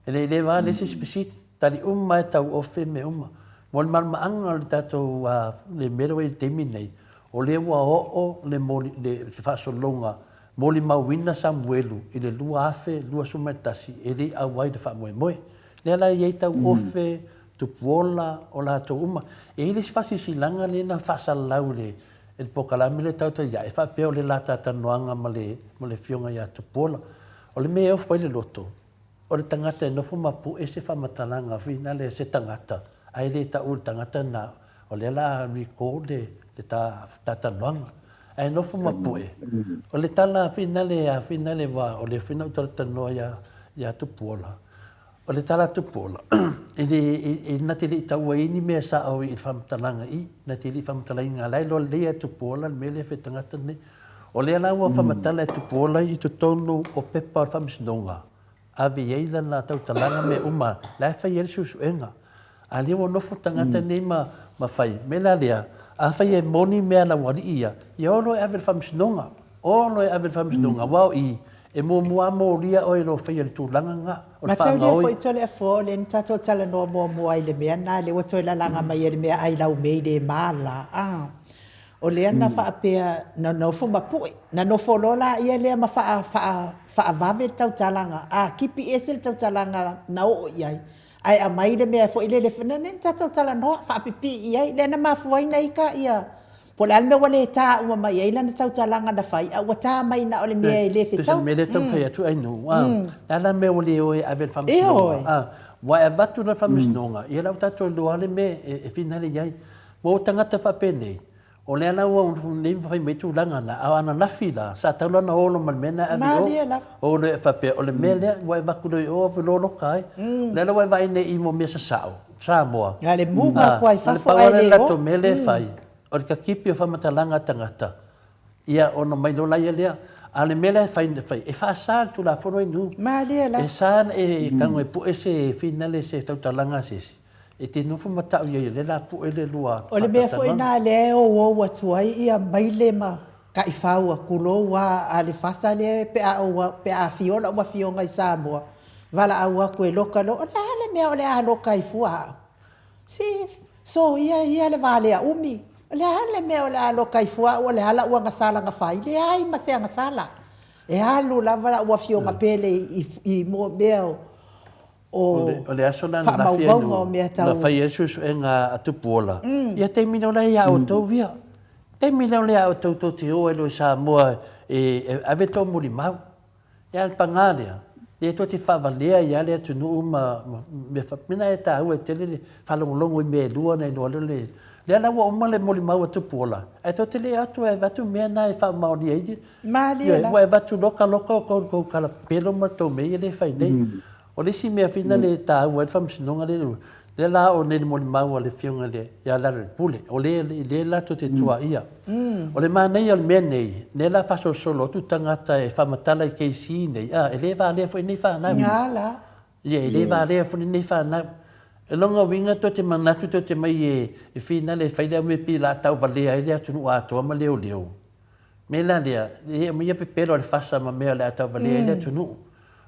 e le va le spesiti tali umma tau ofe me umma mol mal ma anga le tato le mero e terminate o le wa o le moli le fa so longa moli ma winna Samuelu i le lua afe lua sumetasi e le a wai de fa moe le la ye tau ofe tu pola o la to uma e ile fasi silanga le na fasa laule el pokalame le tauta ya e fa pe o le lata tanoanga male fionga ya tu pola o le me o foi le loto o le tangata no fo mapu e se fa matalanga fina le se tangata ai le ta ul tangata na o le la recorde le ta tanoanga ai no fo mapu e o le tala finale va o le fina tanoa ya tu pola o le tala tu pola e na te li taua ini mea sa au i whamtalanga i na te li whamtalanga lai lo lea tu pola me le fe tangata ne o lea la ua whamatala e tu pola i tu tonu o pepa o whamisinonga a vi eila na tau talanga me uma lai whai el susuenga a lea o nofo tangata ne ma whai me la lea a whai e moni mea la wari ia i olo e avel whamisinonga olo e avel whamisinonga wau i e mua ria o e lo whai el tūlanga nga ma tau le foi tole a fo le tato tala no mua ai le mea na le wato la langa mai le mea ai lau mei le mala o le ana fa apea na no fo mapui na no fo lola ia le ma fa vave tau talanga kipi esel tau talanga na o iai ai a mai le mea fo ile le fenane tato tala no fa pipi iai le na ma fo ina ika ia po le alme wale ta uma mai ai lana tau talanga na fai a wata mai na ole mea le fe tau me le tau fai atu ai no la me wale o e avel whamisnonga wa e batu na whamisnonga i lau tato lo ale me e finale iai mo tangata whapene o le ana ua nei fai me tu langa na a ana nafila sa tau lana olo malmena o le whape o le mele wa e baku o lolo kai le la wa vai nei i mo mesa sa moa ale muga kwai fafo ai le o mele fai o ka kipi o whamatalanga tangata. Ia ono mai lola ia lea. Ale mele fai e wha saan tu la whono inu. Malia la. E saan e kango e pu e se finale se tautalanga sesi. E te nufu matau ia le la pu e le lua. O le mea fwoi nā le o atuai ia mai le ma ka i whaua kulo wa a le whasa le pe a fiola ua fionga i Samoa. Wala a ua koe loka lo. O le mea o le a loka i fua. So ia le vale a umi. Le hale me o le alo kai fua o le hala ua ngasala nga fai le ai ma se ngasala e alu lava ua fionga pele i mo meo o le aso na na fai Jesus e nga atupuola ia te mino le ia o tau via te mino le ia o tau te o e lo Samoa e ave tau muri mau ia pangalia le to te favalea ia le tunu me mina e ta ue tele falongolongo i me lua nei lo le le ana wa oma le moli mau atu pola. E to te le atu e vatu mea na e wha maoni eidi. Malia la. Wa e vatu loka o kala pelo ma tau mei le whai nei. O le si mea whina le tā ua e whamsinonga le le la o ne mo mau le fionga le ya la pule o le la to te tua ia o le mana ia le mene ne la fa solo tu tangata e fa matala ke si nei e le va le fo nei fa na ngala ye le va le fo nei fa na e longa winga to te manatu to te mai e fina le faida me pi la tau vale ai le tu wa to ma leo me la le me ia pe pelo le fasa ma me le tau vale ai le tu nu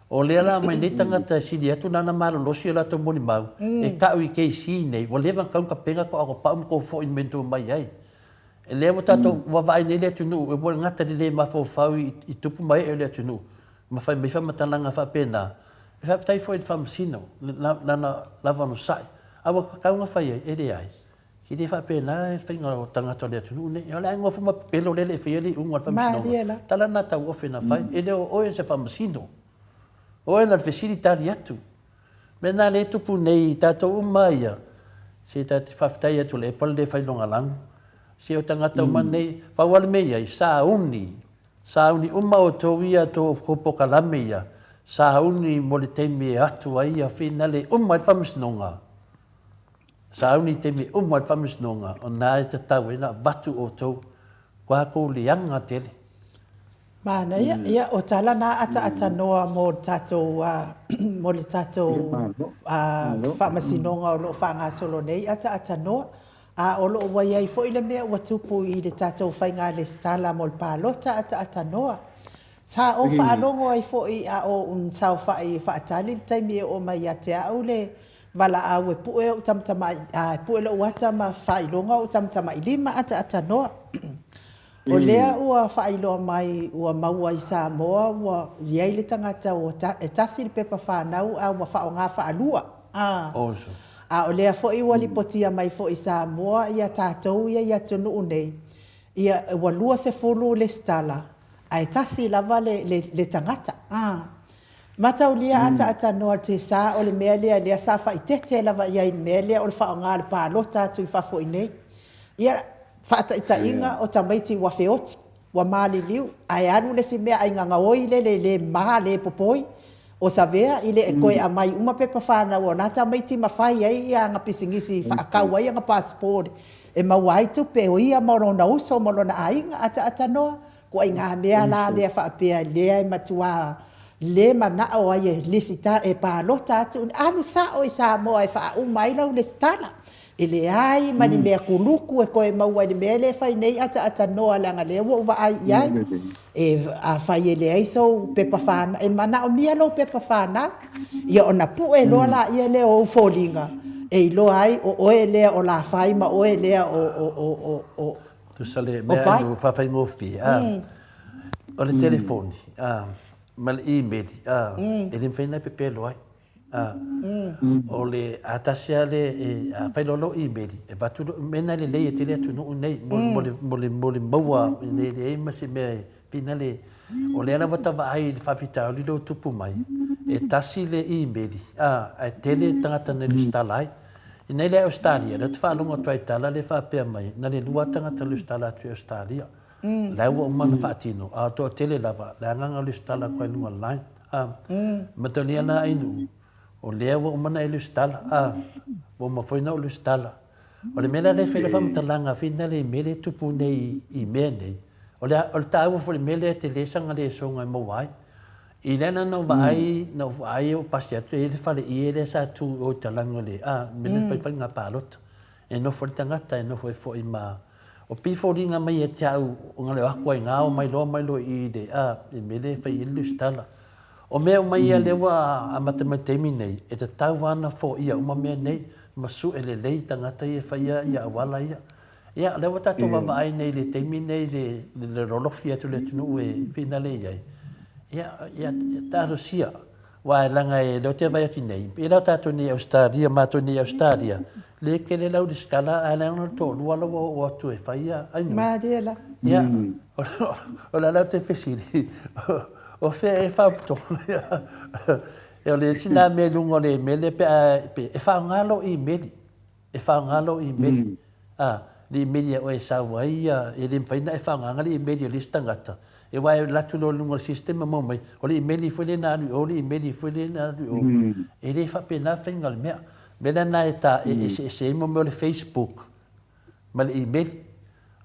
o le ala mai nei tangata si dia tu nana malo lo si la to moni mau e ka ui ke si nei o le van ka penga ko pa ko fo in mento mai ai e le mo tato wa vai nei le tu nu e mo ngata le ma fo fa i tupu mai e le tu nu ma fa me fa matalanga fa pena e fa tai fo i fa msino na lava no sai awa ka nga fa e le ai ki de fa pena e fa nga tangata le tu nu ne o le ngo fu ma pelo le fe li un wa fa msino tala na ta wo fe na fa e le o e se fa msino o ena facilitari atu. Mena le tupu nei tātou umaia. Se tā te whaftai atu le pala le whailonga lang. Se o tangata umanei, pawale mea i sauni. Sauni uma o tō ia tō hopoka lame ia. Sauni mo le teime atu a ia whina le umai whamisnonga. Sauni teime umai whamisnonga. O nā e te tau ena watu o tō. Kua kou lianga tele. Mana ia o tala na ata noa mo tatou mo le tatou whamasinonga o lo whanga solo nei ata noa o lo wai ai fo ile mea ua tupu i le tatou whainga le stala mo le pālota ata noa sa o whaanongo ai fo i a o un sau whai whaatali taimi o mai ate au le wala au e pue o tamtama pue le uata ma whailonga o tamtama i lima ata noa o lea ua whaailoa mai ua maua i Samoa ua iei le tangata o e tasi le pepa whanau a ua whao ngā whaalua. O lea fo i ua lipotia mai fo i Samoa ia tātou ia tunu unei. Ia ua lua se fulu le stala a e tasi lava le tangata. Matau lia ata noa te sa o le mea lea sa wha i tete lava ia i mea lea o le whao ngā le pālota atu i whafo i nei. Ia fata ita inga o tamaiti wa feoti wa mali liu ai anu le si mea ai nganga oi le maha le popoi o savea ile e koe a mai uma pepa whana o nā tamaiti mawhai ai ia nga pisingisi whaakau ai nga passport e mawai tu pe o ia moro na uso moro na ainga ata noa ko ai ngā mea la lea whaapea lea i matua le mana o ai e lisita e pālota atu anu sa o i sa moa e wha umai lau le stana ele ai mani mea kuluku e koe maua ni mea le whai nei ata noa langa le ua uwa ai iai e a whai ele ai so pepa whana e mana o mia lo pepa whana ia o na pu e loa la ia le o ufolinga e ilo ai o oe lea o la whai ma oe lea o tu sale mea anu whawhai ngofi o le telefoni ma le e-mail e le mwhaina pepe lo ai o le atasia le whailolo e-mail e batu mena le lei e tele atu nuu nei mo le maua le e masi mea pina le o le ana wata ai le whawhita o lilo tupu mai e tasi le e-mail e tele tangata ne le stalai i nei le Australia le te whaalonga tuai tala le whapea mai na le lua tangata le stala atu Australia lai ua umana whaatino a toa tele lava le anganga le stala koe lunga lai matonia na ainu o lea wa umana e lustala wa mafoina o lustala o le mele le whele whamatalanga whina le mele tupu nei i mea nei o le tāua fo le mele te lesanga le songa i mawai i lena no vai o pasi atu e le whale i e le sa tu o talanga le mene whai ngā pālota e no fo le tangata e no fo i ma o pifo ringa mai e tiau o ngale wakua i ngā o mai lo i de i mele whai i lustala o mea mai ia lewa a matematemi nei, e te tau wana fo ia uma mea nei, masu e le lei tangata ia whaia ia awala ia. Ia, lewa tato wawa ai nei le teimi nei le rolofi atu le tunu e whina le iai. Ia, tāro sia, wa e langa e leo te vai ati nei. E lau tato ni Australia, mato ni Australia, le ke le lau di skala a leana to lua lawa o atu e whaia ainu. Mariela. Ia, o la lau te whesiri. O fe e whapto. E o le sina me lungo le mele pe e whaangalo i meli. E whaangalo i meli. Li meli o e sawaia e le mwhaina e whaangalo i meli o le stangata. E wai latu lo lungo sistema mo mai. O le meli fwele na anu o le meli fwele na anu o. E le whape na whainga le mea. Mena na ta e mo le Facebook. Ma le email.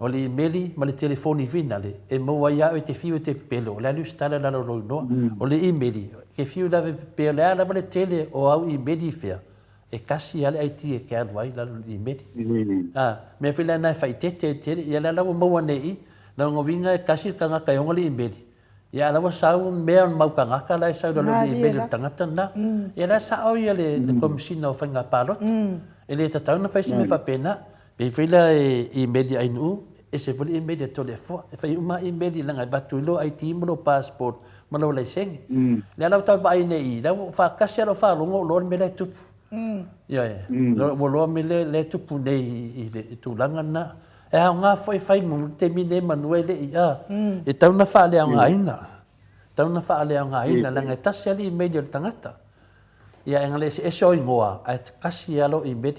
O le email ma le telefoni vina le. E mo ia o te fiu te pelo. Le alu stala la lo no. O le email. Ke fiu la pe le ala le tele o au email fea. E kasi ale ai ti e ke alwai la le email. Me fila na fai te ia la la mo nei. Na ngovinga e kasi ka ngaka o le email. Ia la sau mea mau ka ngaka la sau le email tangata na. Ia la sau ia le komisina o fanga palot. E le tatau na fai me fa pena. Pe fila email ai nu. E se voli email to le fo. E fai uma email la ngai batu lo IT mo passport mo lo license. Le la tau vai nei. La fa kasi lo fa lo lo me le tupu. Ia lo me le tupu nei i tu langa na. E nga foi fai mo te mine manuele ia. E tau na fa le nga ina. Tau na fa le nga ina la ngai tasi ali email tangata. Ia ngale se so ingoa at kasi alo email.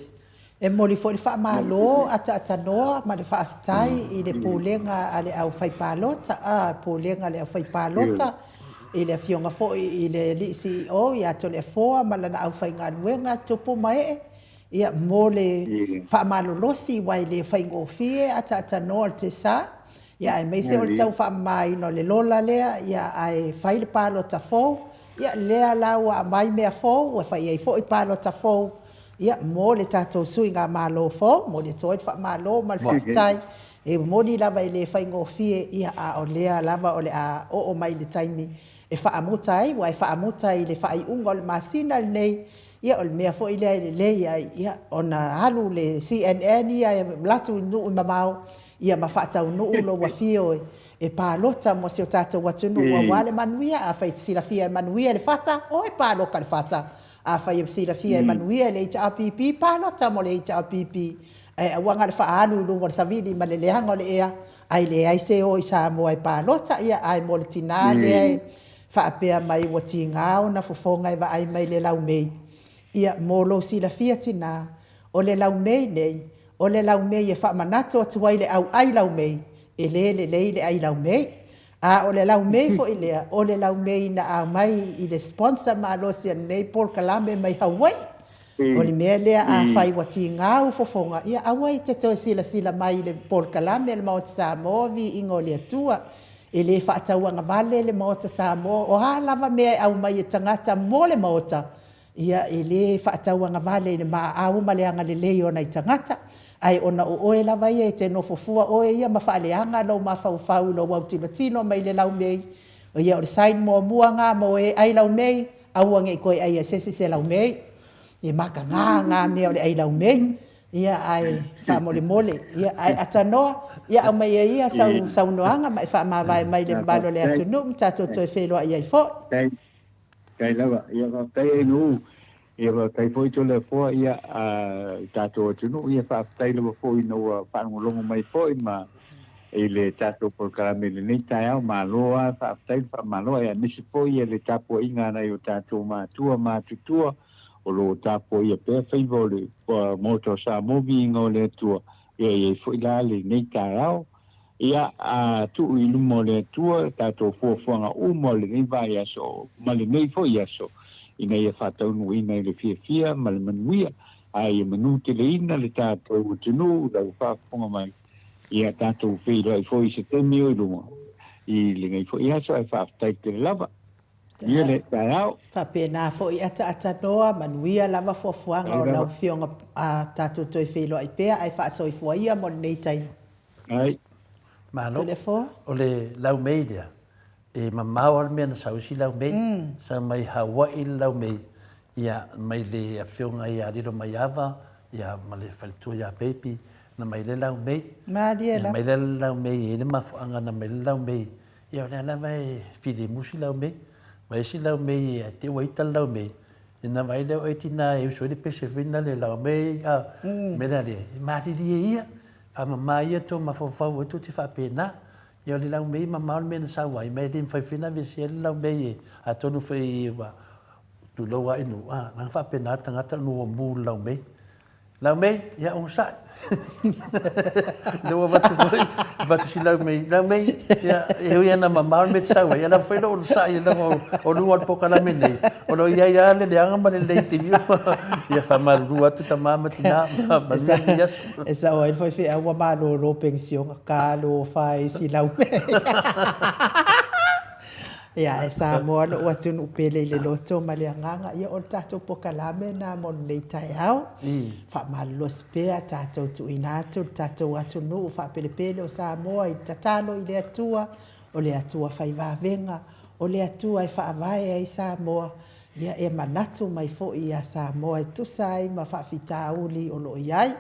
E moli foi fa malo ata no ma le fa aftai i le polenga ale au fai palota a polenga le au fai palota i le fionga fo i le li CEO ia to le foa ma la au fai nganuenga tupu mai ia mole fa malo losi wai le fai ngofie ata no te sa ia e mese o tau fa mai no le lola lea ia ai fai le palota fo ia lea lawa mai mea fo wa fai ai fo i palota fo ia mo le tatou sui ngā malo fo, mo le toi wha malo mal whaftai, e moni lava i le whaingofie ia a o lea lava o le a o mai le taimi, e whaamutai, wa e whaamutai le whai unga o le masina nei, ia o le mea fo i lea i le ia o na halu le CNN ia e latu nuu mamau, ia ma whaatau nuu lo wafio e pālota mo se o tatou watu nuu wa wale manuia, a whai sila fia manuia le fasa, o e pāloka le fasa, a fai sila fia manuia le HRPP palota mo le HRPP e wanga le faalu lungo le savili ma le leanga le ea ai le ai se o isa mo ai palota ia ai mo le tinale fa apea mai wati ngao na fofonga e va ai mai le lau mei ia mo lo sila fia tina o le lau mei nei o le lau mei e fa manato atu ai le au ai lau mei e le ai lau mei a o le lau mei fo i lea, o le lau mei na a mai i le sponsor ma alosia nei Paul Kalame mai Hawaii. O le mea lea a whai wati ngau fofonga. Ia awai te toi sila mai le Paul Kalame le maota Samoa vi ingo le atua. E le whaatauanga vale le maota Samoa. O ha lava mea au mai e tangata mo le maota. Ia e le whaatauanga vale le maa au maleanga le leo na i tangata. Ai ona o oe lava ia e te no fofua oe ia ma whaaleanga lau ma whau lo wau tino mai le lau mei. O ia o le sain mua muanga mo e ai lau mei, au ange i koe ai a sesi se lau mei. I maka ngā mea o le ai lau mei. Ia ai wha mole. Ia ai atanoa, ia au mai ia sau noanga mai wha mawai mai le mbalo le atunu, mtato toi wheloa ia i fo. Kai lava, ia ka kai e nuu. Ia kai foi to le fo ia tato tunu ia fa tai le fo no fa longo mai foi ma ele tato por caramelo ni taia ma loa fa tai fa ma loa ia nisi foi ia le tapo inga na yo tato ma tutua o lo tapo ia pe fa vole moto sa movi ngo le tua ia foi la le ni taia ia tu i lumo le tua tato fo nga mo le ni vai aso ma le nei foi aso ina ia whatau nui nei le fia ma le manuia ai manu te le ina le tātou tunu lau whaponga mai ia tātou whira i fwoi se temi o i runga i le ngai fwoi aso ai whaftai te lava ia le tāiao Whapena fwoi ata noa manuia lava fuafuanga o lau fionga tātou toi whiro ai pea ai whaasoi fuaia mo nei taino ai Malo Telefo o le lau meidea e mamau al mea na sausi lau mei, sa mai Hawaii lau mei, ia mai le awhionga i ariro mai awa, ia ma le whalitua ia pepi, na mai le lau mei, mai le lau mei, e le mafuanga na mai le lau mei, ia o le ala vai whiri musi lau mei, mai si lau mei e te waita lau mei, e na vai leo e tina e usoi le pese whina le lau mei, mera le, mariri e ia, pa mama ia to mafofau e tu te whapena, ia le lau mei mamau le mena sauai mai le mwhaiwhina vesi le lau mei a tonu whai wa tu loa inu nang whapena tangata nua mū lau mei lau mei ia un sa no va tu si lau mei ia na mama me sa ia na foi no sa ia no o no po kala me nei o no ia le anga ma le ti ia fa mal rua tu ta mama tina ma ia esa o foi fe a ma lo pension ka lo fai si lau ia esa mo o atu no pele le loto ma le nganga ia o tato po kala me na mo le tai au fa mal lo spea tato tu inato tato atu no fa pele o sa mo i tatalo i le atua o le atua fai va venga o le atua e fa vai ai sa mo ia e manatu mai fo ia sa mo e tu sai ma fa fita uli o lo iai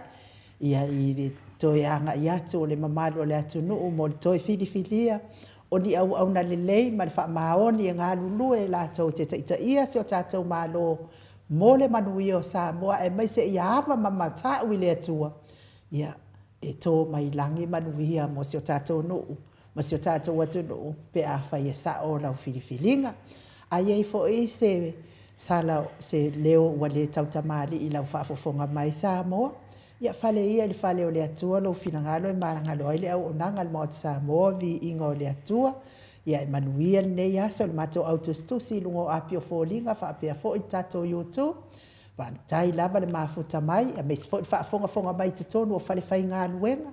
ia i le toianga ia to le mamalo le atu no mo toi filia o ni au na lelei ma fa maoni nga lulu e la tau te ia se o tatou malo mole manui o sa moa e mai se ia ava mamata wile atua ia e to mai langi manui mo se o tatou no ma se o tatou atu no pe a fa ia sa o la filifilinga ai ai fo i se sala se leo wale tau tamali i la fa fofonga mai sa moa ia fale ia le fale o le atua lo finangalo e marangalo ai le au onanga le mo sa mo vi ingo le atua ia e manuia ne ia so le mato autostusi lungo apio folinga fa apia fo i tato YouTube van tai lava le mafuta mai a mes fo fa fonga mai te tonu o fale fai ngā luenga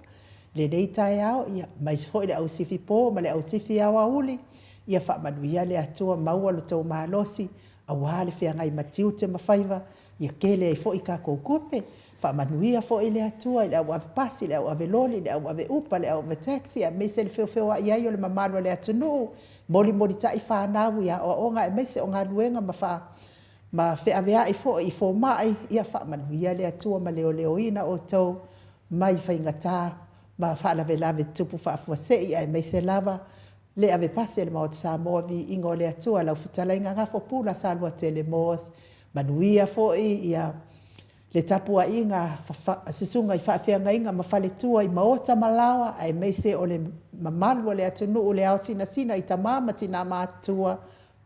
le nei tai au ia mais fo le au sifi po ma le au sifi awa uli ia fa manuia le atua maua lo tau malosi a wale fia ngai matiu te mafaiva ia kele fo i ka kokupe fa manuia fo ile atua ile au pasi ile au veloli ile au upa ile au taxi a mese le feo ia yo le mamalo le atunu moli tai fa na ia o nga mese o nga luenga ma fe avea i fo mai ia fa manuia le atua ma leo ina o to mai fa ingata ma fa la velave tupu fa se ia mese lava le ave pasi le maot sa mo vi ingo le atua la futala inga fo pula salwa telemos manuia fo ia le tapua inga sisunga i whaafeanga inga ma whale tua i maota malawa ai meise o le mamalu le atunu o le au sina i tamama tina mātua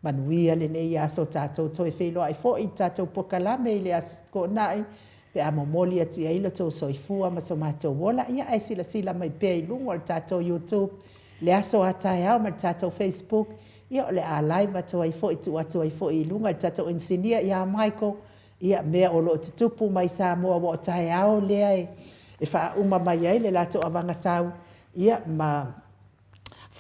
manuia le nei aso tātou toi whelo ai fo i tātou pokalame i le aso ko nai pe a momoli ati aila tau soifua ma so mātou wola ia ai sila mai pia i lungo le tātou YouTube le aso atai au ma le tātou Facebook ia o le a live atu ai fo i tu atu ai fo i lunga le tātou engineer ia Michael ia mea o lo tupu mai sa moa o tae ao lea e wha uma mai ai le lato avanga tau ia ma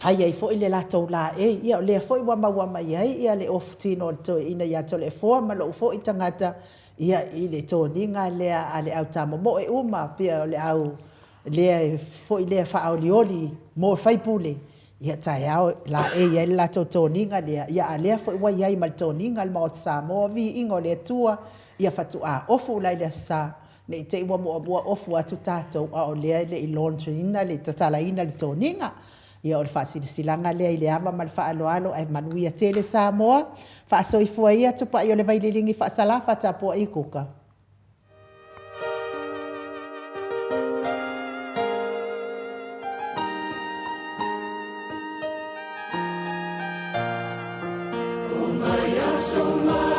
whai ai fo i le lato la ia o lea fo i wama mai ai ia le ofutino to ina ia to le foa ma lo fo i tangata ia i le tōninga lea a le au tamo mo e uma pia o le au lea fo i lea wha au lioli mo whai pule ia tae ao la ia le lato tōninga lea ia a lea fo i wai ai ma le tōninga le ma o sa mo vi ingo le tua ia fatu a ofu lai le sa ne te wa mo ofu atu tatou a o le le laundry ina le tatala ina le toninga ia o fa silanga le ile ama mal fa alo ai manuia tele sa mo fa so i fua ia tu pa yo le vai lilingi fa sala fa tapo i kuka so